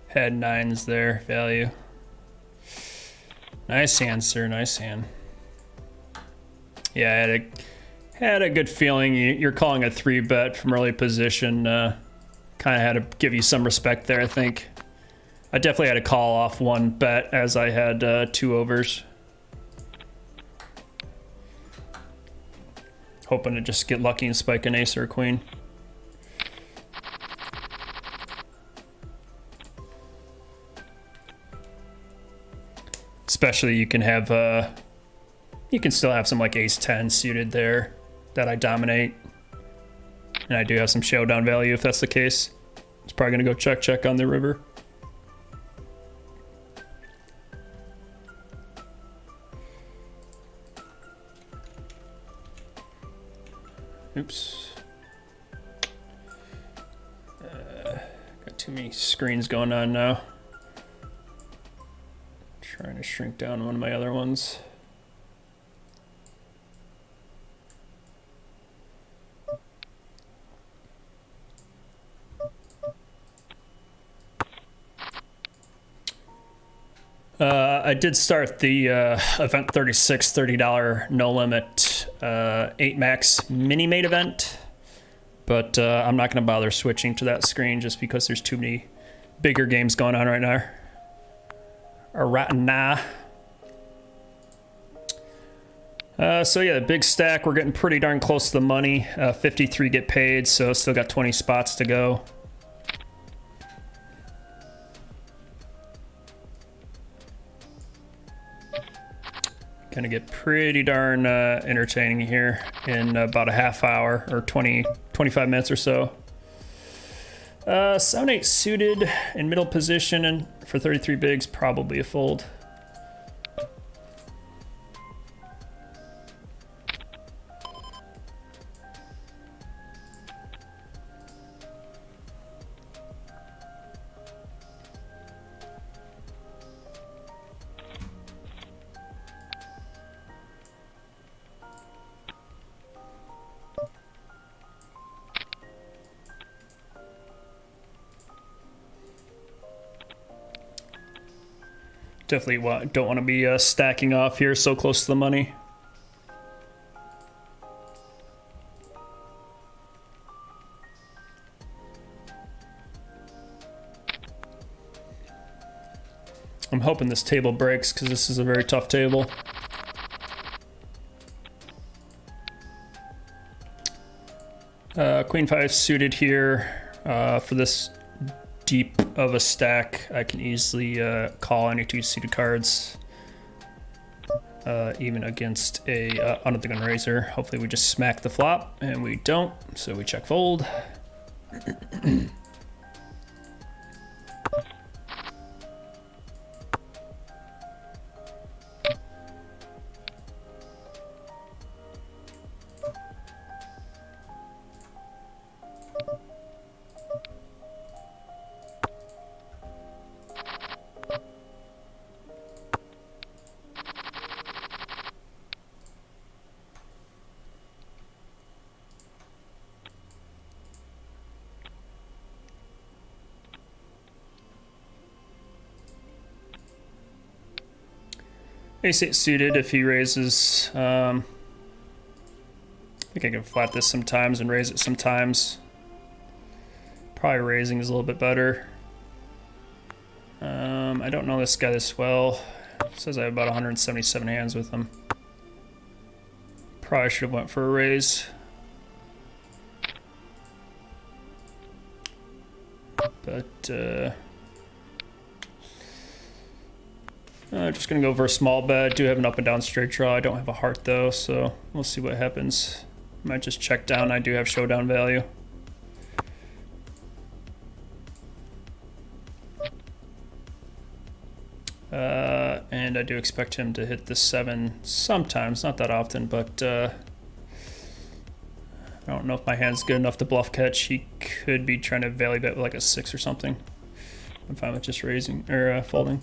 Had 9s there, value. Nice hand, sir, nice hand. Yeah, I had a good feeling. You're calling a 3-bet from early position. Kind of had to give you some respect there, I think. I definitely had to call off 1 bet as I had 2 overs. Hoping to just get lucky and spike an ace or a queen. Especially you can have, you can still have some like ace-10 suited there that I dominate. And I do have some showdown value if that's the case. It's probably gonna go check on the river. Oops. Got too many screens going on now. Trying to shrink down one of my other ones. I did start the event 36 $30 no limit 8 max mini mate event, but I'm not going to bother switching to that screen just because there's too many bigger games going on right now. So yeah, the big stack, we're getting pretty darn close to the money. 53 get paid, so still got 20 spots to go. Gonna get pretty darn entertaining here in about a half hour or 25 minutes or so. 7-8 suited in middle position and for 33 bigs, probably a fold. Definitely don't want to be stacking off here so close to the money. I'm hoping this table breaks because this is a very tough table. Queen 5 suited here for this deep of a stack. I can easily call any 2 suited cards, even against a under the gun raiser. Hopefully we just smack the flop, and we don't, so we check fold. Ace-8 suited if he raises. I think I can flat this sometimes and raise it sometimes. Probably raising is a little bit better. I don't know this guy this well. It says I have about 177 hands with him. Probably should have went for a raise. But just gonna go for a small bet. Do have an up and down straight draw. I don't have a heart though, so we'll see what happens. Might just check down. I do have showdown value. And I do expect him to hit the 7 sometimes, not that often, but I don't know if my hand's good enough to bluff catch. He could be trying to value bet with like a 6 or something. I'm fine with just raising or folding.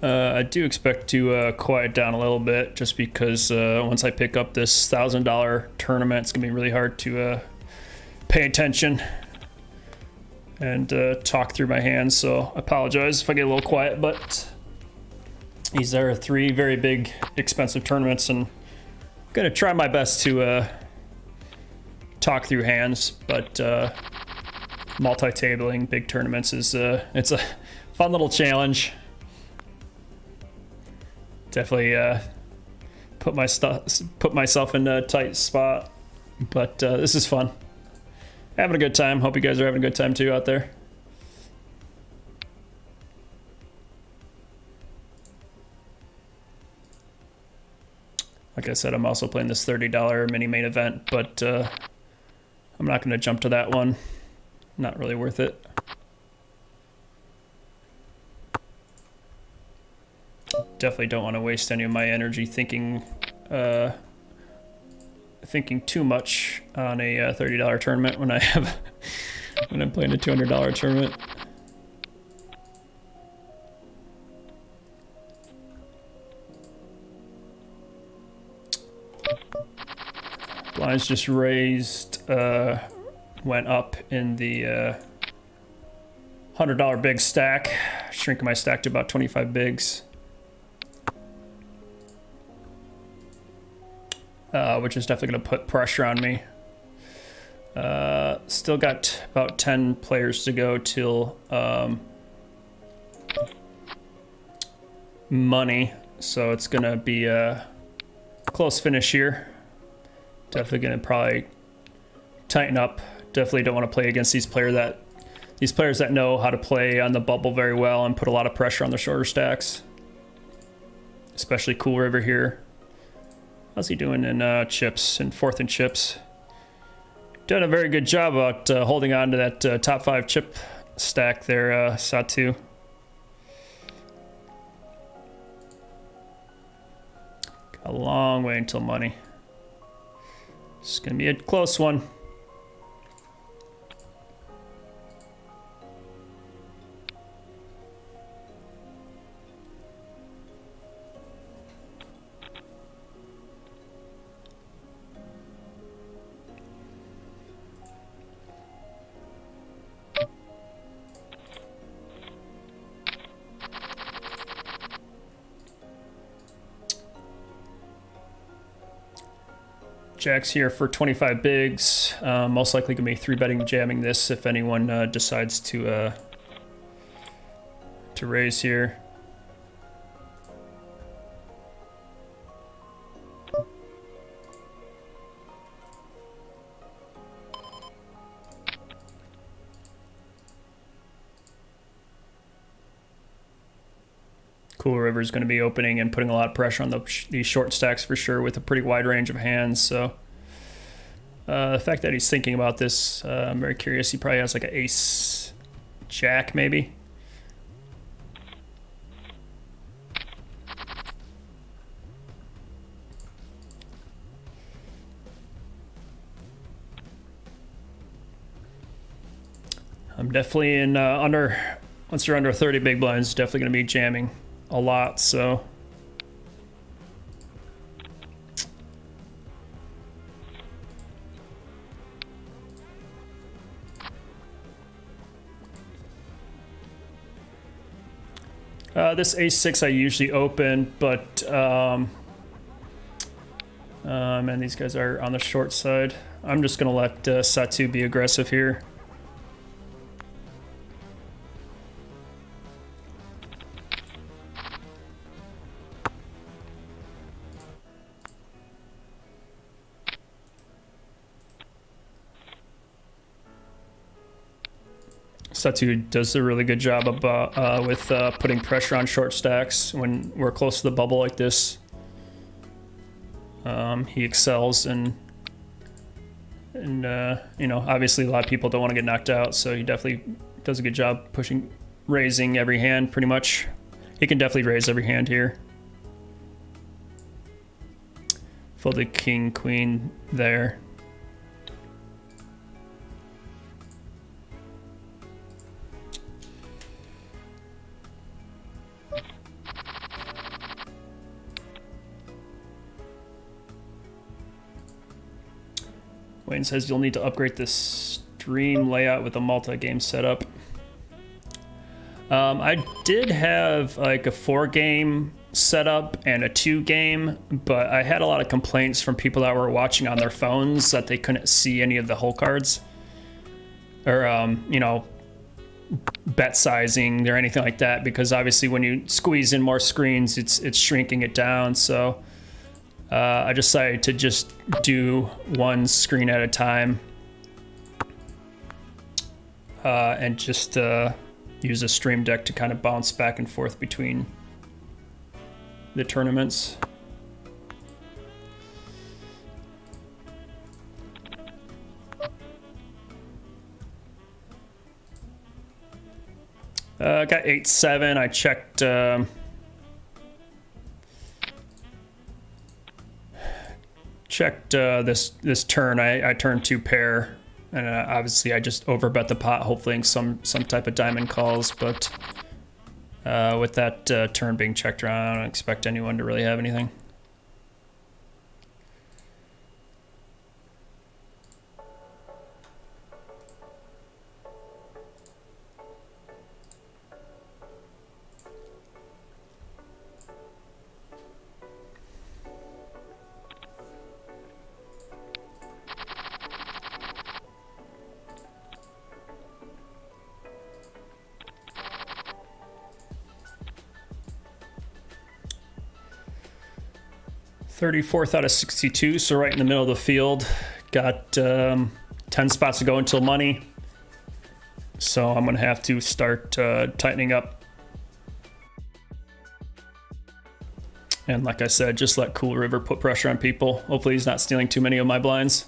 I do expect to quiet down a little bit just because once I pick up this $1,000 tournament, it's gonna be really hard to pay attention and talk through my hands. So I apologize if I get a little quiet, but these are 3 very big, expensive tournaments, and I'm gonna try my best to talk through hands. But multi-tabling big tournaments is it's a fun little challenge. Definitely put myself in a tight spot, but this is fun. Having a good time. Hope you guys are having a good time too out there. Like I said, I'm also playing this $30 mini main event, but I'm not going to jump to that one. Not really worth it. Definitely don't want to waste any of my energy thinking too much on a $30 tournament when when I'm playing a $200 tournament. Blinds just raised, went up in the $100 big stack, shrinking my stack to about 25 bigs. Which is definitely going to put pressure on me. Still got about 10 players to go till money, so it's going to be a close finish here. Definitely going to probably tighten up. Definitely don't want to play against these players that know how to play on the bubble very well and put a lot of pressure on the shorter stacks. Especially Cool River here. How's he doing in chips, in 4th and chips? Done a very good job about holding on to that top 5 chip stack there, Satu. Got a long way until money. It's gonna be a close one. Jack's here for 25 bigs. Most likely gonna be 3-betting jamming this if anyone decides to raise here. Cool River's going to be opening and putting a lot of pressure on these short stacks for sure with a pretty wide range of hands. So the fact that he's thinking about this, I'm very curious. He probably has like an ace jack maybe. I'm definitely in once you're under 30 big blinds, definitely going to be jamming a lot, so this ace-6 I usually open, but and these guys are on the short side. I'm just gonna let Satu be aggressive here. Satu does a really good job with putting pressure on short stacks when we're close to the bubble like this. He excels, and you know, obviously a lot of people don't want to get knocked out, so he definitely does a good job raising every hand pretty much. He can definitely raise every hand here. Folded king, queen there. Wayne says you'll need to upgrade this stream layout with a multi-game setup. I did have like a 4-game setup and a 2-game, but I had a lot of complaints from people that were watching on their phones that they couldn't see any of the hole cards or, you know, bet sizing or anything like that, because obviously when you squeeze in more screens, it's shrinking it down. So I decided to just do one screen at a time and just use a stream deck to kind of bounce back and forth between the tournaments. I got 8-7. I checked this turn. I turned 2 pair, and obviously I just overbet the pot, hopefully some type of diamond calls. But with that turn being checked around, I don't expect anyone to really have anything. $34th out of 62, so right in the middle of the field. Got 10 spots to go until money, so I'm gonna have to start tightening up. And like I said, just let Cool River put pressure on people. Hopefully he's not stealing too many of my blinds.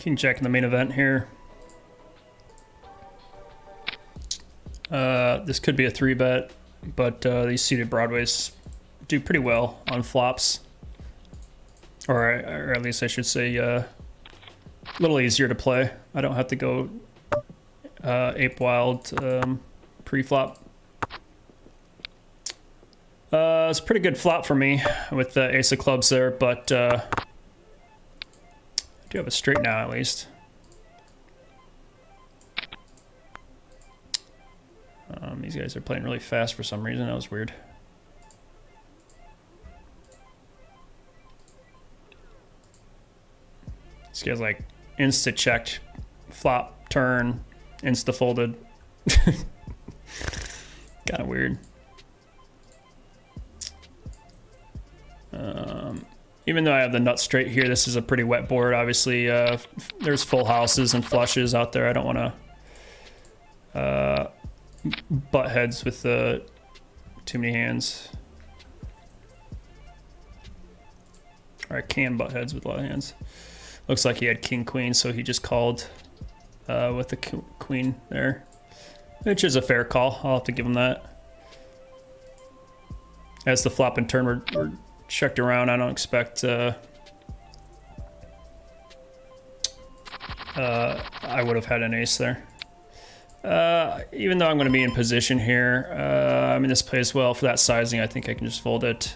King Jack in the main event here. This could be a 3-bet, but these suited broadways do pretty well on flops. Or at least I should say a little easier to play. I don't have to go ape wild pre-flop. It's a pretty good flop for me with the ace of clubs there, but I do have a straight now at least. These guys are playing really fast for some reason. That was weird. This guy's like insta checked, flop, turn, insta folded. Kind of weird. Even though I have the nut straight here, this is a pretty wet board. Obviously, there's full houses and flushes out there. I don't want to butt heads with too many hands. Or I can butt heads with a lot of hands. Looks like he had king queen, so he just called with the queen there, which is a fair call. I'll have to give him that. As the flop and turn were checked around, I don't expect I would have had an ace there. Even though I'm going to be in position here, I mean, this plays well for that sizing. I think I can just fold it.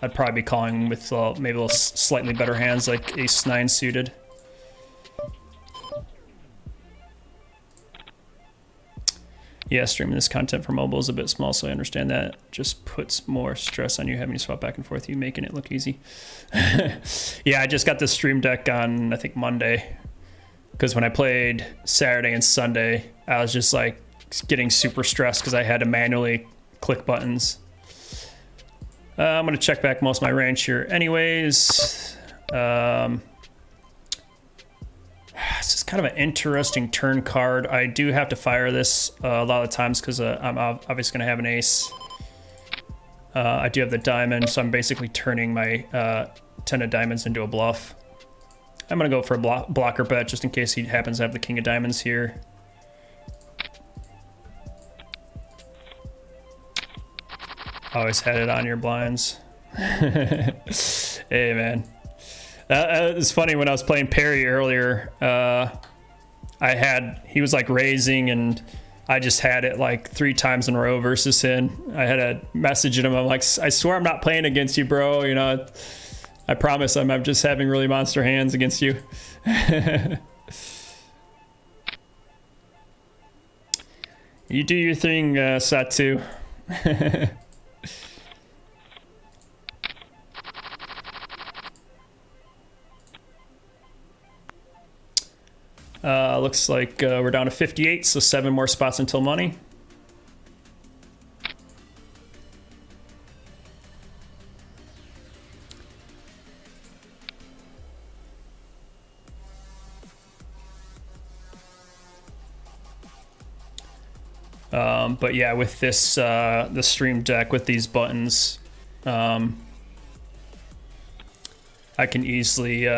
I'd probably be calling with maybe a little slightly better hands like ace-9 suited. Yeah, streaming this content for mobile is a bit small, so I understand that. Just puts more stress on you having to swap back and forth, you making it look easy. Yeah, I just got this stream deck on, I think, Monday. Because when I played Saturday and Sunday, I was just like getting super stressed because I had to manually click buttons. I'm going to check back most of my range here anyways. This is kind of an interesting turn card. I do have to fire this a lot of times because I'm obviously going to have an ace. I do have the diamond, so I'm basically turning my 10 of diamonds into a bluff. I'm going to go for a blocker bet just in case he happens to have the king of diamonds here. Always had it on your blinds. Hey, man. It's funny, when I was playing Perry earlier, he was like raising and I just had it like 3 times in a row versus him. I had a message at him. I'm like, I swear I'm not playing against you, bro. You know, I promise I'm just having really monster hands against you. You do your thing, Satu. Looks like we're down to 58, so 7 more spots until money. But yeah, with this the stream deck with these buttons, I can easily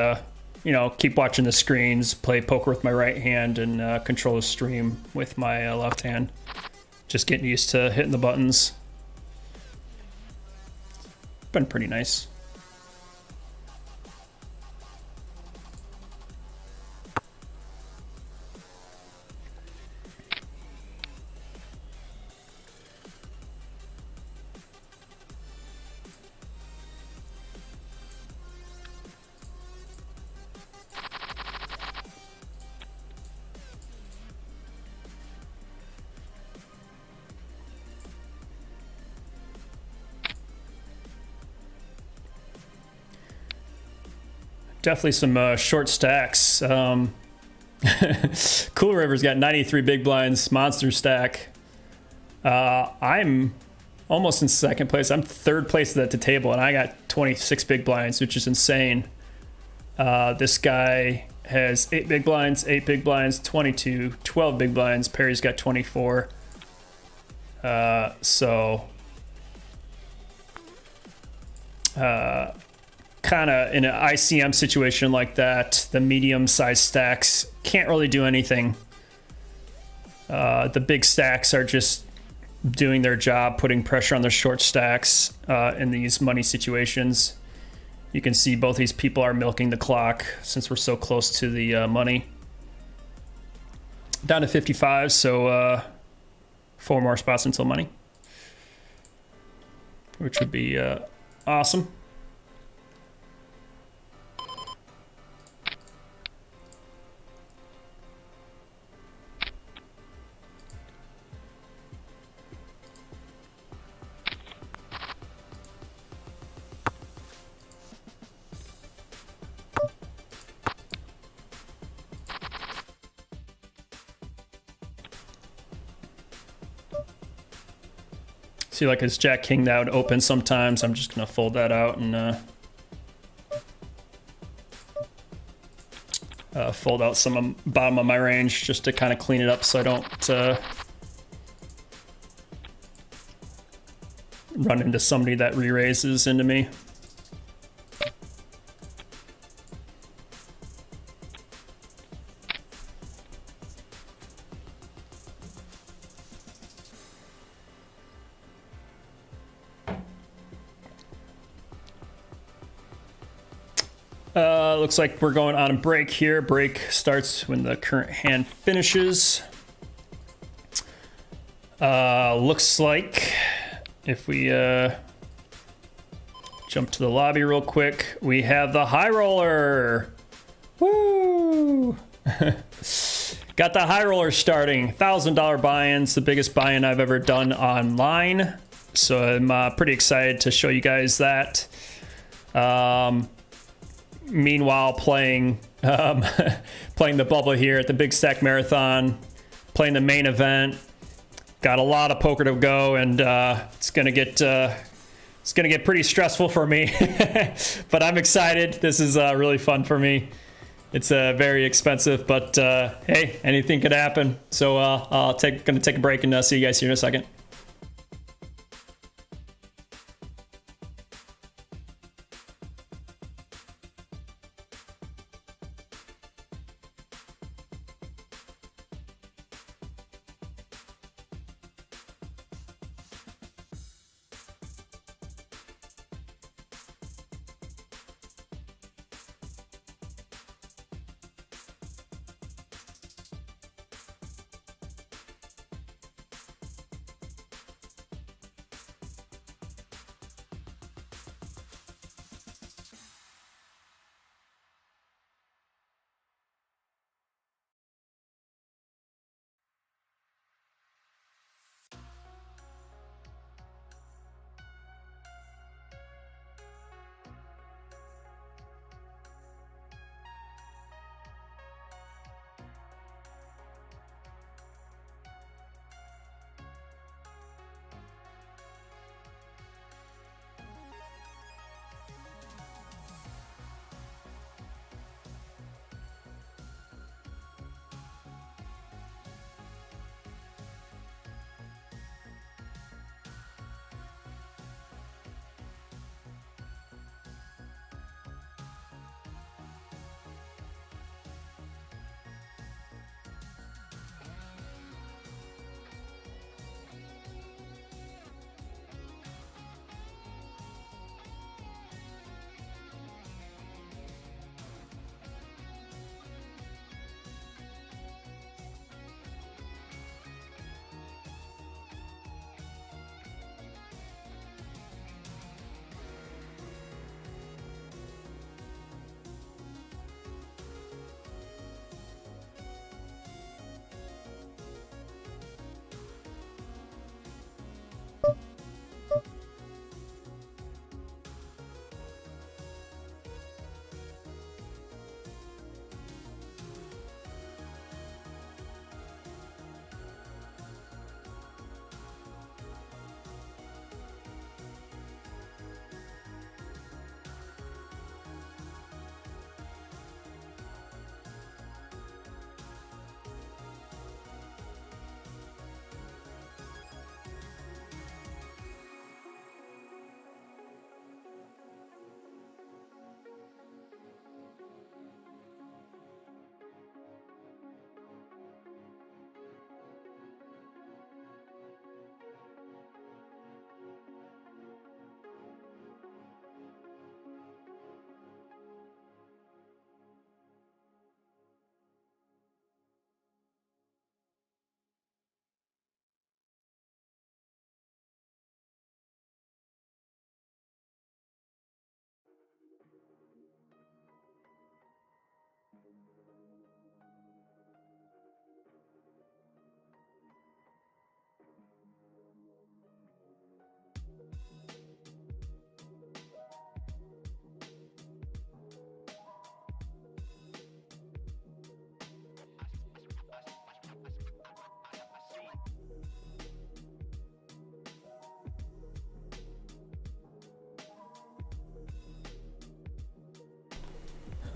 you know, keep watching the screens, play poker with my right hand, and control the stream with my left hand. Just getting used to hitting the buttons. Been pretty nice. Definitely some short stacks. Cool River's got 93 big blinds, monster stack. I'm almost in second place. I'm third place at the table, and I got 26 big blinds, which is insane. This guy has 8 big blinds, 8 big blinds, 22, 12 big blinds. Perry's got 24. kind of in an ICM situation like that, the medium-sized stacks can't really do anything. The big stacks are just doing their job, putting pressure on the short stacks in these money situations. You can see both these people are milking the clock since we're so close to the money. Down to 55, so 4 more spots until money, which would be awesome. See, like his Jack King that would open sometimes. I'm just gonna fold that out and fold out some bottom of my range just to kind of clean it up so I don't run into somebody that re-raises into me. Looks like we're going on a break here. Break starts when the current hand finishes. Looks like if we jump to the lobby real quick, we have the high roller. Woo! Got the high roller starting. $1,000 buy-ins, the biggest buy-in I've ever done online. So I'm pretty excited to show you guys that. Meanwhile, playing playing the bubble here at the Big Stack Marathon, playing the main event. Got a lot of poker to go, and it's gonna get pretty stressful for me. But I'm excited. This is really fun for me. It's very expensive, but hey, anything could happen. So gonna take a break and see you guys here in a second.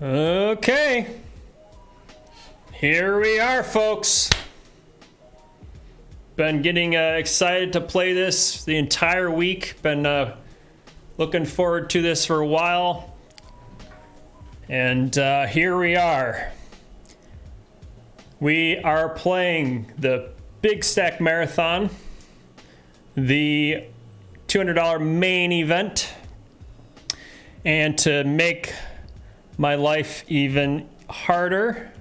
Okay. Here we are, folks. Been getting excited to play this the entire week. Been looking forward to this for a while. And here we are. We are playing the Big Stack Marathon, the $200 main event. And to make my life even harder,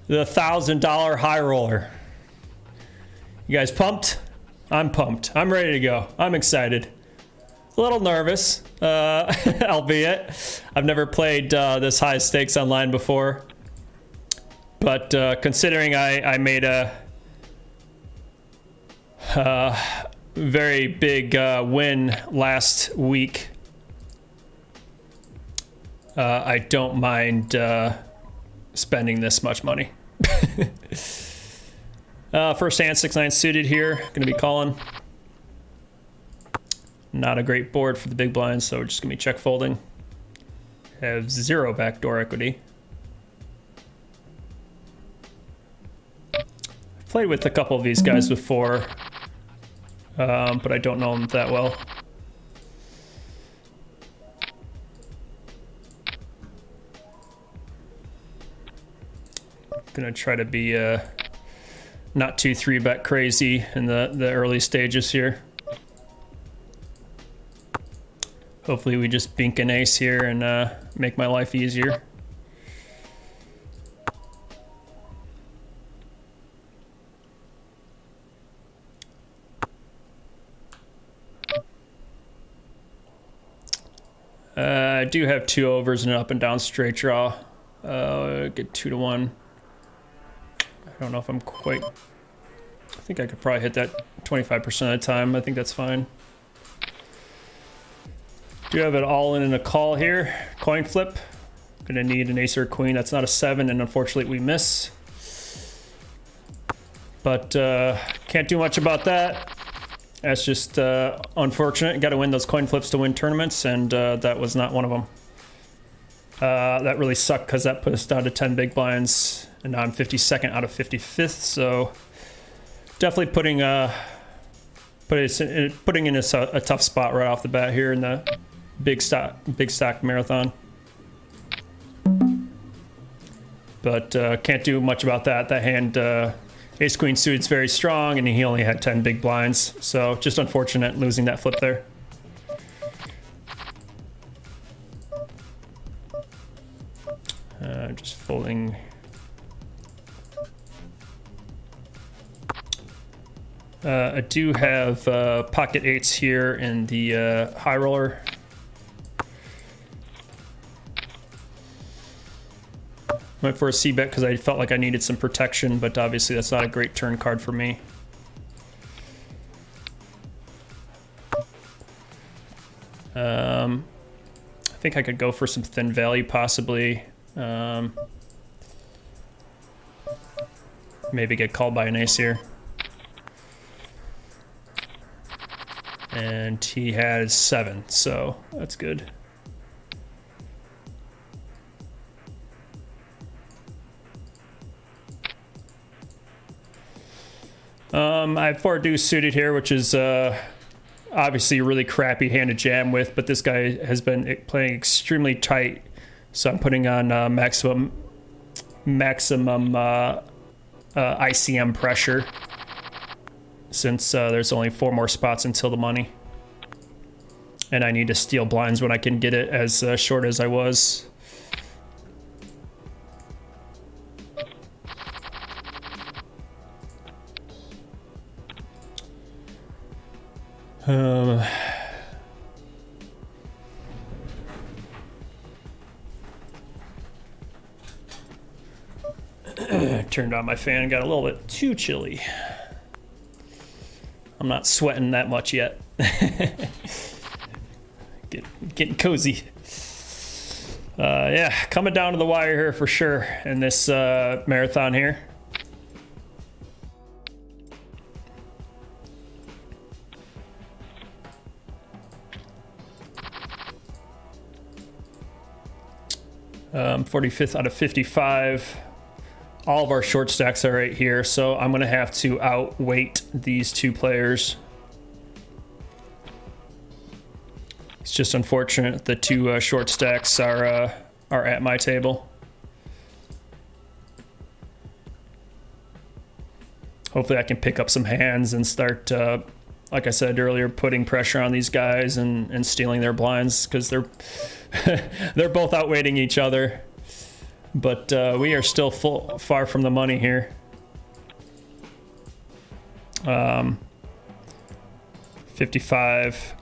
the $1,000 high roller. You guys pumped? I'm pumped. I'm ready to go. I'm excited. A little nervous, albeit. I've never played this high stakes online before. But considering I made a very big win last week, I don't mind spending this much money. First hand, 6-9 suited here. Gonna be calling. Not a great board for the big blinds, so we're just gonna be check folding. Have 0 backdoor equity. I've played with a couple of these guys before, but I don't know them that well. Gonna try to be not too 3-bet crazy in the early stages here. Hopefully we just bink an ace here and make my life easier. I do have 2 overs and an up and down straight draw. Get 2 to 1. I don't know if I'm quite... I think I could probably hit that 25% of the time. I think that's fine. Do have it all in and a call here. Coin flip. Gonna need an ace or a queen. That's not a 7, and unfortunately we miss. But can't do much about that. That's just unfortunate. Got to win those coin flips to win tournaments, and that was not one of them. That really sucked because that put us down to 10 big blinds, and now I'm 52nd out of 55th. So definitely putting in a tough spot right off the bat here in the big stack marathon. But can't do much about that. That hand, ace queen suited's very strong, and he only had 10 big blinds. So just unfortunate losing that flip there. Just folding. I do have pocket 8s here in the high roller. Went for a c-bet because I felt like I needed some protection, but obviously that's not a great turn card for me. I think I could go for some thin value possibly. Maybe get called by an ace here. And he has 7, so that's good. I have 4 deuce suited here, which is obviously a really crappy hand to jam with, but this guy has been playing extremely tight, so I'm putting on maximum ICM pressure, since there's only 4 more spots until the money, and I need to steal blinds when I can get it as short as I was. Turned on my fan, got a little bit too chilly. I'm not sweating that much yet. Getting cozy. Yeah, coming down to the wire here for sure in this marathon here. 45th out of 55. All of our short stacks are right here, so I'm gonna have to outweight these two players. It's just unfortunate the two short stacks are at my table. Hopefully I can pick up some hands and start, like I said earlier, putting pressure on these guys and stealing their blinds, because they're they're both outweighting each other. But we are still far from the money here. 55.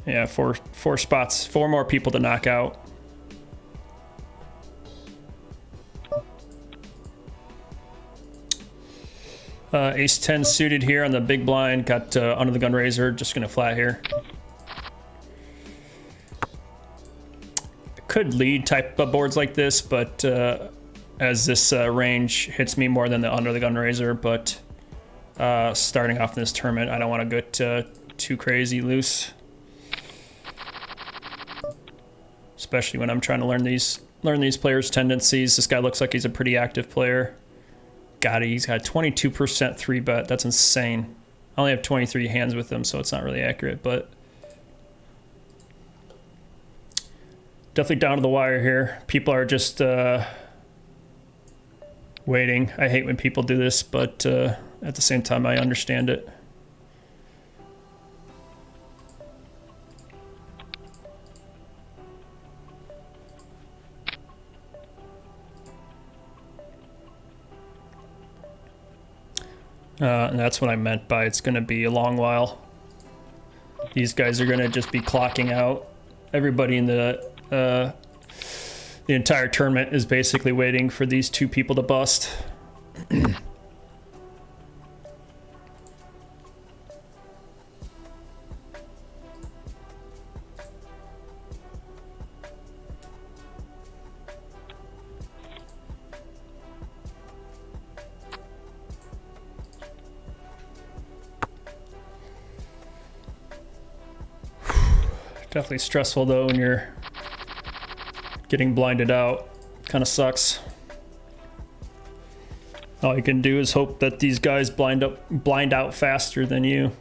Yeah, four spots, 4 more people to knock out. Ace 10 suited here on the big blind. Got under the gun razor. Just gonna flat here. Could lead type of boards like this, but as this range hits me more than the under the gun razor, but starting off in this tournament, I don't want to get too crazy loose, especially when I'm trying to learn these players' tendencies. This guy looks like he's a pretty active player. He's got 22% 3-bet. That's insane. I only have 23 hands with him, so it's not really accurate, but definitely down to the wire here. People are just waiting. I hate when people do this, but at the same time, I understand it. And that's what I meant by it's going to be a long while. These guys are going to just be clocking out. Everybody in the entire tournament is basically waiting for these two people to bust. Definitely stressful though when you're getting blinded out. Kind of sucks. All you can do is hope that these guys blind out faster than you.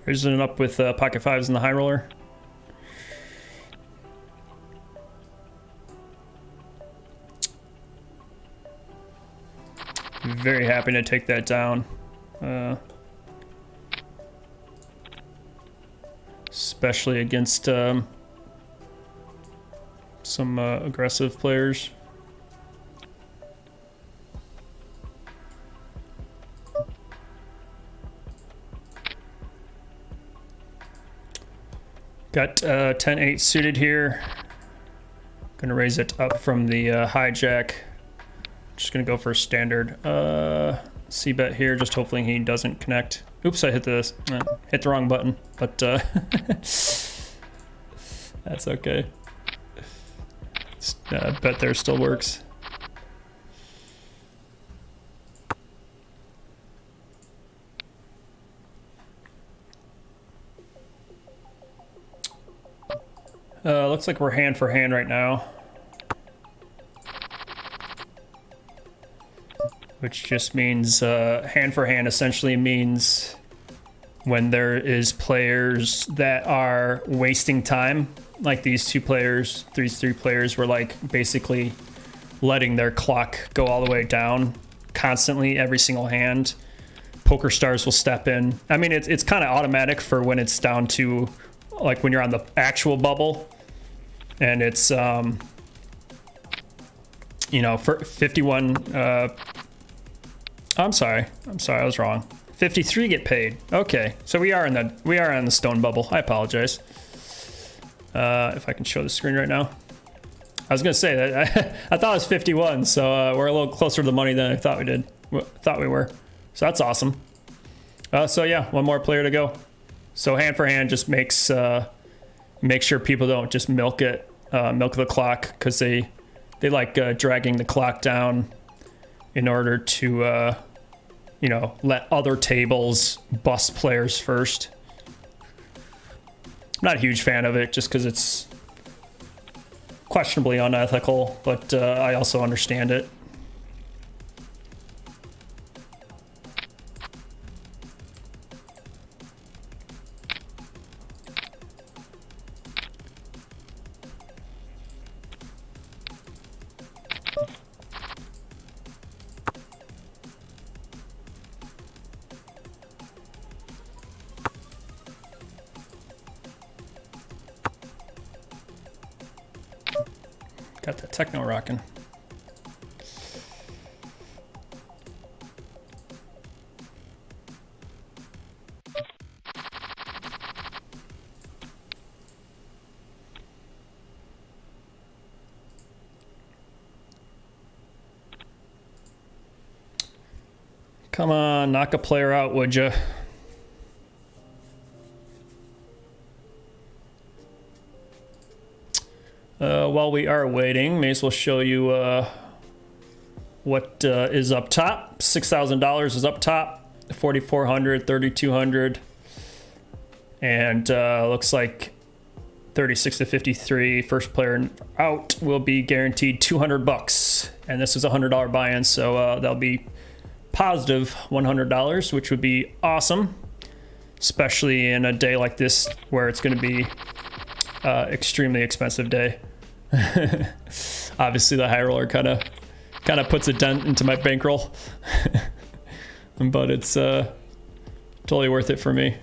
Raising it up with pocket fives in the high roller. Very happy to take that down. Especially against some aggressive players. Got 10-8 suited here. Gonna raise it up from the hijack. Just gonna go for a standard C-bet here, just hopefully he doesn't connect. Oops, I hit the wrong button, but that's okay. Bet there still works. Looks like we're hand for hand right now. Which just means hand for hand essentially means when there is players that are wasting time, like these two players, these three players were like basically letting their clock go all the way down constantly every single hand. PokerStars will step in. I mean, it's kind of automatic for when it's down to like when you're on the actual bubble, and it's you know, for 51 I'm sorry, I was wrong. 53 get paid. Okay, so we are on the stone bubble. I apologize. If I can show the screen right now. I was gonna say that I thought it was 51, so we're a little closer to the money than I thought we were. So that's awesome. So yeah, one more player to go. So hand for hand just makes Make sure people don't just milk the clock, because they like dragging the clock down in order to you know, let other tables bust players first. I'm not a huge fan of it, just because it's questionably unethical, but I also understand it. Got that techno rocking. Come on, knock a player out, would ya? While we are waiting, may as well show you what is up top. $6,000 is up top, 4,400, 3,200, and looks like 36 to 53. First player out will be guaranteed $200, and this is a $100 buy-in, so that'll be positive $100, which would be awesome, especially in a day like this where it's going to be extremely expensive day. Obviously the high roller kind of puts a dent into my bankroll, but it's totally worth it for me.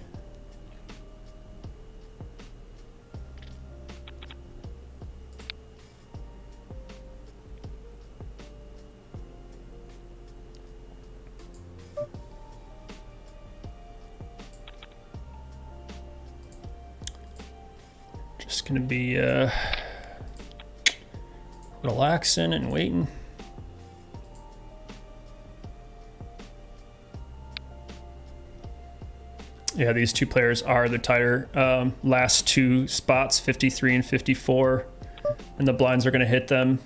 Just gonna be relaxing and waiting. Yeah, these two players are the tighter last two spots, 53 and 54, and the blinds are going to hit them.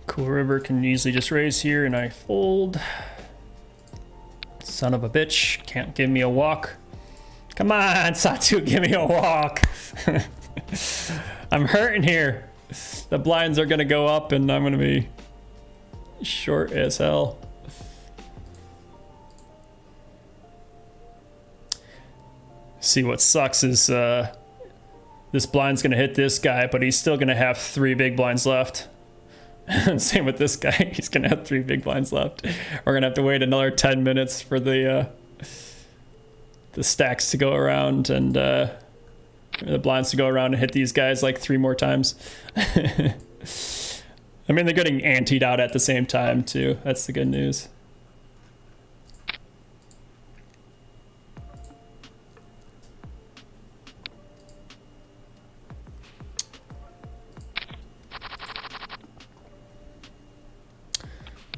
Cool River can easily just raise here, and I fold. Son of a bitch, can't give me a walk. Come on, Satu, give me a walk. I'm hurting here. The blinds are gonna go up and I'm gonna be short as hell. See, what sucks is this blind's gonna hit this guy, but he's still gonna have 3 big blinds left. And same with this guy, he's gonna have 3 big blinds left. We're gonna have to wait another 10 minutes for the stacks to go around and the blinds to go around and hit these guys like 3 more times. I mean, they're getting anteed out at the same time too. That's the good news.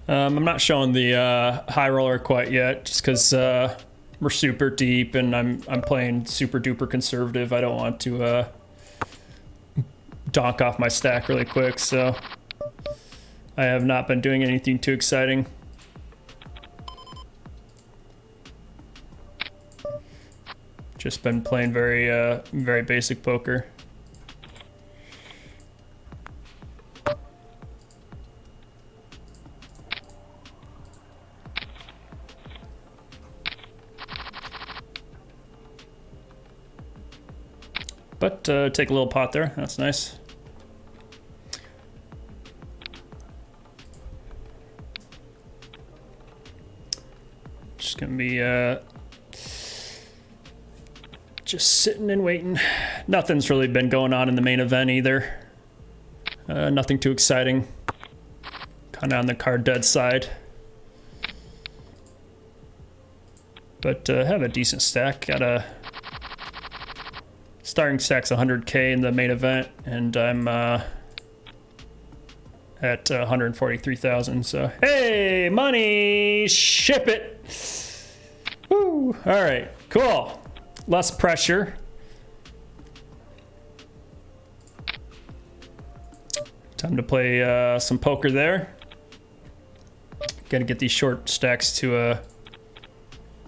I'm not showing the high roller quite yet, just because we're super deep and I'm playing super duper conservative. I don't want to donk off my stack really quick, so I have not been doing anything too exciting. Just been playing very very basic poker. But take a little pot there, that's nice. Just gonna be just sitting and waiting. Nothing's really been going on in the main event either. Nothing too exciting. Kind of on the card dead side. But have a decent stack. Got a starting stack's 100K in the main event, and I'm at 143,000. So hey, money, ship it. Woo! All right, cool. Less pressure. Time to play some poker there. Got to get these short stacks to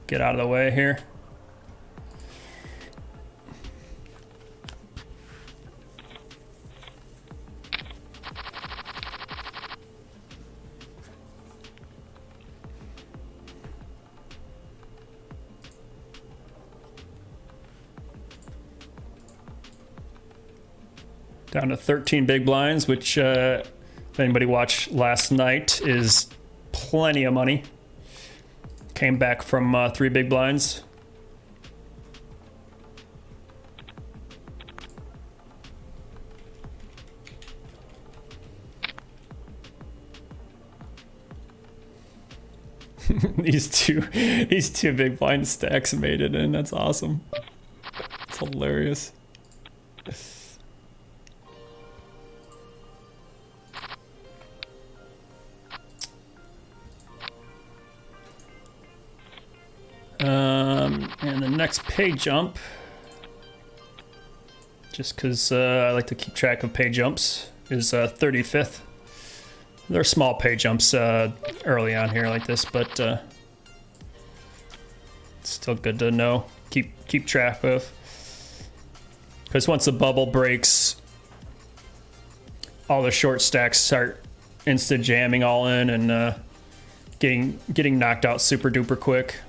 get out of the way here. Down to 13 big blinds, which if anybody watched last night is plenty of money. Came back from 3 big blinds. these two big blind stacks made it in. That's awesome. It's hilarious. And the next pay jump, just because I like to keep track of pay jumps, is 35th. They're small pay jumps early on here like this, but it's still good to know, keep track of. Because once the bubble breaks, all the short stacks start insta jamming all in and getting knocked out super duper quick.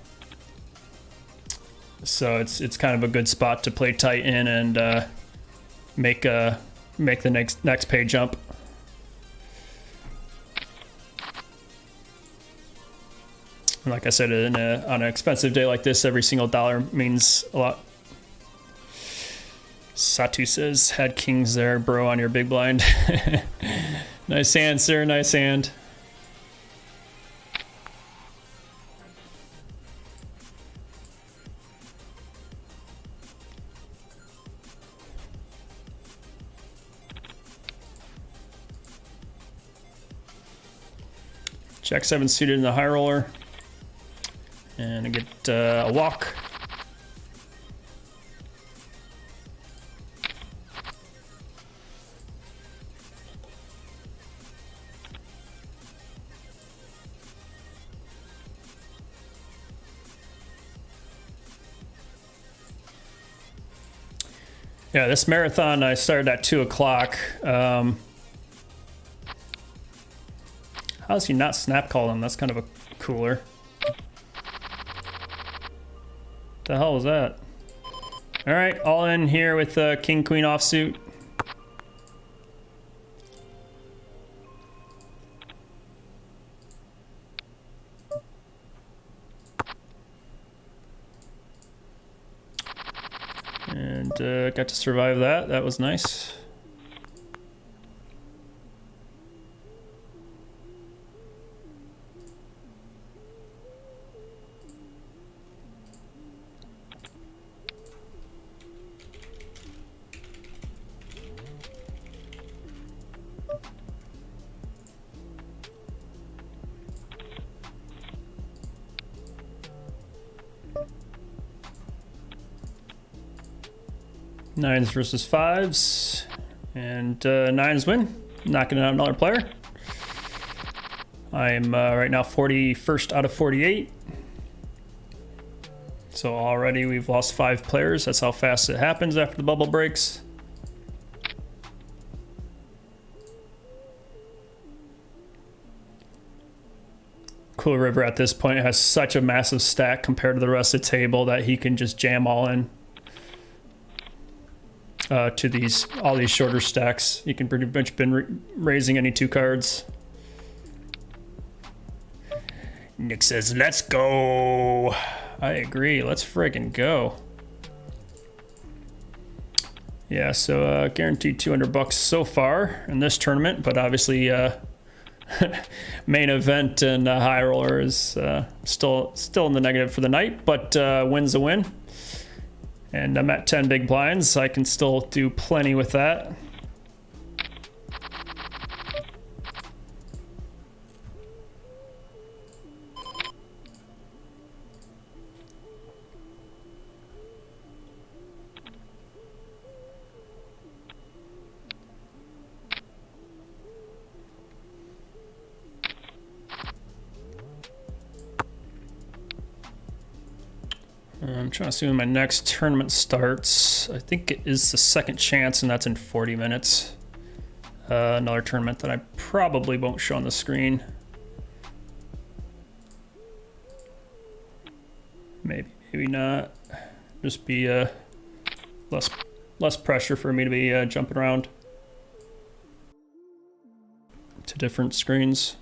So it's kind of a good spot to play tight in and make the next pay jump. And like I said, on an expensive day like this, every single dollar means a lot. Satu says, had kings there, bro, on your big blind. Nice hand, sir. Nice hand. Jack 7 suited in the high roller. And I get a walk. Yeah, this marathon I started at 2 o'clock. How does he not snap call them? That's kind of a cooler. The hell was that? All right, all in here with King Queen offsuit. And got to survive that. That was nice. Nines versus fives, and nines win, knocking out another player. I'm right now 41st out of 48. So already we've lost 5 players. That's how fast it happens after the bubble breaks. Cool River at this point has such a massive stack compared to the rest of the table that he can just jam all in. To all these shorter stacks. You can pretty much been raising any 2 cards. Nick says, let's go. I agree. Let's friggin' go. Yeah, so guaranteed 200 bucks so far in this tournament, but obviously main event and high roller is still in the negative for the night, but win's a win. And I'm at 10 big blinds, so I can still do plenty with that. I'm trying to see when my next tournament starts. I think it is the second chance, and that's in 40 minutes. Another tournament that I probably won't show on the screen. Maybe not. Just be less pressure for me to be jumping around to different screens.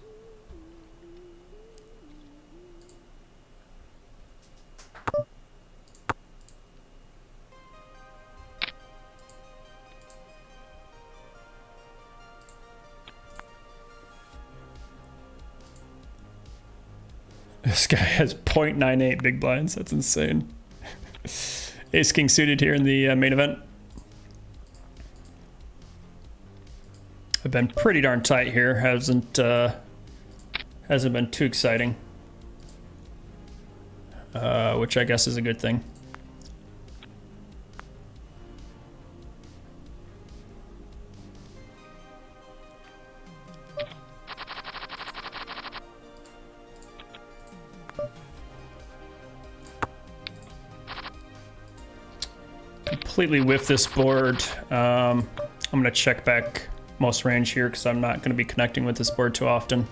This guy has 0.98 big blinds. That's insane. Ace King suited here in the main event. I've been pretty darn tight here. Hasn't been too exciting, which I guess is a good thing. Completely whiff this board. I'm gonna check back most range here because I'm not gonna be connecting with this board too often.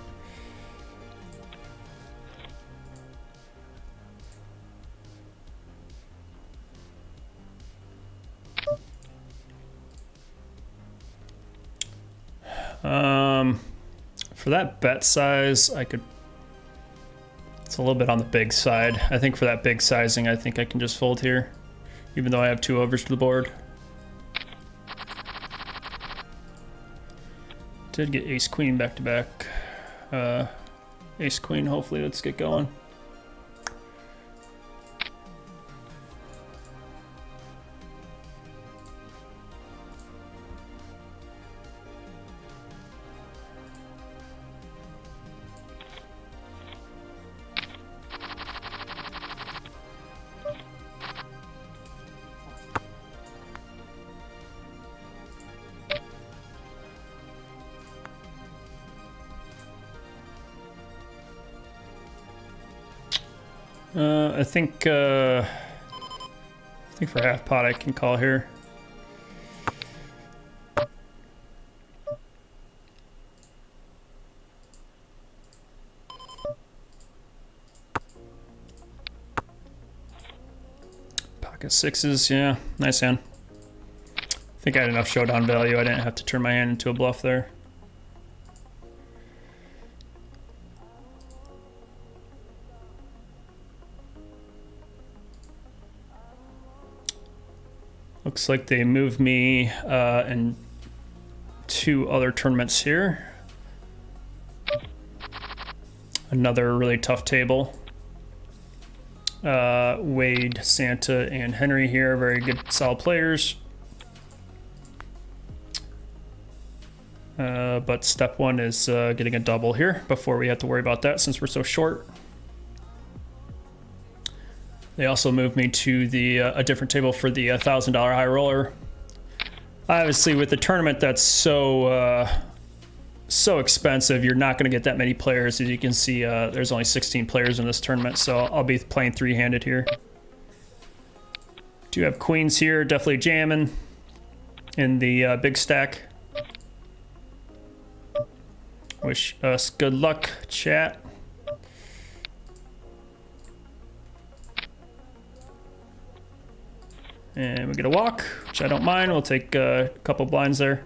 For that bet size, it's a little bit on the big side. I think for that big sizing, I think I can just fold here, even though I have 2 overs to the board. Did get ace queen back to back. Ace queen, hopefully let's get going. I think for half pot I can call here. Pocket sixes, yeah, nice hand. I think I had enough showdown value. I didn't have to turn my hand into a bluff there. Looks like they moved me in 2 other tournaments here. Another really tough table. Wade, Santa, and Henry here, very good, solid players. But step 1 is getting a double here before we have to worry about that since we're so short. They also moved me to the a different table for the $1,000 high roller. Obviously, with the tournament that's so expensive, you're not going to get that many players. As you can see, there's only 16 players in this tournament, so I'll be playing 3-handed here. Do have queens here, definitely jamming in the big stack. Wish us good luck, chat. And we get a walk, which I don't mind. We'll take a couple blinds there.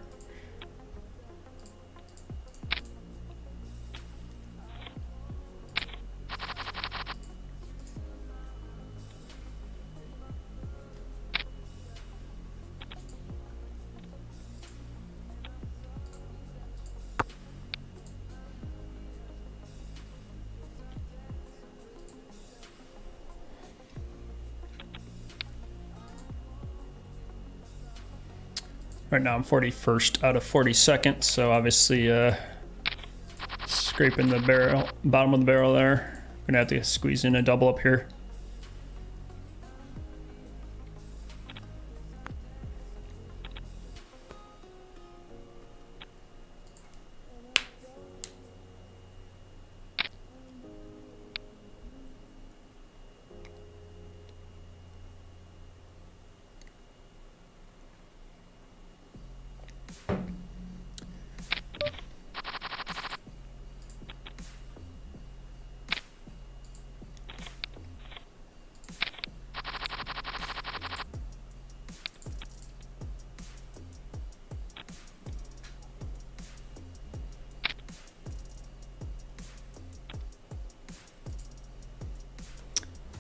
Right now I'm 41st out of 42nd, so obviously scraping the barrel, bottom of the barrel there. Gonna have to squeeze in a double up here.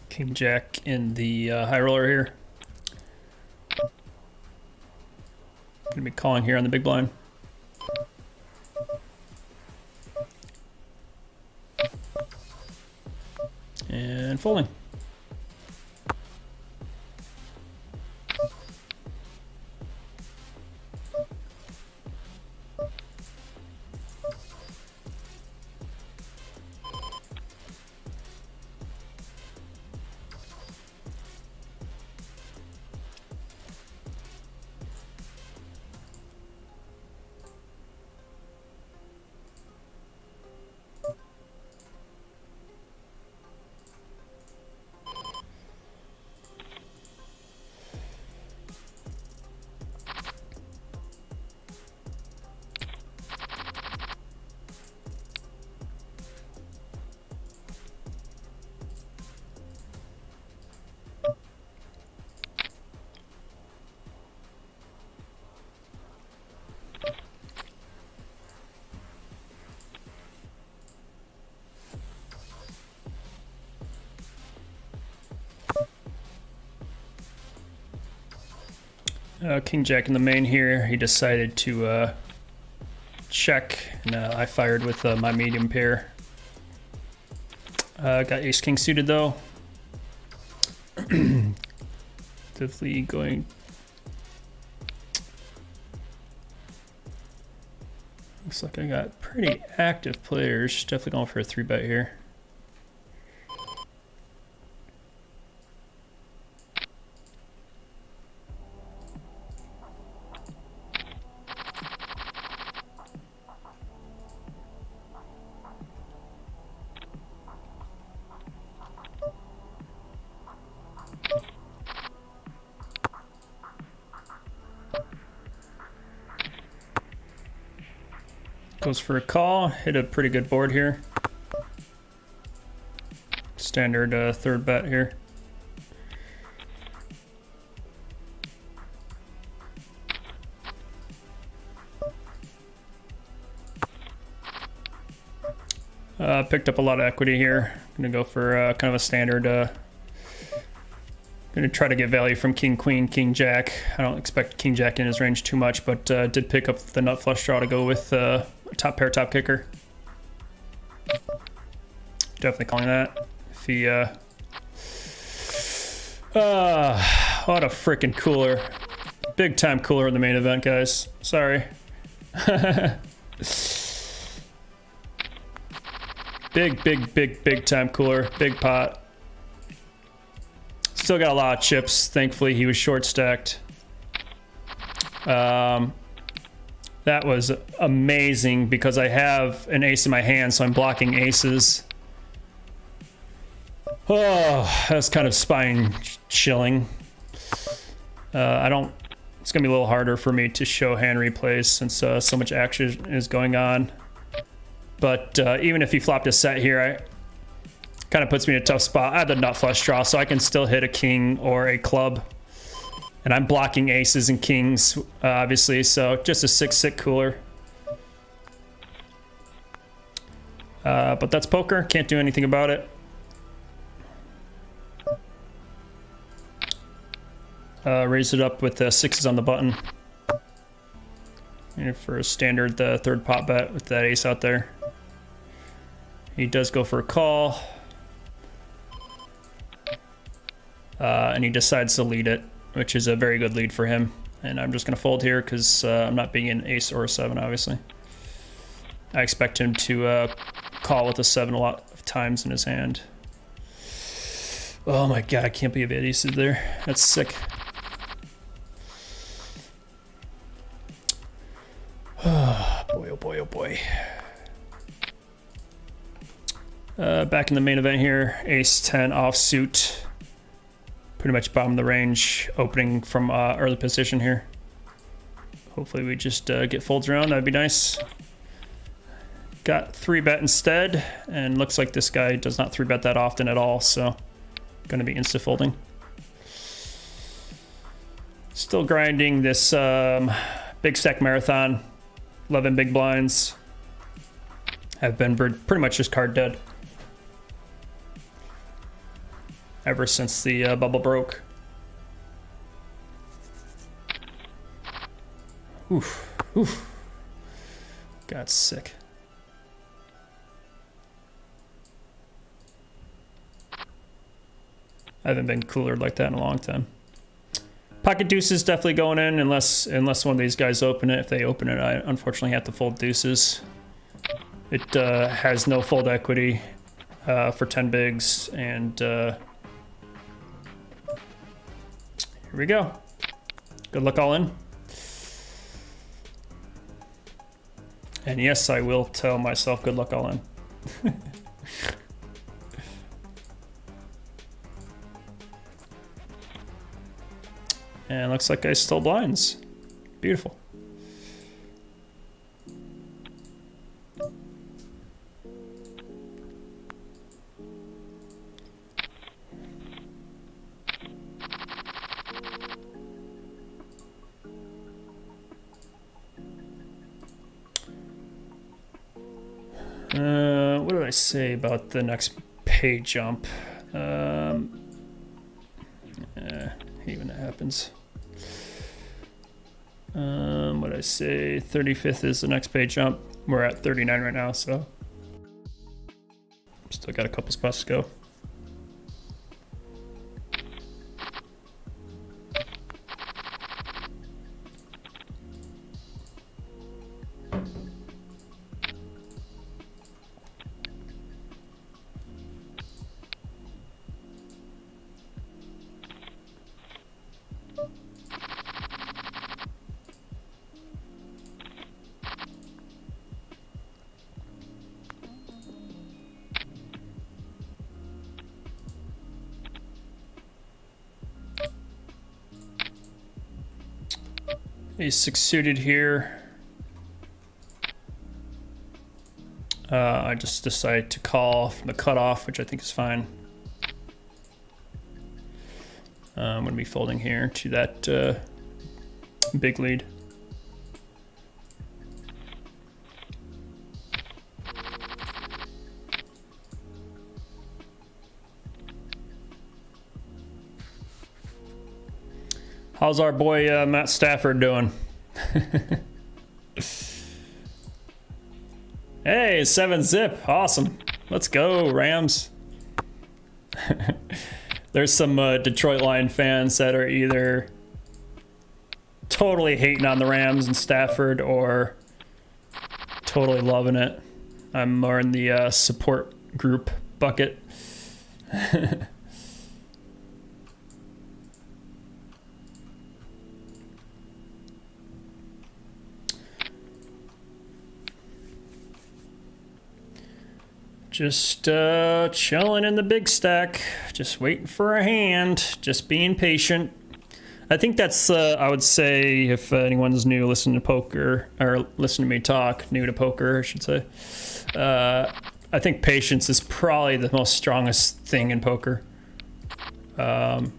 King Jack in the high roller here. Gonna be calling here on the big blind. And folding. King Jack in the main here. He decided to check, and I fired with my medium pair. Got Ace King suited though. Definitely going. Looks like I got pretty active players. Definitely going for a 3-bet here. Goes for a call, hit a pretty good board here. Standard 3rd bet here. Picked up a lot of equity here. Gonna go for kind of a standard. Gonna try to get value from King Queen, King Jack. I don't expect King Jack in his range too much, but did pick up the nut flush draw to go with top pair, top kicker. Definitely calling that. If he, what a freaking cooler. Big time cooler in the main event, guys. Sorry. Big time cooler. Big pot. Still got a lot of chips. Thankfully, he was short stacked. That was amazing because I have an ace in my hand, so I'm blocking aces. Oh, that's kind of spine chilling. It's gonna be a little harder for me to show hand replays since so much action is going on. But even if he flopped a set here, I kind of puts me in a tough spot. I have the nut flush draw, so I can still hit a king or a club. And I'm blocking aces and kings, obviously, so just a 6-6 cooler. But that's poker, can't do anything about it. Raise it up with the 6s on the button. And for a standard, the 3rd pot bet with that ace out there. He does go for a call. And he decides to lead it, which is a very good lead for him. And I'm just going to fold here because I'm not being an ace or a 7, obviously. I expect him to call with a 7 a lot of times in his hand. Oh my god, I can't believe aces there. That's sick. Oh boy, oh boy, oh boy. Back in the main event here, ace 10 offsuit. Pretty much bottom of the range, opening from early position here. Hopefully we just get folds around, that'd be nice. Got 3-bet instead, and looks like this guy does not 3-bet that often at all, so gonna be insta folding. Still grinding this big stack marathon, 11 big blinds. Have been pretty much just card dead ever since the bubble broke. Oof, oof. Got sick. I haven't been cooler like that in a long time. Pocket deuces definitely going in unless one of these guys open it. If they open it, I unfortunately have to fold deuces. It has no fold equity for 10 bigs, and here we go. Good luck all in. And yes, I will tell myself good luck all in. And looks like I stole blinds. Beautiful. What did I say about the next pay jump? Hate when that happens. What did I say? 35th is the next pay jump. We're at 39 right now, so still got a couple spots to go. Ace 6 suited here. I just decided to call from the cutoff, which I think is fine. I'm going to be folding here to that big lead. How's our boy Matt Stafford doing? Hey, 7-zip, awesome. Let's go, Rams. There's some Detroit Lion fans that are either totally hating on the Rams and Stafford or totally loving it. I'm more in the support group bucket. Just chilling in the big stack, just waiting for a hand, just being patient. I think that's, I would say, if anyone's new listening to poker, or listening to me talk, new to poker, I should say, I think patience is probably the most strongest thing in poker. I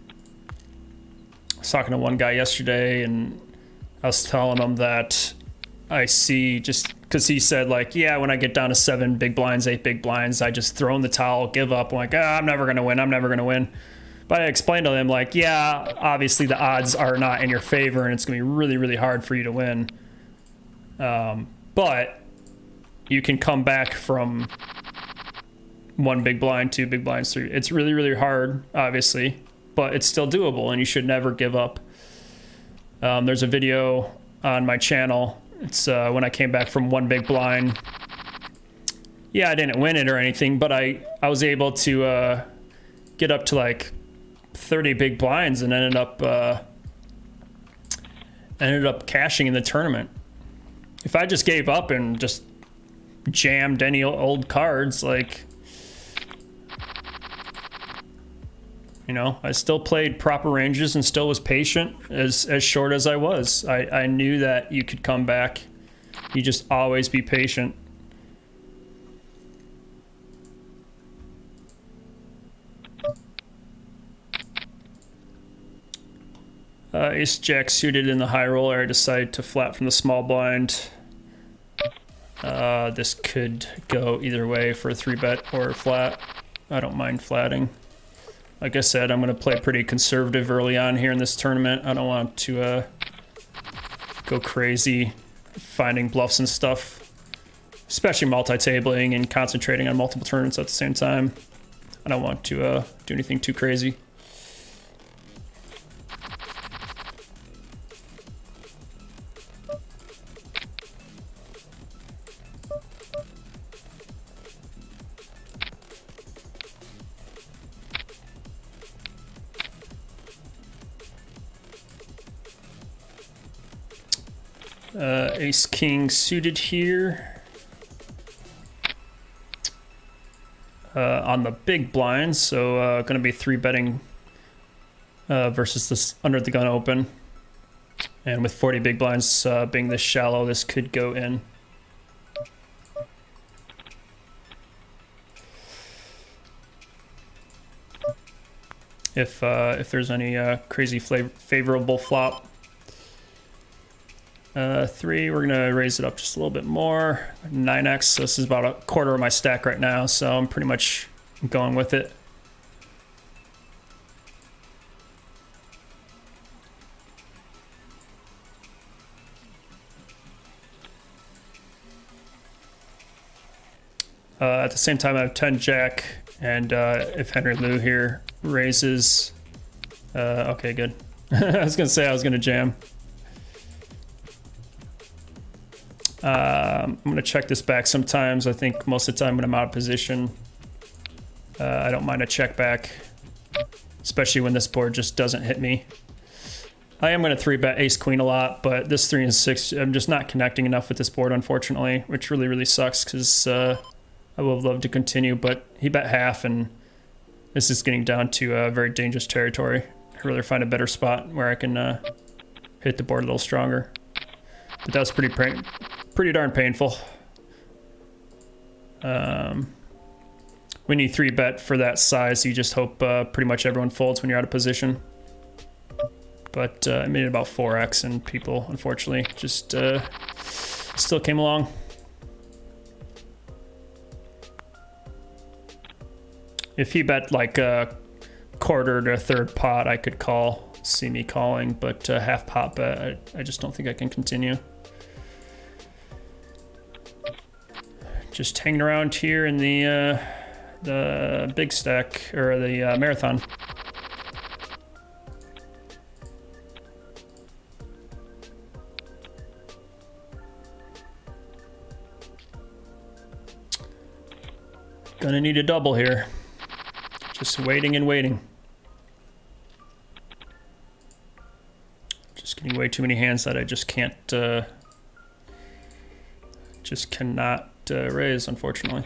was talking to one guy yesterday, and I was telling him that I see, just because he said, like, yeah, when I get down to 7 big blinds, 8 big blinds, I just throw in the towel, give up. I'm like, I'm never going to win. I'm never going to win. But I explained to him, like, yeah, obviously the odds are not in your favor, and it's going to be really, really hard for you to win. But you can come back from 1 big blind, 2 big blinds, 3. It's really, really hard, obviously, but it's still doable, and you should never give up. There's a video on my channel. It's when I came back from one big blind. Yeah, I didn't win it or anything, but I was able to get up to like 30 big blinds and ended up cashing in the tournament. If I just gave up and just jammed any old cards, like, you know, I still played proper ranges and still was patient as short as I was. I knew that you could come back. You just always be patient. Ace Jack suited in the high roller. I decided to flat from the small blind. This could go either way for a 3-bet or a flat. I don't mind flatting. Like I said, I'm going to play pretty conservative early on here in this tournament. I don't want to go crazy finding bluffs and stuff, especially multi-tabling and concentrating on multiple tournaments at the same time. I don't want to do anything too crazy. Ace King suited here. On the big blinds, so going to be 3-betting versus this under the gun open. And with 40 big blinds being this shallow, this could go in. If there's any crazy favorable flop. 3, we're gonna raise it up just a little bit more. 9x, so this is about a quarter of my stack right now, so I'm pretty much going with it. At the same time, I have 10 jack, and if Henry Lou here raises, okay, good. I was gonna say I was gonna jam. I'm going to check this back sometimes. I think most of the time when I'm out of position, I don't mind a check back, especially when this board just doesn't hit me. I am going to 3-bet ace queen a lot, but this 3 and 6, I'm just not connecting enough with this board, unfortunately, which really, really sucks because I would have loved to continue, but he bet half and this is getting down to very dangerous territory. I'd rather find a better spot where I can hit the board a little stronger. But that was pretty darn painful. When you 3-bet for that size, you just hope pretty much everyone folds when you're out of position. But I made it about 4x, and people, unfortunately, just still came along. If he bet like a quarter to a third pot, I could see me calling, but half pot bet, I just don't think I can continue. Just hanging around here in the big stack, or the marathon. Gonna need a double here. Just waiting and waiting. Just getting way too many hands that I just can't, just cannot raise, unfortunately.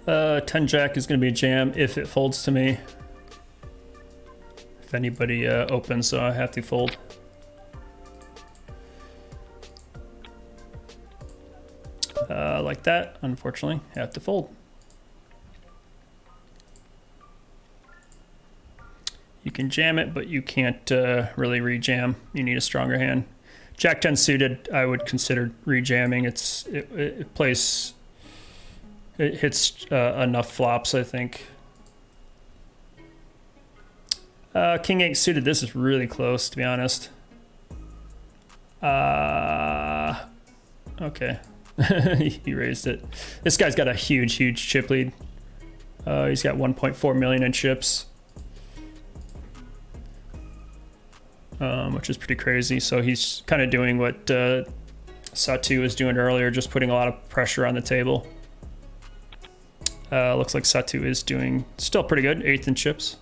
Uh, 10 jack is going to be a jam if it folds to me. If anybody opens, so I have to fold. Like that, unfortunately, I have to fold. You can jam it, but you can't really rejam. You need a stronger hand. Jack 10 suited, I would consider rejamming. It hits enough flops, I think. King 8 suited, this is really close, to be honest. Okay. He raised it. This guy's got a huge chip lead. He's got 1.4 million in chips. Which is pretty crazy. So he's kind of doing what Satu was doing earlier, just putting a lot of pressure on the table. Looks like Satu is doing still pretty good, 8th in chips.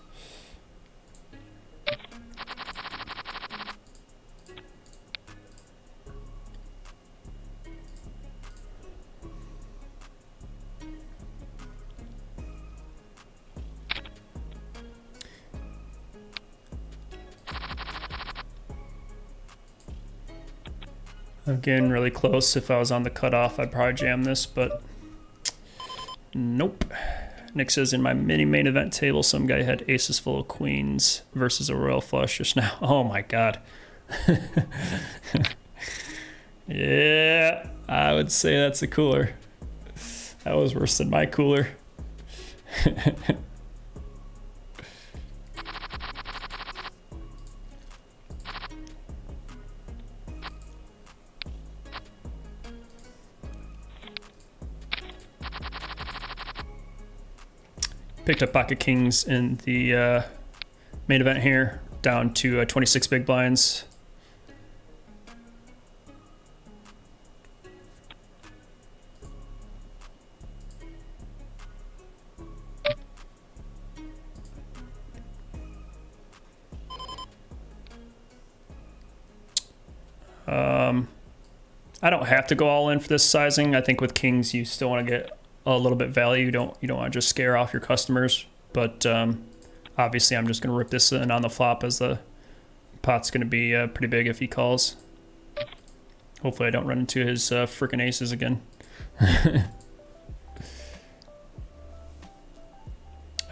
Again, really close. If I was on the cutoff, I'd probably jam this, but nope. Nick says in my mini main event table, some guy had aces full of queens versus a royal flush just now. Oh my God. Yeah, I would say that's a cooler. That was worse than my cooler. Picked up pocket kings in the main event here, down to 26 big blinds. I don't have to go all in for this sizing. I think with kings, you still want to get a little bit value. You don't want to just scare off your customers, but obviously I'm just going to rip this in on the flop, as the pot's going to be pretty big if he calls. Hopefully I don't run into his freaking aces again. I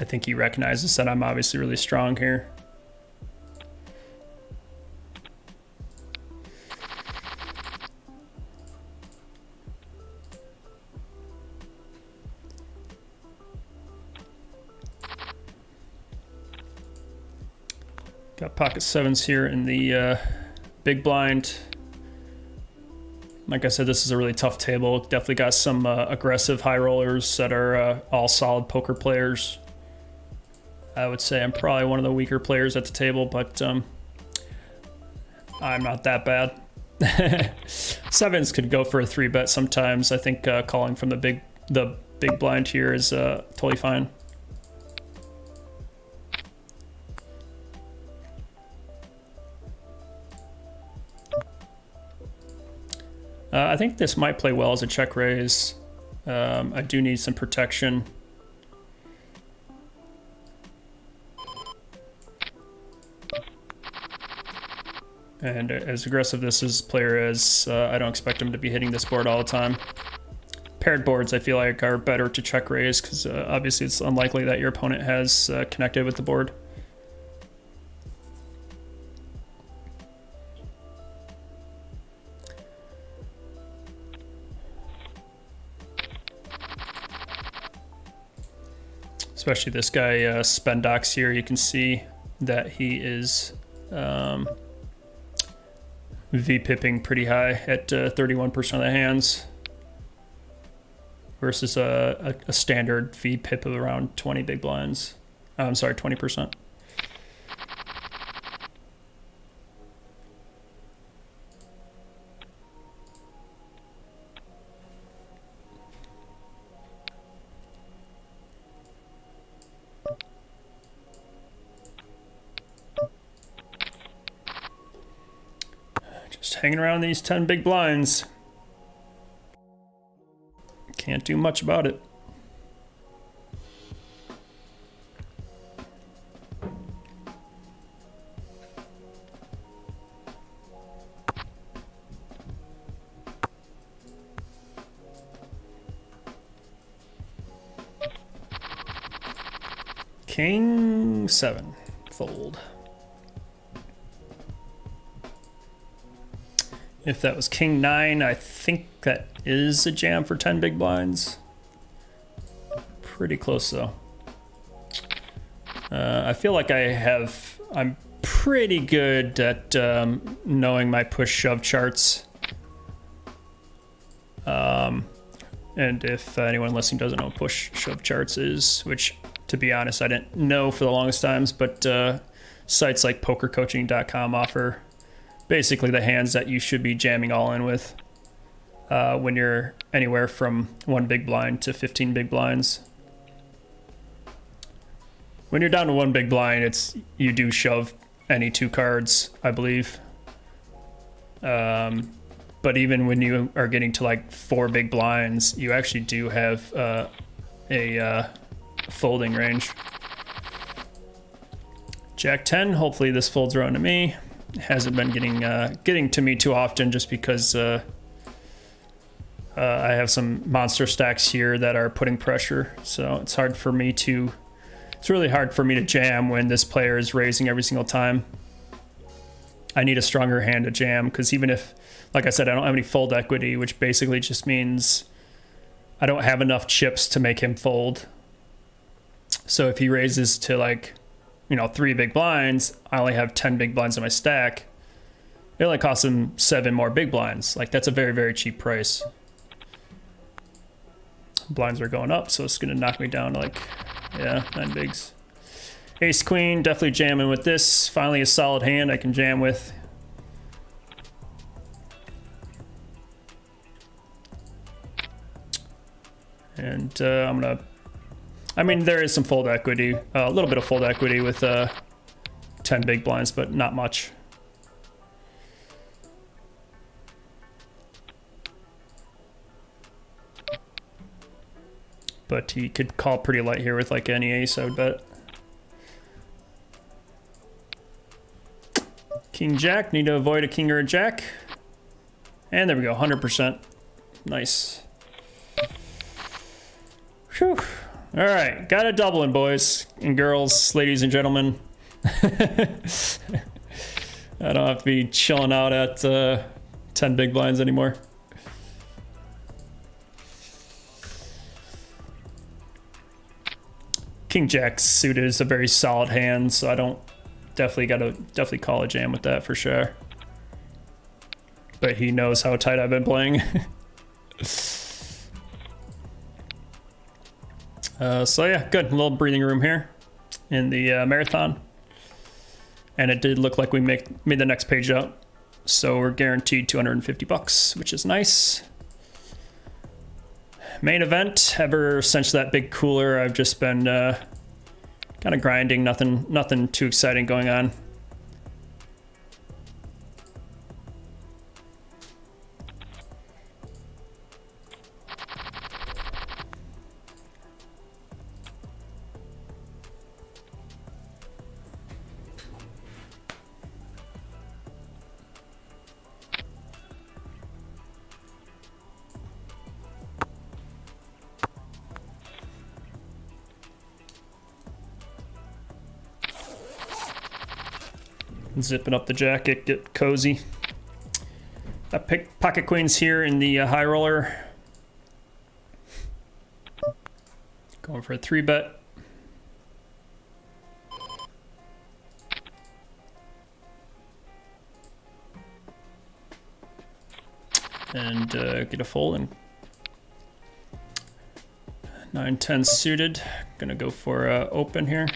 think he recognizes that I'm obviously really strong here. Got pocket sevens here in the big blind. Like I said, this is a really tough table. Definitely got some aggressive high rollers that are all solid poker players. I would say I'm probably one of the weaker players at the table, but I'm not that bad. Sevens could go for a 3-bet sometimes. I think calling from the big blind here is totally fine. I think this might play well as a check raise. I do need some protection. And as aggressive this player is, I don't expect him to be hitting this board all the time. Paired boards, I feel like, are better to check raise because obviously it's unlikely that your opponent has connected with the board. Especially this guy, Spendox here, you can see that he is V-pipping pretty high at 31% of the hands versus a standard V-pip of around 20 big blinds. I'm sorry, 20%. Hanging around these 10 big blinds. Can't do much about it. King 7. fold. If that was king 9, I think that is a jam for 10 big blinds. Pretty close though. I feel like I'm pretty good at knowing my push shove charts. And if anyone listening doesn't know what push shove charts is, which to be honest I didn't know for the longest times, but sites like pokercoaching.com offer basically the hands that you should be jamming all in with when you're anywhere from 1 big blind to 15 big blinds. When you're down to 1 big blind, you do shove any 2 cards, I believe. But even when you are getting to like 4 big blinds, you actually do have a folding range. Jack 10, hopefully this folds around to me. It hasn't been getting to me too often just because I have some monster stacks here that are putting pressure. So it's really hard for me to jam when this player is raising every single time. I need a stronger hand to jam because even if, like I said, I don't have any fold equity, which basically just means I don't have enough chips to make him fold. So if he raises to like, 3 big blinds, I only have 10 big blinds in my stack. It only costs him 7 more big blinds. Like that's a very, very cheap price. Blinds are going up, so it's gonna knock me down to like, 9 bigs. Ace queen, definitely jamming with this. Finally a solid hand I can jam with. And there is some fold equity, a little bit of fold equity with 10 big blinds, but not much. But he could call pretty light here with like any ace, I would bet. King jack, need to avoid a king or a jack. And there we go, 100%. Nice. Whew. All right, got a Dublin, boys and girls, ladies and gentlemen. I don't have to be chilling out at 10 big blinds anymore. King jack suited is a very solid hand, so I don't definitely call a jam with that for sure. But he knows how tight I've been playing. So yeah, good. A little breathing room here in the marathon. And it did look like we made the next page up. So we're guaranteed 250 bucks, which is nice. Main event, ever since that big cooler, I've just been kind of grinding, nothing too exciting going on. Zipping up the jacket, get cozy. I picked pocket queens here in the high roller. Going for a 3-bet. And get a fold and 9-10 suited. Gonna go for open here.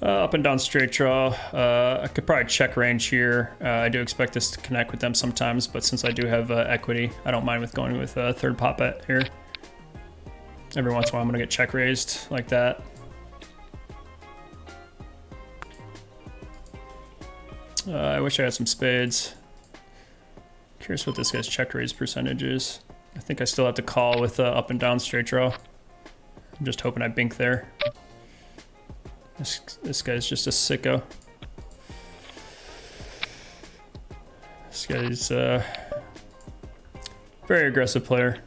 Up and down straight draw. I could probably check range here. I do expect this to connect with them sometimes, but since I do have equity, I don't mind with going with a third pot bet here. Every once in a while I'm gonna get check raised like that. I wish I had some spades. Curious what this guy's check raise percentage is. I think I still have to call with up and down straight draw. I'm just hoping I bink there. This guy's just a sicko. This guy's a very aggressive player.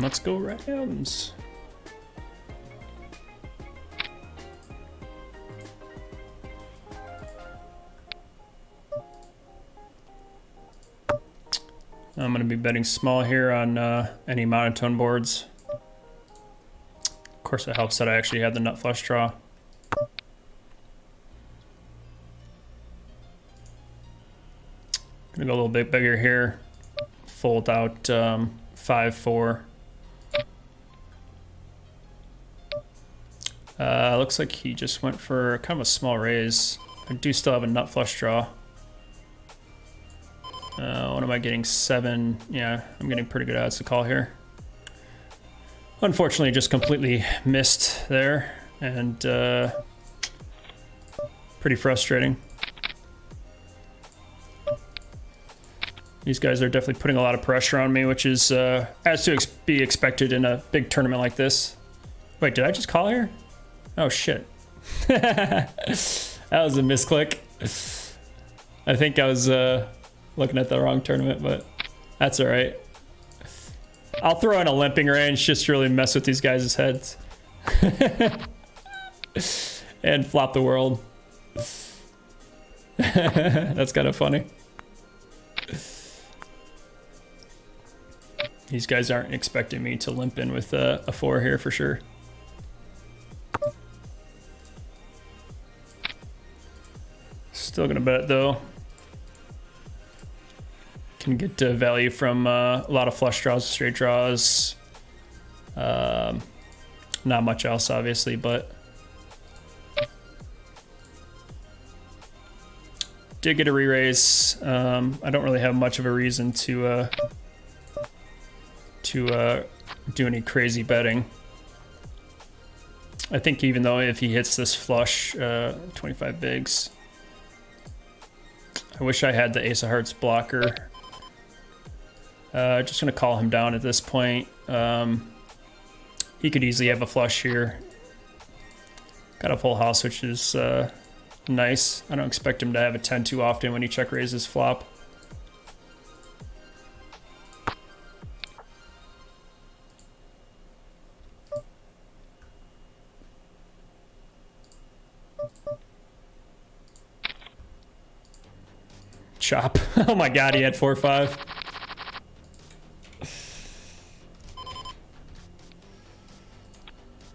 Let's go Rams. I'm going to be betting small here on any monotone boards. Of course, it helps that I actually had the nut flush draw. Gonna go a little bit bigger here. Fold out 5-4. Looks like he just went for kind of a small raise. I do still have a nut flush draw. What am I getting? 7. Yeah, I'm getting pretty good odds to call here. Unfortunately, just completely missed there, and pretty frustrating. These guys are definitely putting a lot of pressure on me, which is as to be expected in a big tournament like this. Wait, did I just call here? Oh shit. That was a misclick. I think I was looking at the wrong tournament, but that's all right. I'll throw in a limping range just to really mess with these guys' heads. And flop the world. That's kind of funny. These guys aren't expecting me to limp in with a 4 here for sure. Still gonna bet it though. Can get value from a lot of flush draws, straight draws. Not much else, obviously, but did get a re-raise. I don't really have much of a reason to do any crazy betting. I think even though if he hits this flush, 25 bigs. I wish I had the ace of hearts blocker. Just gonna call him down at this point. He could easily have a flush here. Got a full house, which is nice. I don't expect him to have a 10 too often when he check raises flop. Chop. Oh my god, he had 4-5.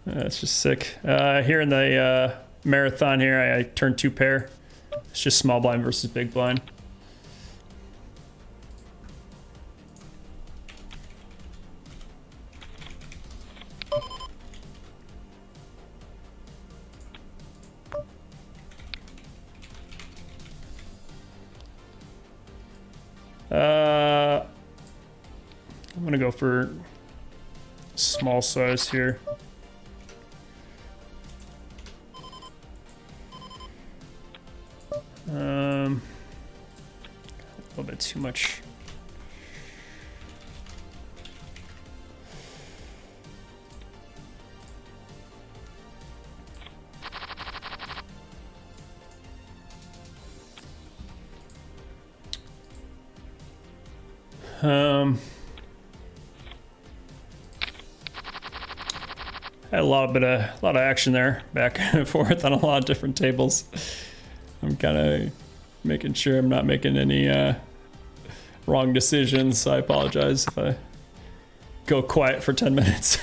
That's just sick. Here in the marathon here, I turned 2 pair. It's just small blind versus big blind. I'm gonna go for small size here. A little bit too much. Had a lot of action there, back and forth on a lot of different tables. I'm kind of making sure I'm not making any wrong decisions. I apologize if I go quiet for 10 minutes.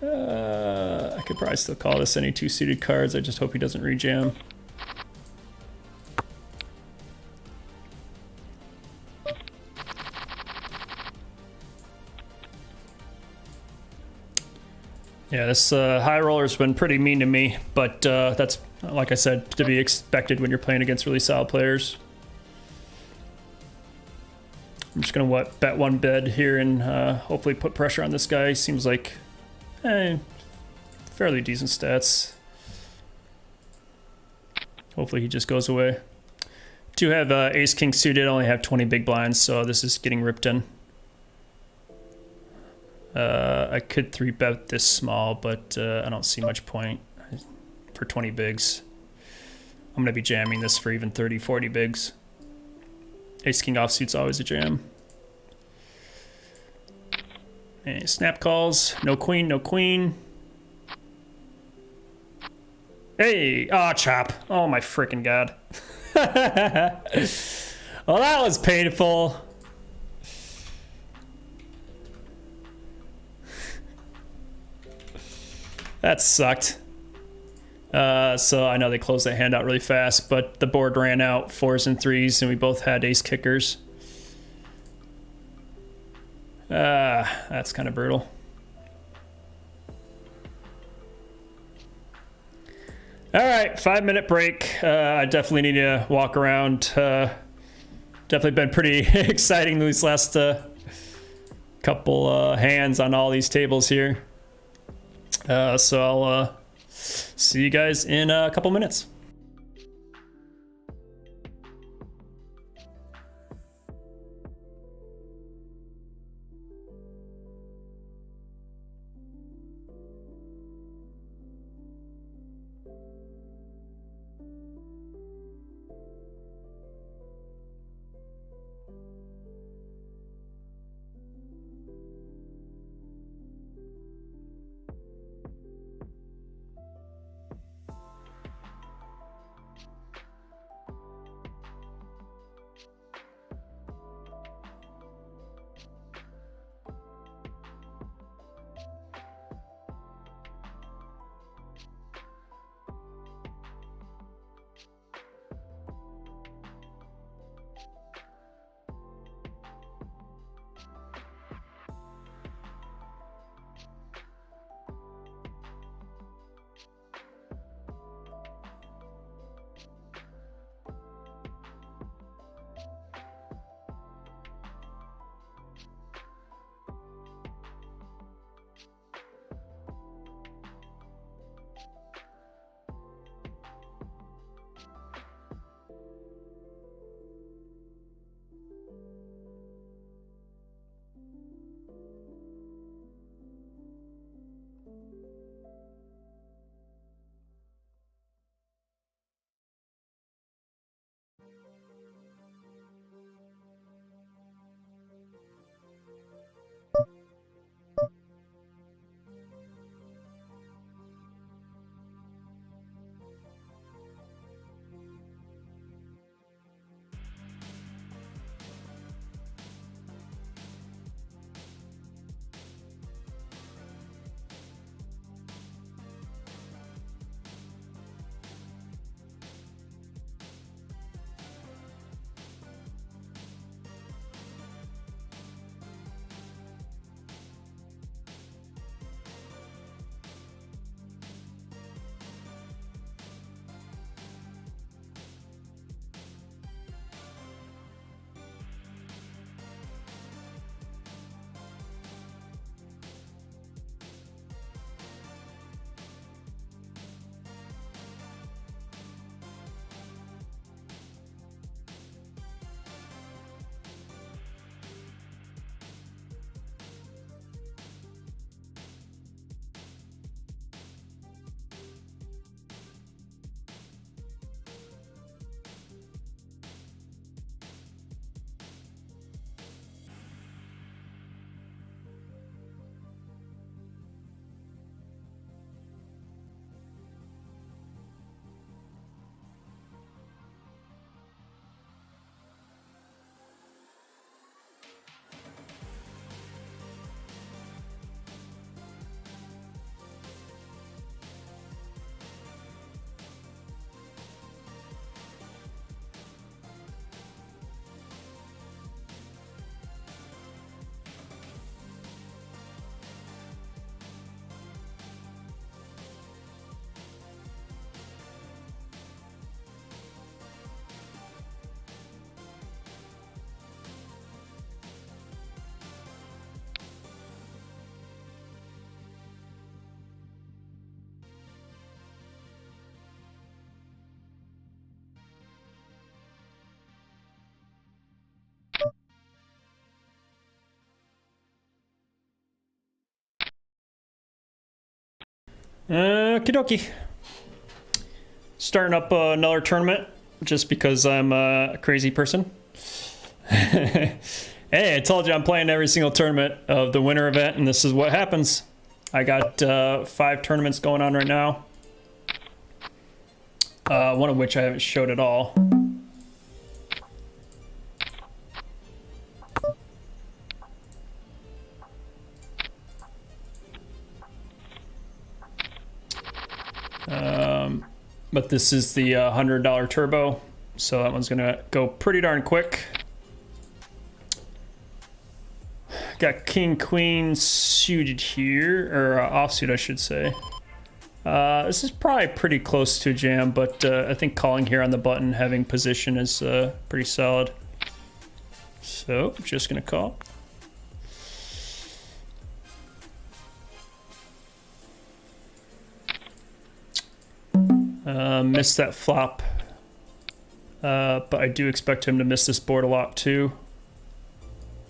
I could probably still call this any 2-suited cards. I just hope he doesn't rejam. Yeah, this high roller's been pretty mean to me, but that's, like I said, to be expected when you're playing against really solid players. I'm just going to bet one bid here and hopefully put pressure on this guy. Seems like fairly decent stats. Hopefully he just goes away. Do have ace-king suited, only have 20 big blinds, so this is getting ripped in. I could 3-bet this small, but I don't see much point for 20 bigs. I'm going to be jamming this for even 30, 40 bigs. Ace-king offsuit's always a jam. And snap calls. No queen, no queen. Hey! Oh, chop. Oh, my freaking god. Well, that was painful. That sucked. So I know they closed that hand out really fast, but the board ran out 4s and 3s, and we both had ace kickers. That's kind of brutal. All right, 5-minute break. I definitely need to walk around. Definitely been pretty exciting these last couple hands on all these tables here. So I'll see you guys in a couple minutes. Okie dokie. Starting up another tournament just because I'm a crazy person. Hey, I told you I'm playing every single tournament of the winter event, and this is what happens. I got 5 tournaments going on right now. One of which I haven't showed at all. But this is the $100 turbo, so that one's gonna go pretty darn quick. Got king queen suited here, or offsuit I should say. This is probably pretty close to a jam, but I think calling here on the button, having position is pretty solid. So just gonna call. Missed that flop, but I do expect him to miss this board a lot too.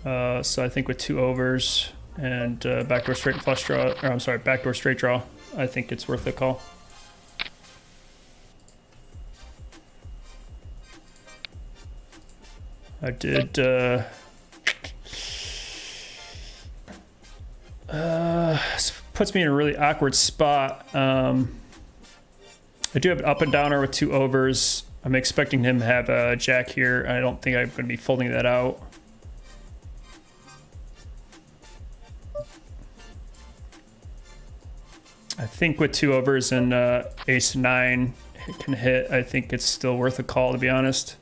So I think with 2 overs and backdoor straight flush draw, or I'm sorry, backdoor straight draw, I think it's worth a call. I did this puts me in a really awkward spot. I do have an up and downer with 2 overs. I'm expecting him to have a jack here. I don't think I'm going to be folding that out. I think with 2 overs and ace 9 can hit, I think it's still worth a call, to be honest.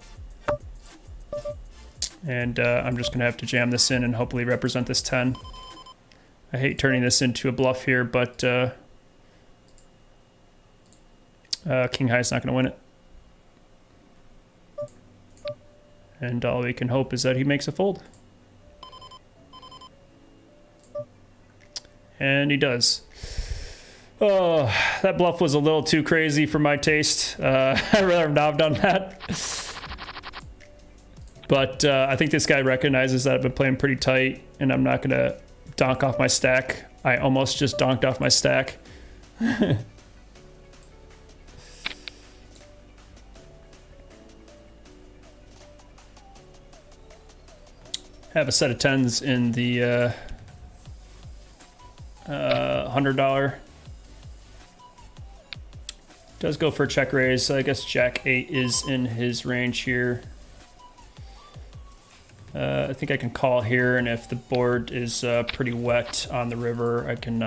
And I'm just going to have to jam this in and hopefully represent this 10. I hate turning this into a bluff here, but king high is not going to win it. And all we can hope is that he makes a fold. And he does. Oh, that bluff was a little too crazy for my taste. I'd rather not have done that. But I think this guy recognizes that I've been playing pretty tight and I'm not going to donk off my stack. I almost just donked off my stack. Have a set of 10s in the $100. Does go for a check raise, so I guess jack 8 is in his range here. I think I can call here, and if the board is pretty wet on the river, I can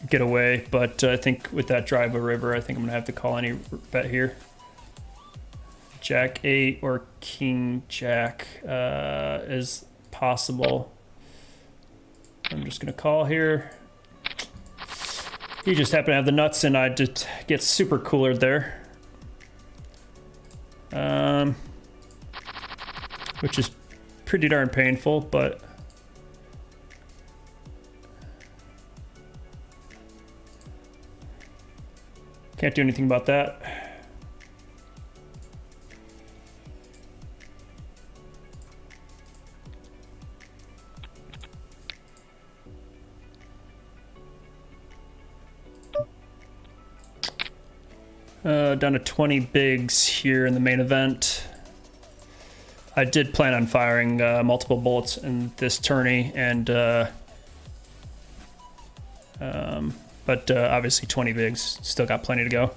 get away. But I think with that drive a river, I think I'm gonna have to call any bet here. Jack 8 or king jack is possible. I'm just gonna call here. He just happened to have the nuts and I just get super coolered there. Which is pretty darn painful, but can't do anything about that. Down to 20 bigs here in the main event. I did plan on firing multiple bullets in this tourney, and but obviously 20 bigs, still got plenty to go.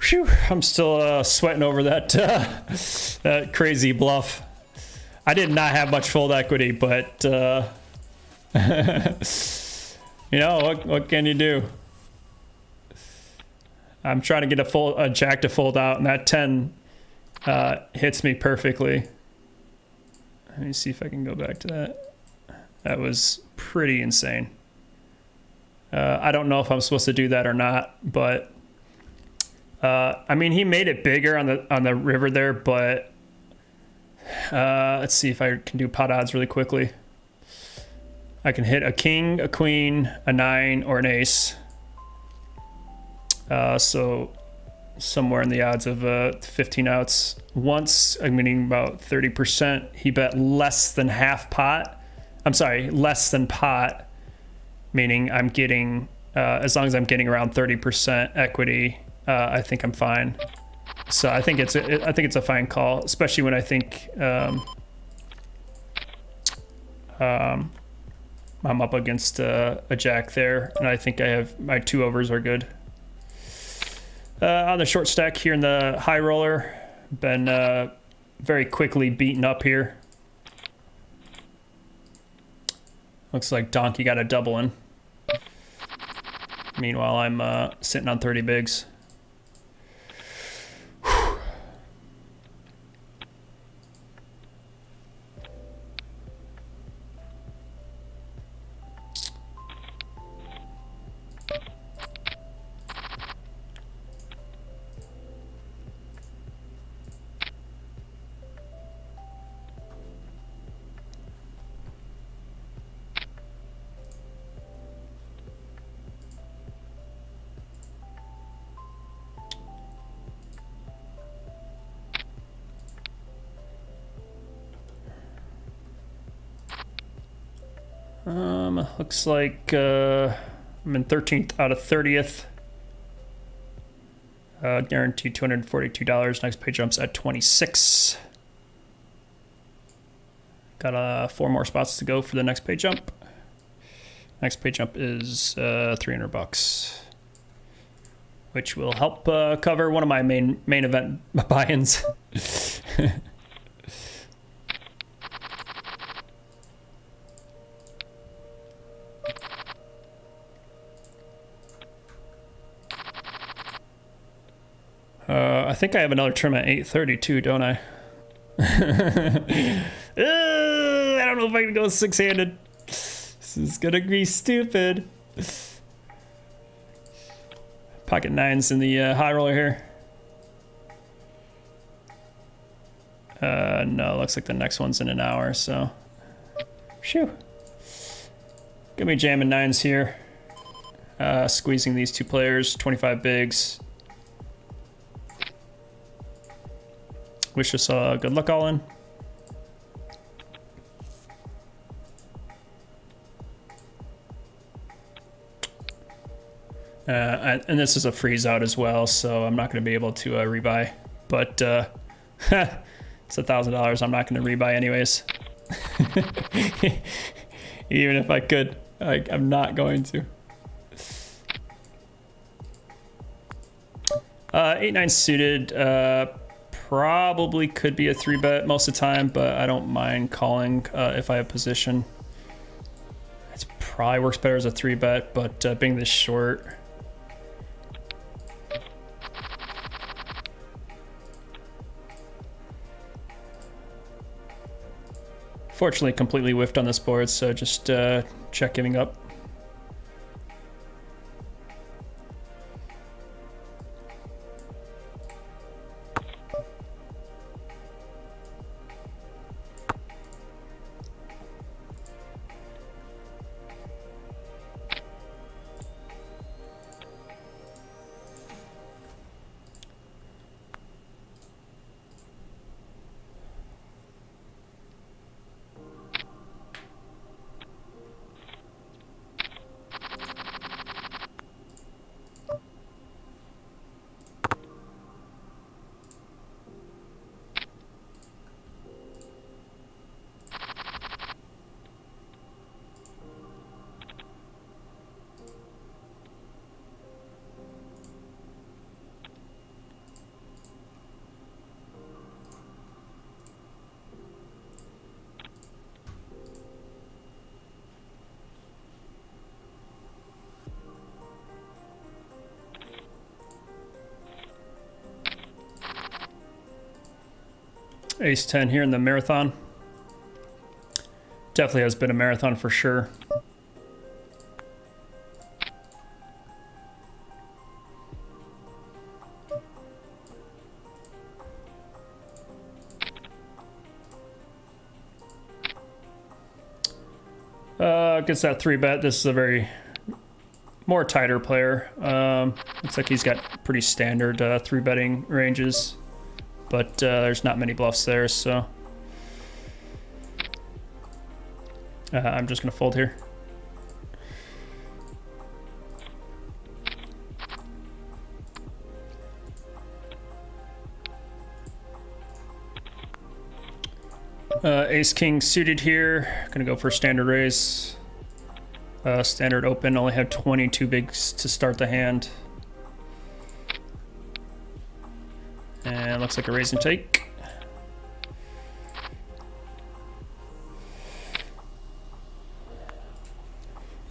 Whew, I'm still sweating over that that crazy bluff. I did not have much fold equity, but you know, what can you do? I'm trying to get a jack to fold out, and that 10 hits me perfectly. Let me see if I can go back to that. That was pretty insane. I don't know if I'm supposed to do that or not, but I mean, he made it bigger on the river there, but let's see if I can do pot odds really quickly. I can hit a king, a queen, a 9, or an ace. So somewhere in the odds of 15 outs. Once, I'm meaning about 30%, he bet less than half pot. I'm sorry, less than pot. meaning I'm getting, as long as I'm getting around 30% equity, I think I'm fine. So I think it's a fine call, especially when I think I'm up against a jack there, and I think I have my 2 overs are good. On the short stack here in the high roller, been very quickly beaten up here. Looks like Donkey got a double in. Meanwhile, I'm sitting on 30 bigs. Looks like I'm in 13th out of 30th. Guaranteed $242. Next pay jumps at 26. Got 4 more spots to go for the next pay jump. Next pay jump is $300, which will help cover one of my main event buy-ins. I think I have another tournament at 8:30 too, don't I? I don't know if I can go 6-handed. This is gonna be stupid. Pocket 9s in the high roller here. No, looks like the next one's in an hour, so. Phew. Gonna be jamming 9s here. Squeezing these 2 players, 25 bigs. Wish us good luck all in. And this is a freeze out as well, so I'm not going to be able to rebuy. But it's $1,000. I'm not going to rebuy anyways. Even if I could, I'm not going to. 8-9 suited. Probably could be a 3-bet most of the time, but I don't mind calling if I have position. It probably works better as a 3-bet, but being this short. Fortunately, completely whiffed on this board, so just check giving up. Ace 10 here in the marathon. Definitely has been a marathon for sure. Gets that 3-bet. This is a very more tighter player. Looks like he's got pretty standard 3-betting ranges, but there's not many bluffs there, so I'm just gonna fold here. Ace king suited here. Gonna go for standard raise. Standard open. Only have 22 bigs to start the hand. And looks like a raise and take.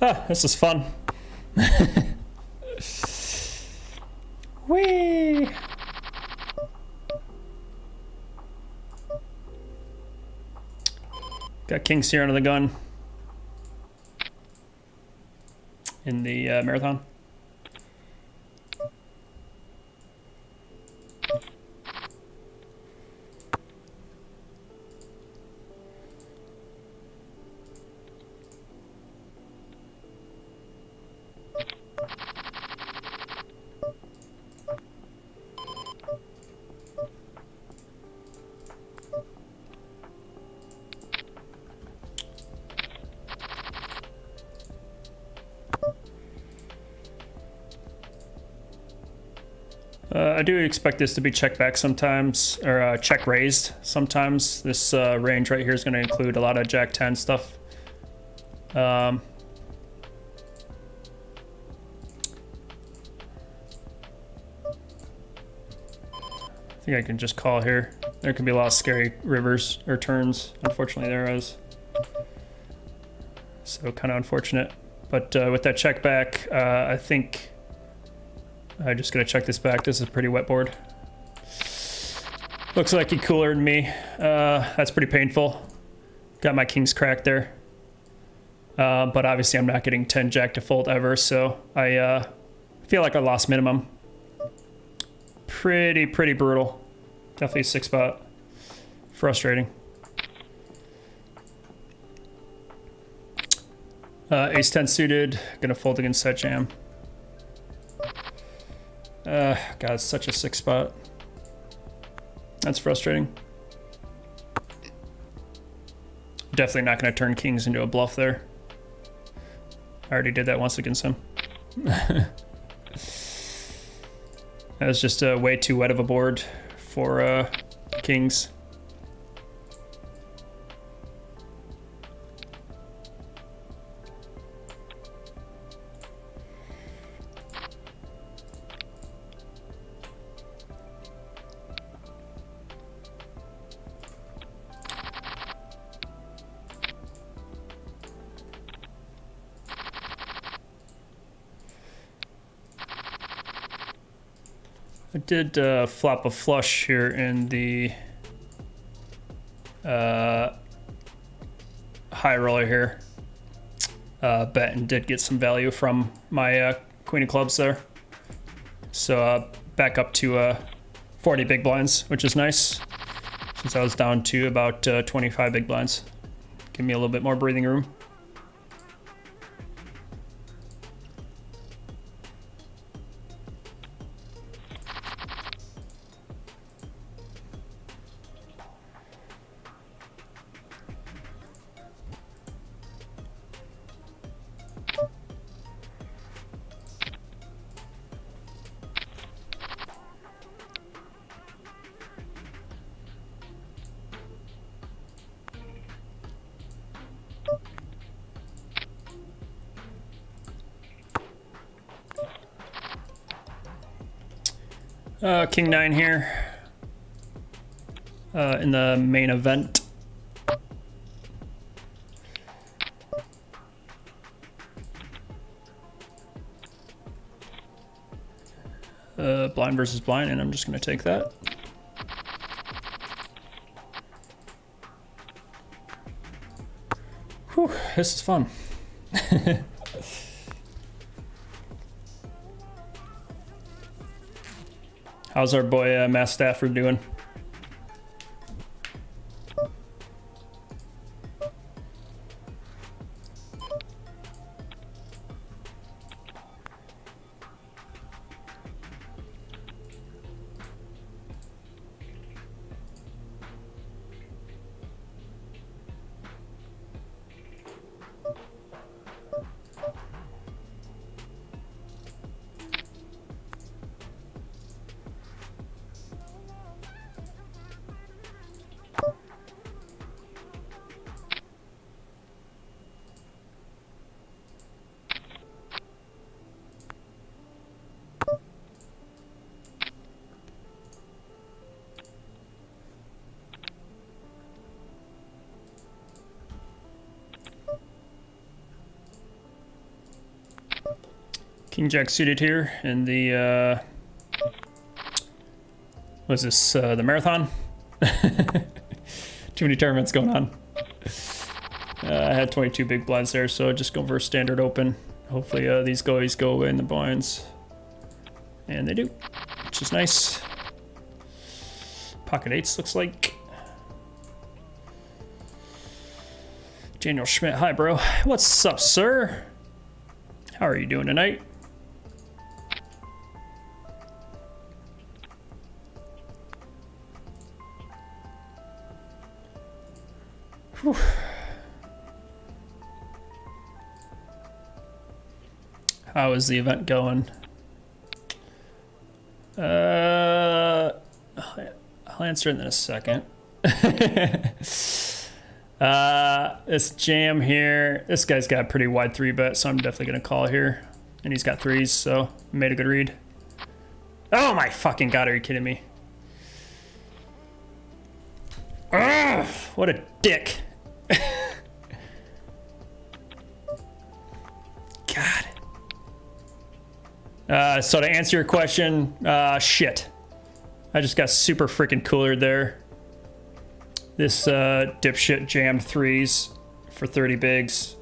Ah, this is fun. Whee! Got kings here under the gun in the marathon. I do expect this to be check back sometimes, or check raised sometimes. This range right here is going to include a lot of Jack 10 stuff. I think I can just call here. There can be a lot of scary rivers or turns. Unfortunately, there is. So kind of unfortunate. But with that check back, I think I'm just gonna check this back. This is a pretty wet board. Looks like he cooler than me. That's pretty painful. Got my kings cracked there. But obviously I'm not getting 10 jack to fold ever, so I feel like I lost minimum. Pretty brutal. Definitely a 6 spot. Frustrating. Ace 10 suited. Gonna fold against that jam. God, it's such a 6 spot. That's frustrating. Definitely not going to turn kings into a bluff there. I already did that once against him. That was just way too wet of a board for kings. I did flop a flush here in the high roller here. Bet and did get some value from my queen of clubs there. So back up to 40 big blinds, which is nice, since I was down to about 25 big blinds. Give me a little bit more breathing room. King 9 here in the main event. Blind versus blind, and I'm just going to take that. Whew, this is fun. How's our boy Matt Stafford doing? King Jack suited here in the, what is this, the marathon? Too many tournaments going on. I had 22 big blinds there, so just go for a standard open. Hopefully these guys go away in the blinds. And they do, which is nice. Pocket eights looks like. Daniel Schmidt, hi bro. What's up, sir? How are you doing tonight? Whew. How is the event going? I'll answer it in a second. This jam here, this guy's got a pretty wide 3-bet, so I'm definitely gonna call here. And he's got 3s, so made a good read. Oh my fucking god, are you kidding me? Ugh, what a dick. God. So to answer your question, shit. I just got super freaking coolered there. This dipshit jammed 3s for 30 bigs.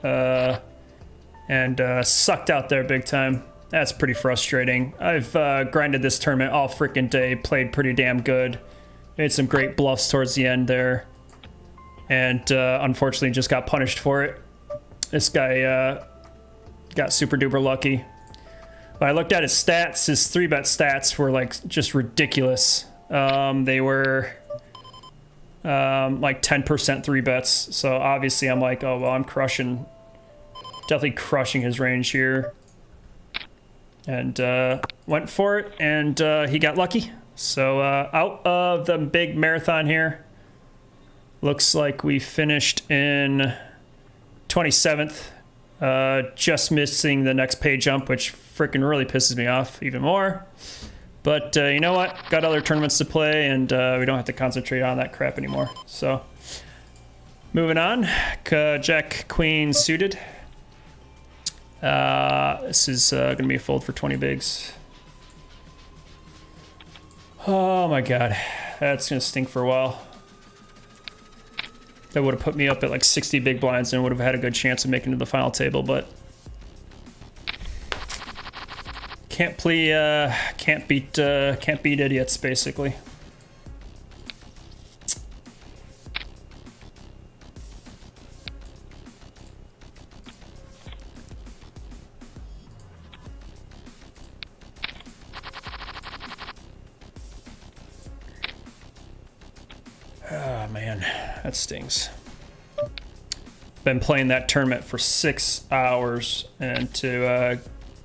And sucked out there big time. That's pretty frustrating. I've grinded this tournament all freaking day, played pretty damn good. Made some great bluffs towards the end there. And unfortunately just got punished for it. This guy got super duper lucky. But I looked at his stats, his 3-bet stats were like just ridiculous. They were like 10% 3-bets. So obviously I'm like, oh, well, I'm crushing, definitely crushing his range here. And went for it, and he got lucky. So out of the big marathon here, looks like we finished in 27th, just missing the next pay jump, which freaking really pisses me off even more. But you know what? Got other tournaments to play, and we don't have to concentrate on that crap anymore. So moving on, Jack Queen suited. This is gonna be a fold for 20 bigs. Oh my god, that's gonna stink for a while. That would have put me up at like 60 big blinds and would have had a good chance of making it to the final table, but can't beat idiots, basically. Oh man, that stings. Been playing that tournament for 6 hours, and to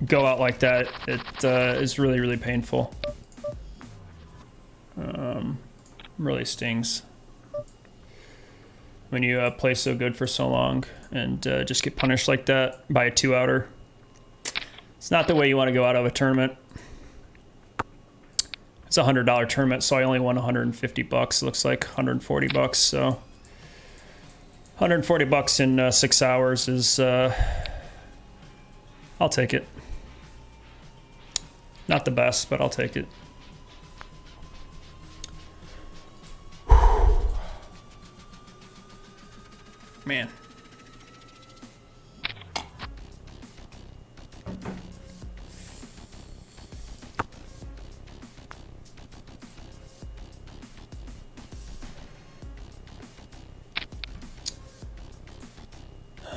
go out like that, it is really, really painful. Really stings when you play so good for so long and just get punished like that by a 2-outer. It's not the way you want to go out of a tournament. It's a $100 tournament, so I only won 150 bucks. Looks like 140 bucks. So 140 bucks in 6 hours is, I'll take it. Not the best, but I'll take it. Man.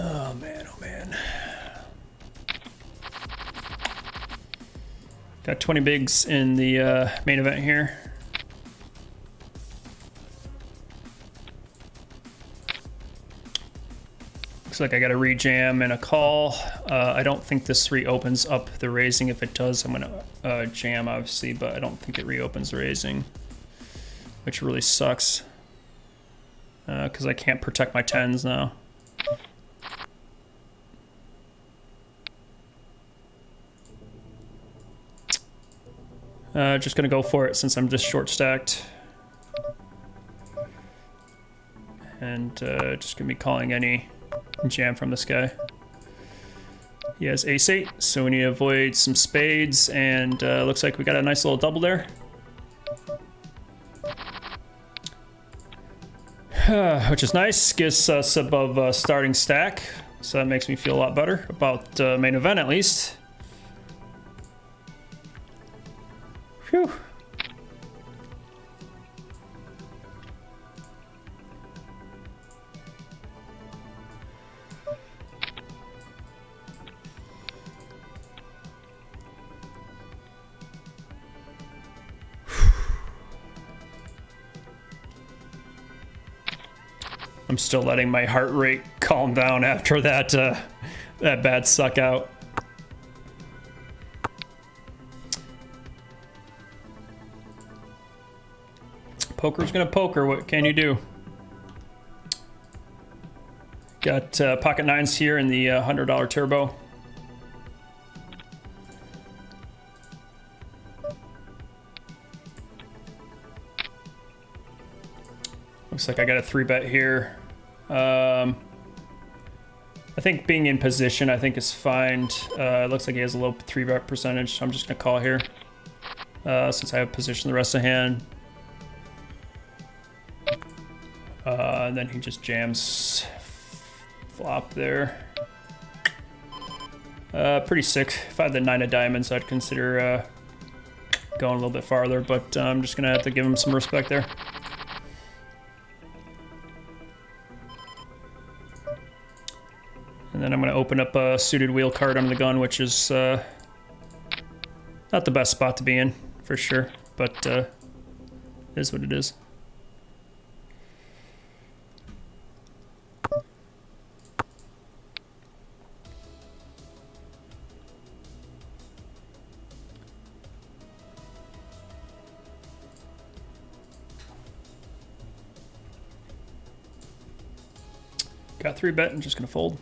Oh man, oh man. Got 20 bigs in the main event here. Looks like I got a rejam and a call. I don't think this reopens up the raising. If it does, I'm gonna jam, obviously, but I don't think it reopens the raising, which really sucks because I can't protect my 10s now. Just gonna go for it since I'm just short stacked. And just gonna be calling any jam from this guy. He has ace-8, so we need to avoid some spades, and looks like we got a nice little double there. Which is nice, gets us above starting stack, so that makes me feel a lot better about main event at least. Phew. I'm still letting my heart rate calm down after that that bad suck out. Poker's gonna poker, what can you do? Got pocket nines here in the $100 turbo. Looks like I got a 3-bet here. I think being in position, I think is fine. It looks like he has a low 3-bet percentage, so I'm just gonna call here. Since I have position the rest of the hand. And then he just jams flop there. Pretty sick. If I had the 9 of diamonds, I'd consider going a little bit farther, but I'm just gonna have to give him some respect there. And then I'm going to open up a suited wheel card under the gun, which is not the best spot to be in, for sure, but it is what it is. Got 3-bet and just going to fold.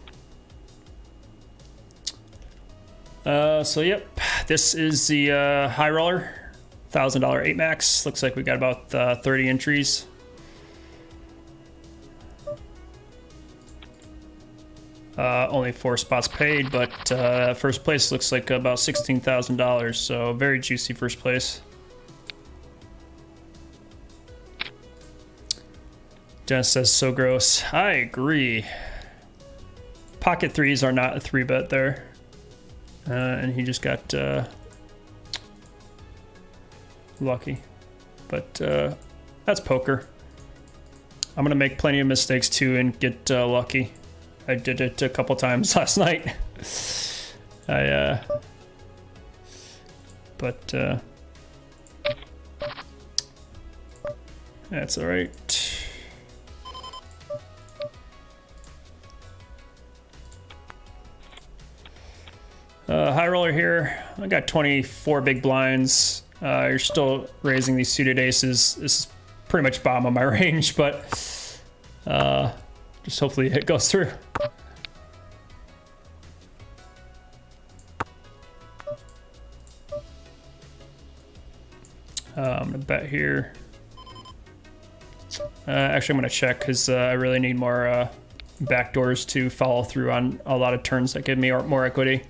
So yep, this is the high roller, $1,000 8 max. Looks like we got about 30 entries. Only 4 spots paid, but first place looks like about $16,000, so very juicy first place. Dennis says, so gross. I agree. Pocket threes are not a 3-bet there. And he just got lucky. But that's poker. I'm going to make plenty of mistakes too and get lucky. I did it a couple times last night. But that's all right. High roller here. I got 24 big blinds. You're still raising these suited aces. This is pretty much bottom of my range, but just hopefully it goes through. I'm gonna bet here. Actually, I'm gonna check because I really need more backdoors to follow through on a lot of turns that give me more equity.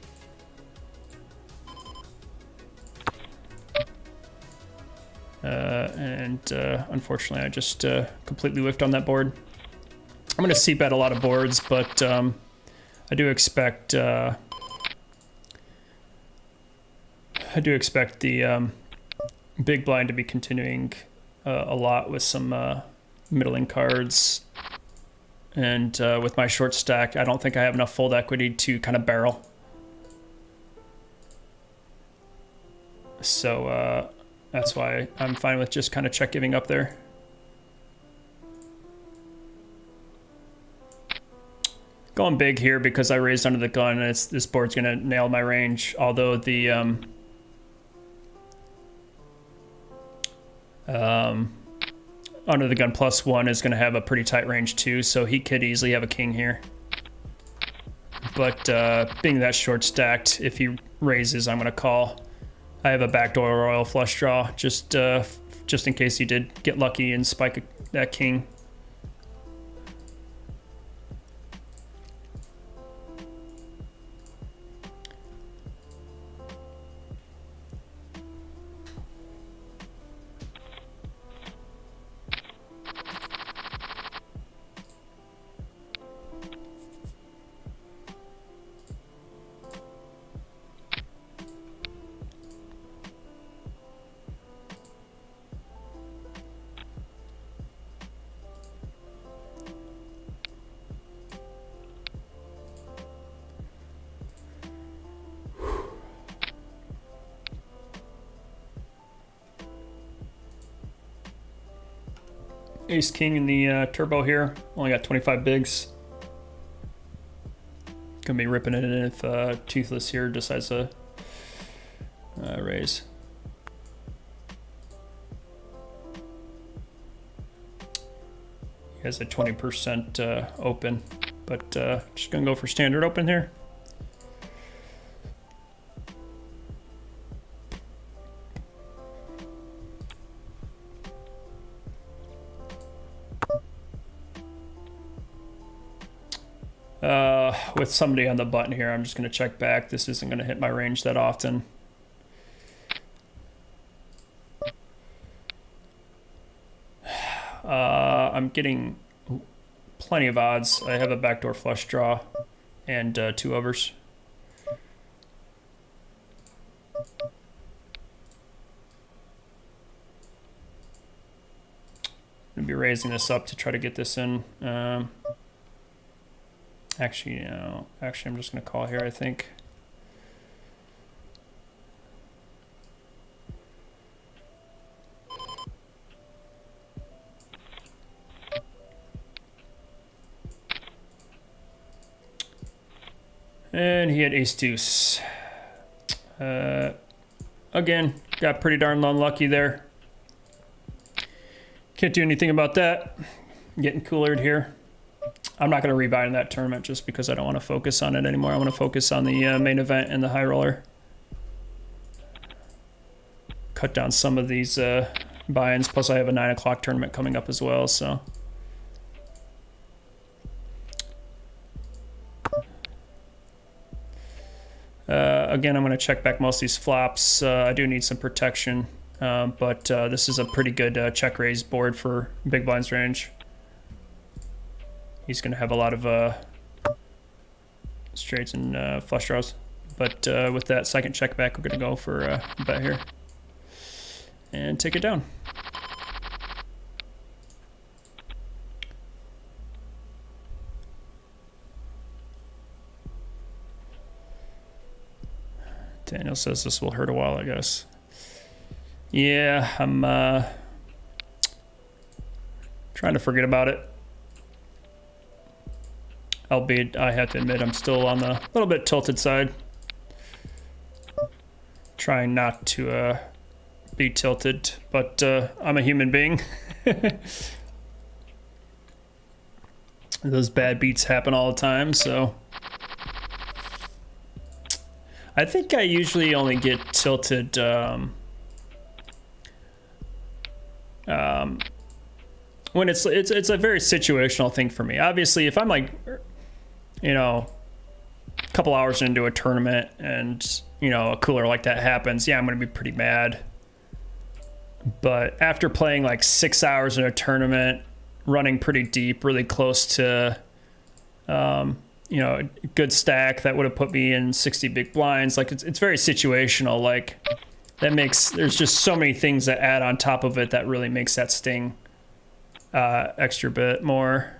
Unfortunately, I just completely whiffed on that board. I'm going to c-bet a lot of boards, but I do expect the big blind to be continuing a lot with some middling cards. And with my short stack, I don't think I have enough fold equity to kind of barrel. So that's why I'm fine with just kind of check giving up there. Going big here because I raised under the gun, and this board's gonna nail my range. Although the under the gun +1 is gonna have a pretty tight range too, so he could easily have a king here. But being that short stacked, if he raises, I'm gonna call. I have a backdoor royal flush draw just in case he did get lucky and spike that king. ace king in the turbo here. Only got 25 bigs. Gonna be ripping it in if Toothless here decides to raise. He has a 20% open, but just gonna go for standard open here. With somebody on the button here, I'm just going to check back. This isn't going to hit my range that often. I'm getting plenty of odds. I have a backdoor flush draw and 2 overs. I'm going to be raising this up to try to get this in. Actually, no. Actually, I'm just going to call here, I think. And he had ace deuce. Again, got pretty darn unlucky there. Can't do anything about that. Getting coolered here. I'm not going to rebuy in that tournament just because I don't want to focus on it anymore. I want to focus on the main event and the high roller. Cut down some of these buy-ins. Plus, I have a 9 o'clock tournament coming up as well. So, again, I'm going to check back most of these flops. I do need some protection, but this is a pretty good check raise board for big blinds range. He's going to have a lot of straights and flush draws. But with that second check back, we're going to go for a bet here. And take it down. Daniel says this will hurt a while, I guess. Yeah, I'm trying to forget about it. Albeit, I have to admit, I'm still on the little bit tilted side. Trying not to be tilted, but I'm a human being. Those bad beats happen all the time, so. I think I usually only get tilted when it's a very situational thing for me. Obviously, if I'm like, you know, a couple hours into a tournament and, you know, a cooler like that happens, yeah, I'm going to be pretty mad. But after playing like 6 hours in a tournament, running pretty deep, really close to, you know, a good stack that would have put me in 60 big blinds, like it's very situational. Like that makes, there's just so many things that add on top of it that really makes that sting extra bit more.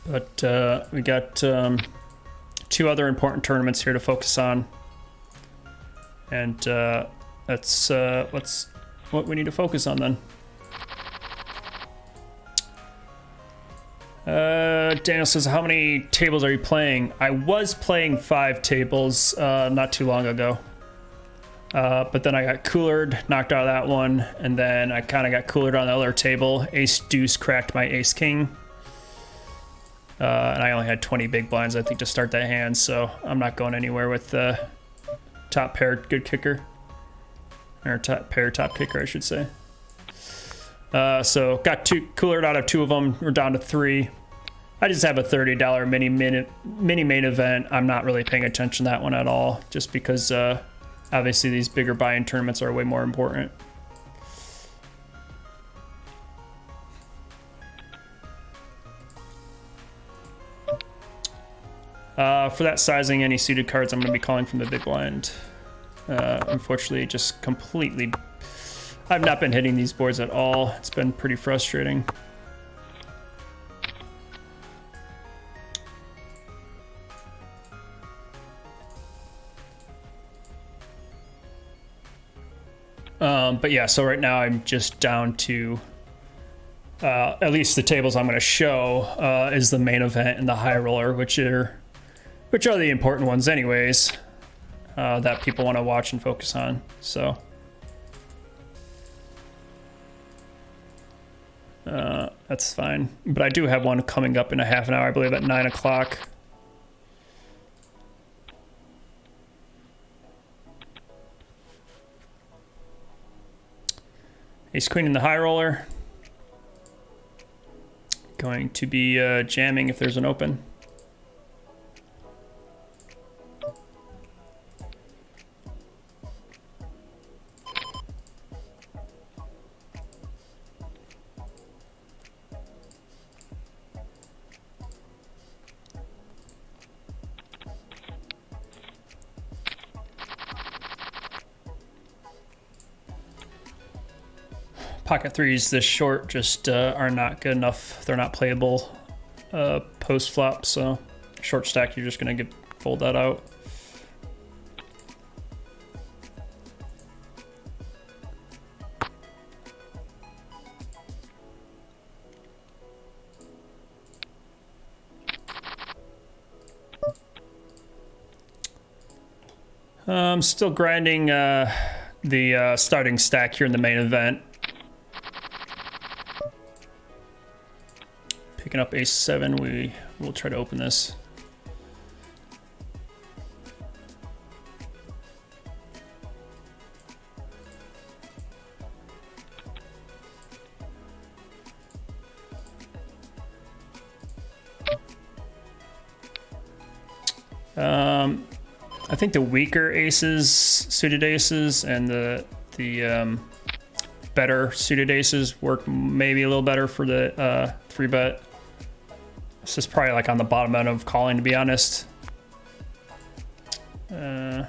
But we got 2 other important tournaments here to focus on, and that's what we need to focus on then. Daniel says, how many tables are you playing? I was playing 5 tables not too long ago, but then I got coolered, knocked out of that one, and then I kind of got coolered on the other table. Ace deuce cracked my ace king. And I only had 20 big blinds, I think, to start that hand, so I'm not going anywhere with the top pair good kicker. Or top pair top kicker, I should say. So got 2 coolered out of 2 of them. We're down to 3. I just have a $30 mini main event. I'm not really paying attention to that one at all, just because obviously these bigger buy-in tournaments are way more important. For that sizing, any suited cards I'm going to be calling from the big blind. Unfortunately, just completely... I've not been hitting these boards at all. It's been pretty frustrating. But yeah, so right now I'm just down to... at least the tables I'm going to show is the main event and the high roller, which are the important ones anyways, that people want to watch and focus on. So that's fine. But I do have one coming up in a half an hour, I believe at 9 o'clock. Ace queen in the high roller. Going to be jamming if there's an open. Pocket threes this short just are not good enough. They're not playable post flop, so short stack you're just gonna fold that out. I'm still grinding the starting stack here in the main event. Picking up ace-7, we will try to open this. I think the weaker aces, suited aces, and the better suited aces work maybe a little better for the 3-bet. This is probably like on the bottom end of calling, to be honest. And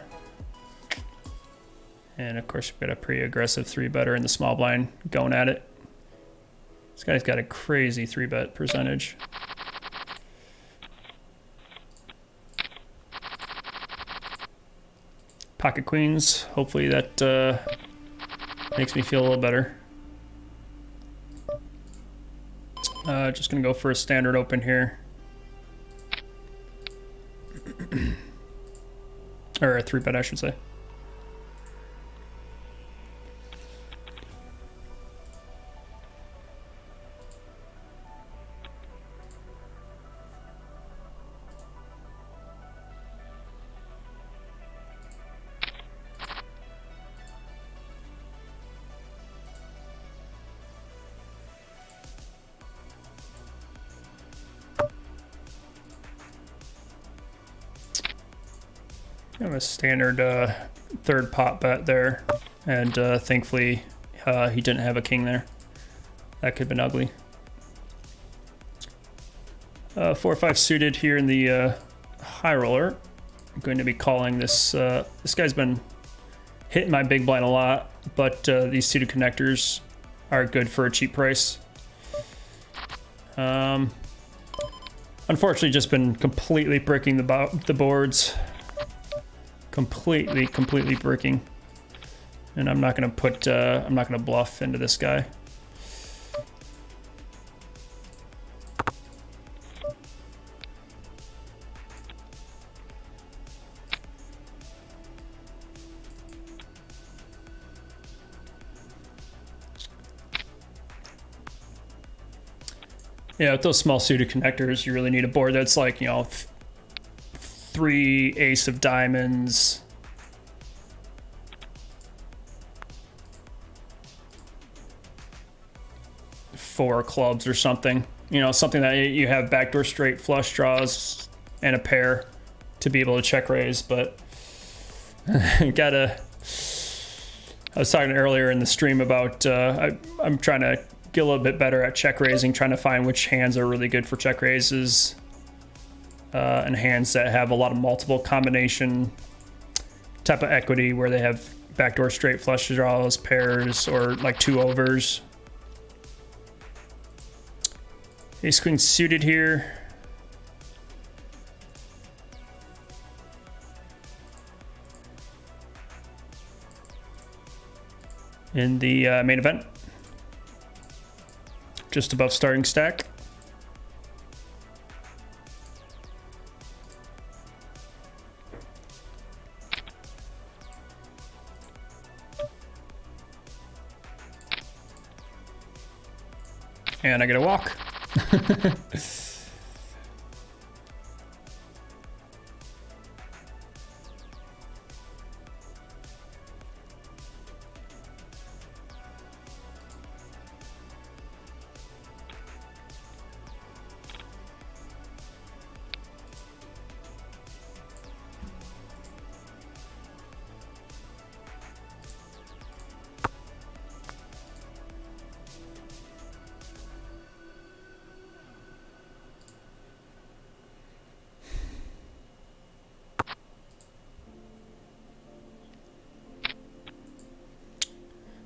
of course, we've got a pretty aggressive 3-better in the small blind going at it. This guy's got a crazy 3-bet percentage. Pocket queens. Hopefully that makes me feel a little better. Just gonna go for a standard open here. Or a 3-bet, I should say. Kind of a standard third pot bet there, and thankfully he didn't have a king there. That could have been ugly. 4-5 suited here in the high roller. I'm going to be calling this. This guy's been hitting my big blind a lot, but these suited connectors are good for a cheap price. Unfortunately, just been completely bricking the boards. Completely bricking, and I'm not gonna bluff into this guy. Yeah, with those small suited connectors, you really need a board that's like, you know, 3 ace of diamonds, four clubs or something, you know, something that you have backdoor straight flush draws and a pair to be able to check raise. But I was talking earlier in the stream about I'm trying to get a little bit better at check raising, trying to find which hands are really good for check raises. and hands that have a lot of multiple combination type of equity where they have backdoor straight flush draws, pairs, or like 2 overs. Ace queen suited here. In the main event, just above starting stack. And I get a walk.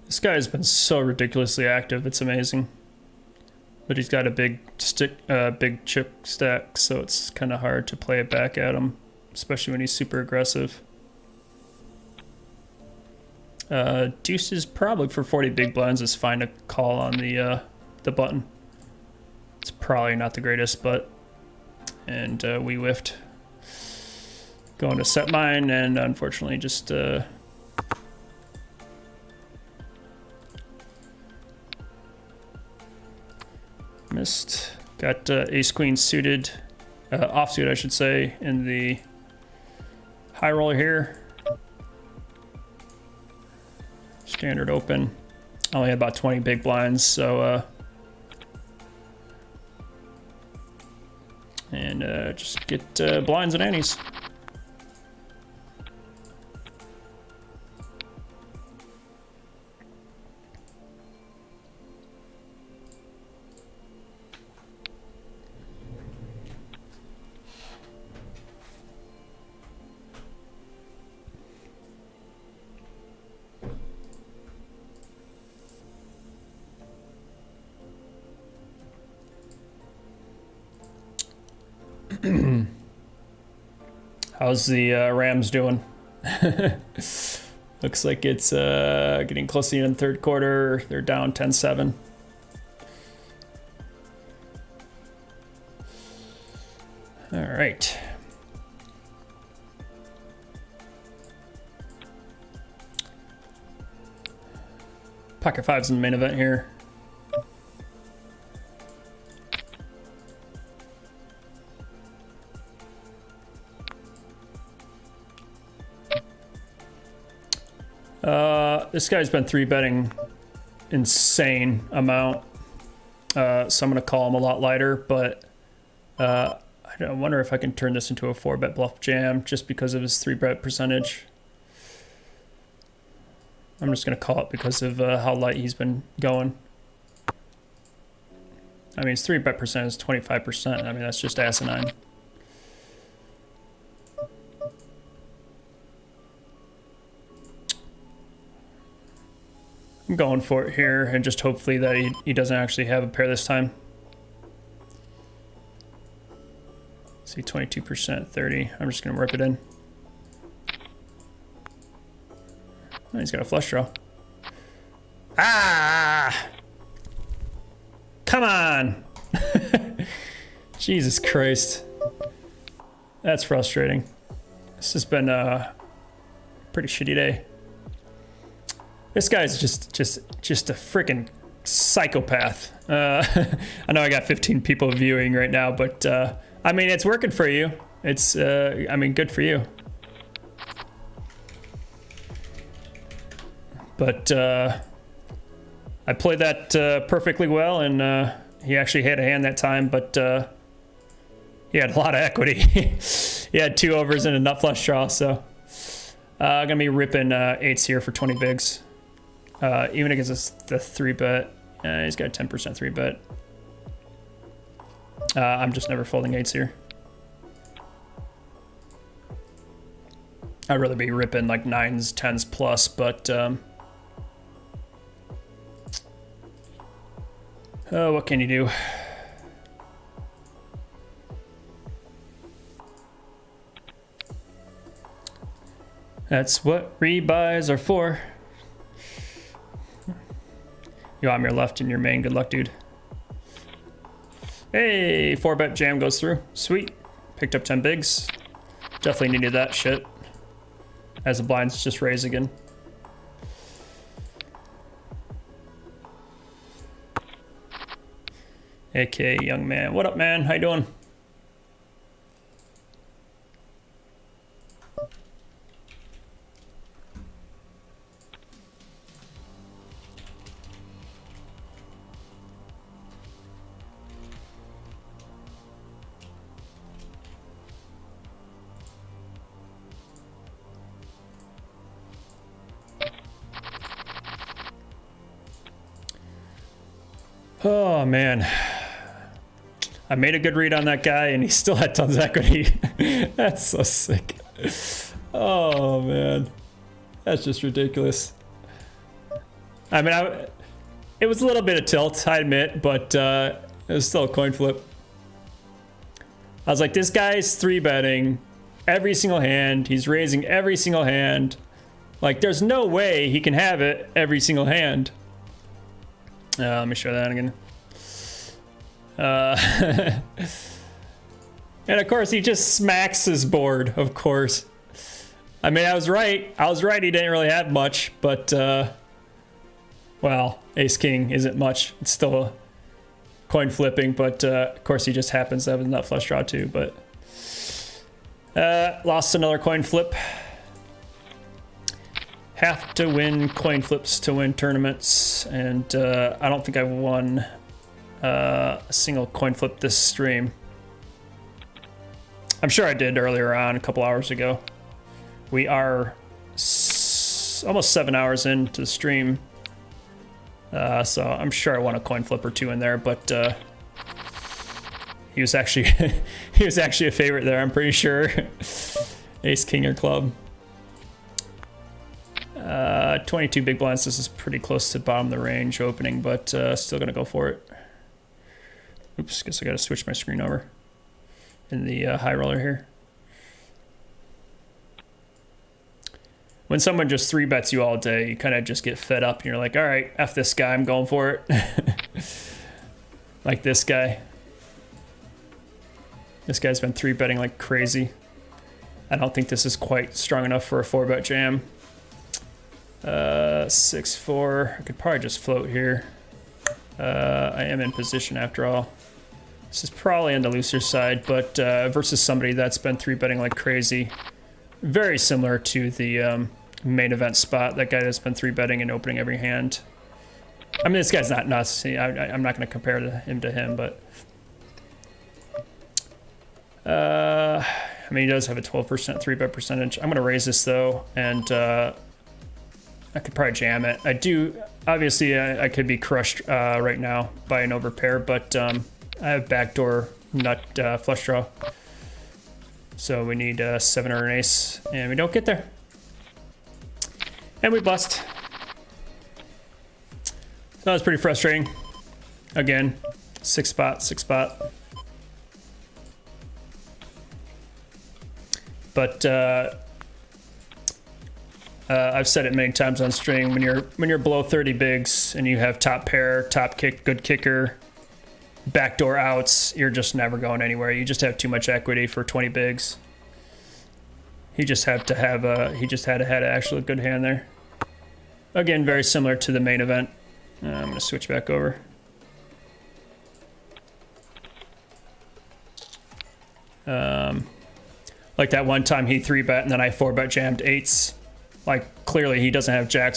This guy has been so ridiculously active, it's amazing. But he's got a big chip stack, so it's kind of hard to play it back at him, especially when he's super aggressive. Deuces probably for 40 big blinds is fine to call on the button. It's probably not the greatest, but and we whiffed. Going to set mine, and unfortunately just missed. Got ace queen suited, offsuit I should say, in the high roller here. Standard open. I only had about 20 big blinds, so and just get blinds and antes. How's the Rams doing? Looks like it's getting close to the end of the third quarter. They're down 10-7. All right. Pocket fives in the main event here. This guy's been 3-betting insane amount, so I'm gonna call him a lot lighter, but I wonder if I can turn this into a 4-bet bluff jam just because of his 3-bet percentage. I'm just gonna call it because of how light he's been going. I mean, his 3-bet percent is 25%. I mean, that's just asinine. I'm going for it here, and just hopefully that he doesn't actually have a pair this time. See, 22%, 30. I'm just gonna rip it in. Oh, he's got a flush draw. Ah! Come on! Jesus Christ. That's frustrating. This has been a pretty shitty day. This guy's just a freaking psychopath. I know I got 15 people viewing right now, but I mean, it's working for you. It's, I mean, good for you. But I played that perfectly well, and he actually had a hand that time, but he had a lot of equity. He had 2 overs and a nut flush draw, so I'm gonna be ripping 8s here for 20 bigs. Even against the 3-bet, he's got a 10% 3-bet. I'm just never folding 8s here. I'd rather be ripping like 9s, 10s plus, but oh, what can you do? That's what rebuys are for. You want your left and your main. Good luck, dude. Hey, 4-bet jam goes through. Sweet. Picked up 10 bigs. Definitely needed that shit. As the blinds just raise again. AK, young man. What up, man? How you doing? Oh, man. I made a good read on that guy, and he still had tons of equity. That's so sick. Oh, man. That's just ridiculous. I mean, it was a little bit of tilt, I admit, but it was still a coin flip. I was like, this guy's 3-betting every single hand. He's raising every single hand. Like, there's no way he can have it every single hand. Let me show that again. And of course, he just smacks his board, of course. I mean, I was right. I was right, he didn't really have much, but, well, ace-king isn't much. It's still coin flipping, but, of course, he just happens to have a nut flush draw, too, but... lost another coin flip. Have to win coin flips to win tournaments, and I don't think I've won a single coin flip this stream. I'm sure I did earlier on, a couple hours ago. We are almost 7 hours into the stream, so I'm sure I won a coin flip or two in there, but he was actually he was actually a favorite there, I'm pretty sure. Ace, king, or club. 22 big blinds. This is pretty close to the bottom of the range opening, but still gonna go for it. Oops, guess I gotta switch my screen over in the high roller here. When someone just 3-bets you all day, you kind of just get fed up and you're like, all right, F this guy, I'm going for it. Like this guy. This guy's been 3-betting like crazy. I don't think this is quite strong enough for a 4-bet jam. 6-4. I could probably just float here. I am in position after all. This is probably on the looser side, but versus somebody that's been 3-betting like crazy. Very similar to the main event spot. That guy that's been 3-betting and opening every hand. I mean, this guy's not nuts. I'm not going to compare him to him, but... I mean, he does have a 12% 3-bet percentage. I'm going to raise this, though, and... I could probably jam it. I do, obviously I could be crushed right now by an overpair, but I have backdoor nut flush draw. So we need a 7 or an ace, and we don't get there. And we bust. So that was pretty frustrating. Again, 6 spot. But I've said it many times on stream, when you're below 30 bigs and you have top pair, top kick, good kicker, backdoor outs, you're just never going anywhere. You just have too much equity for 20 bigs. He just had to have an actual good hand there. Again, very similar to the main event. I'm gonna switch back over. Like that one time he 3-bet and then I 4-bet jammed 8s. Like, clearly he doesn't have jacks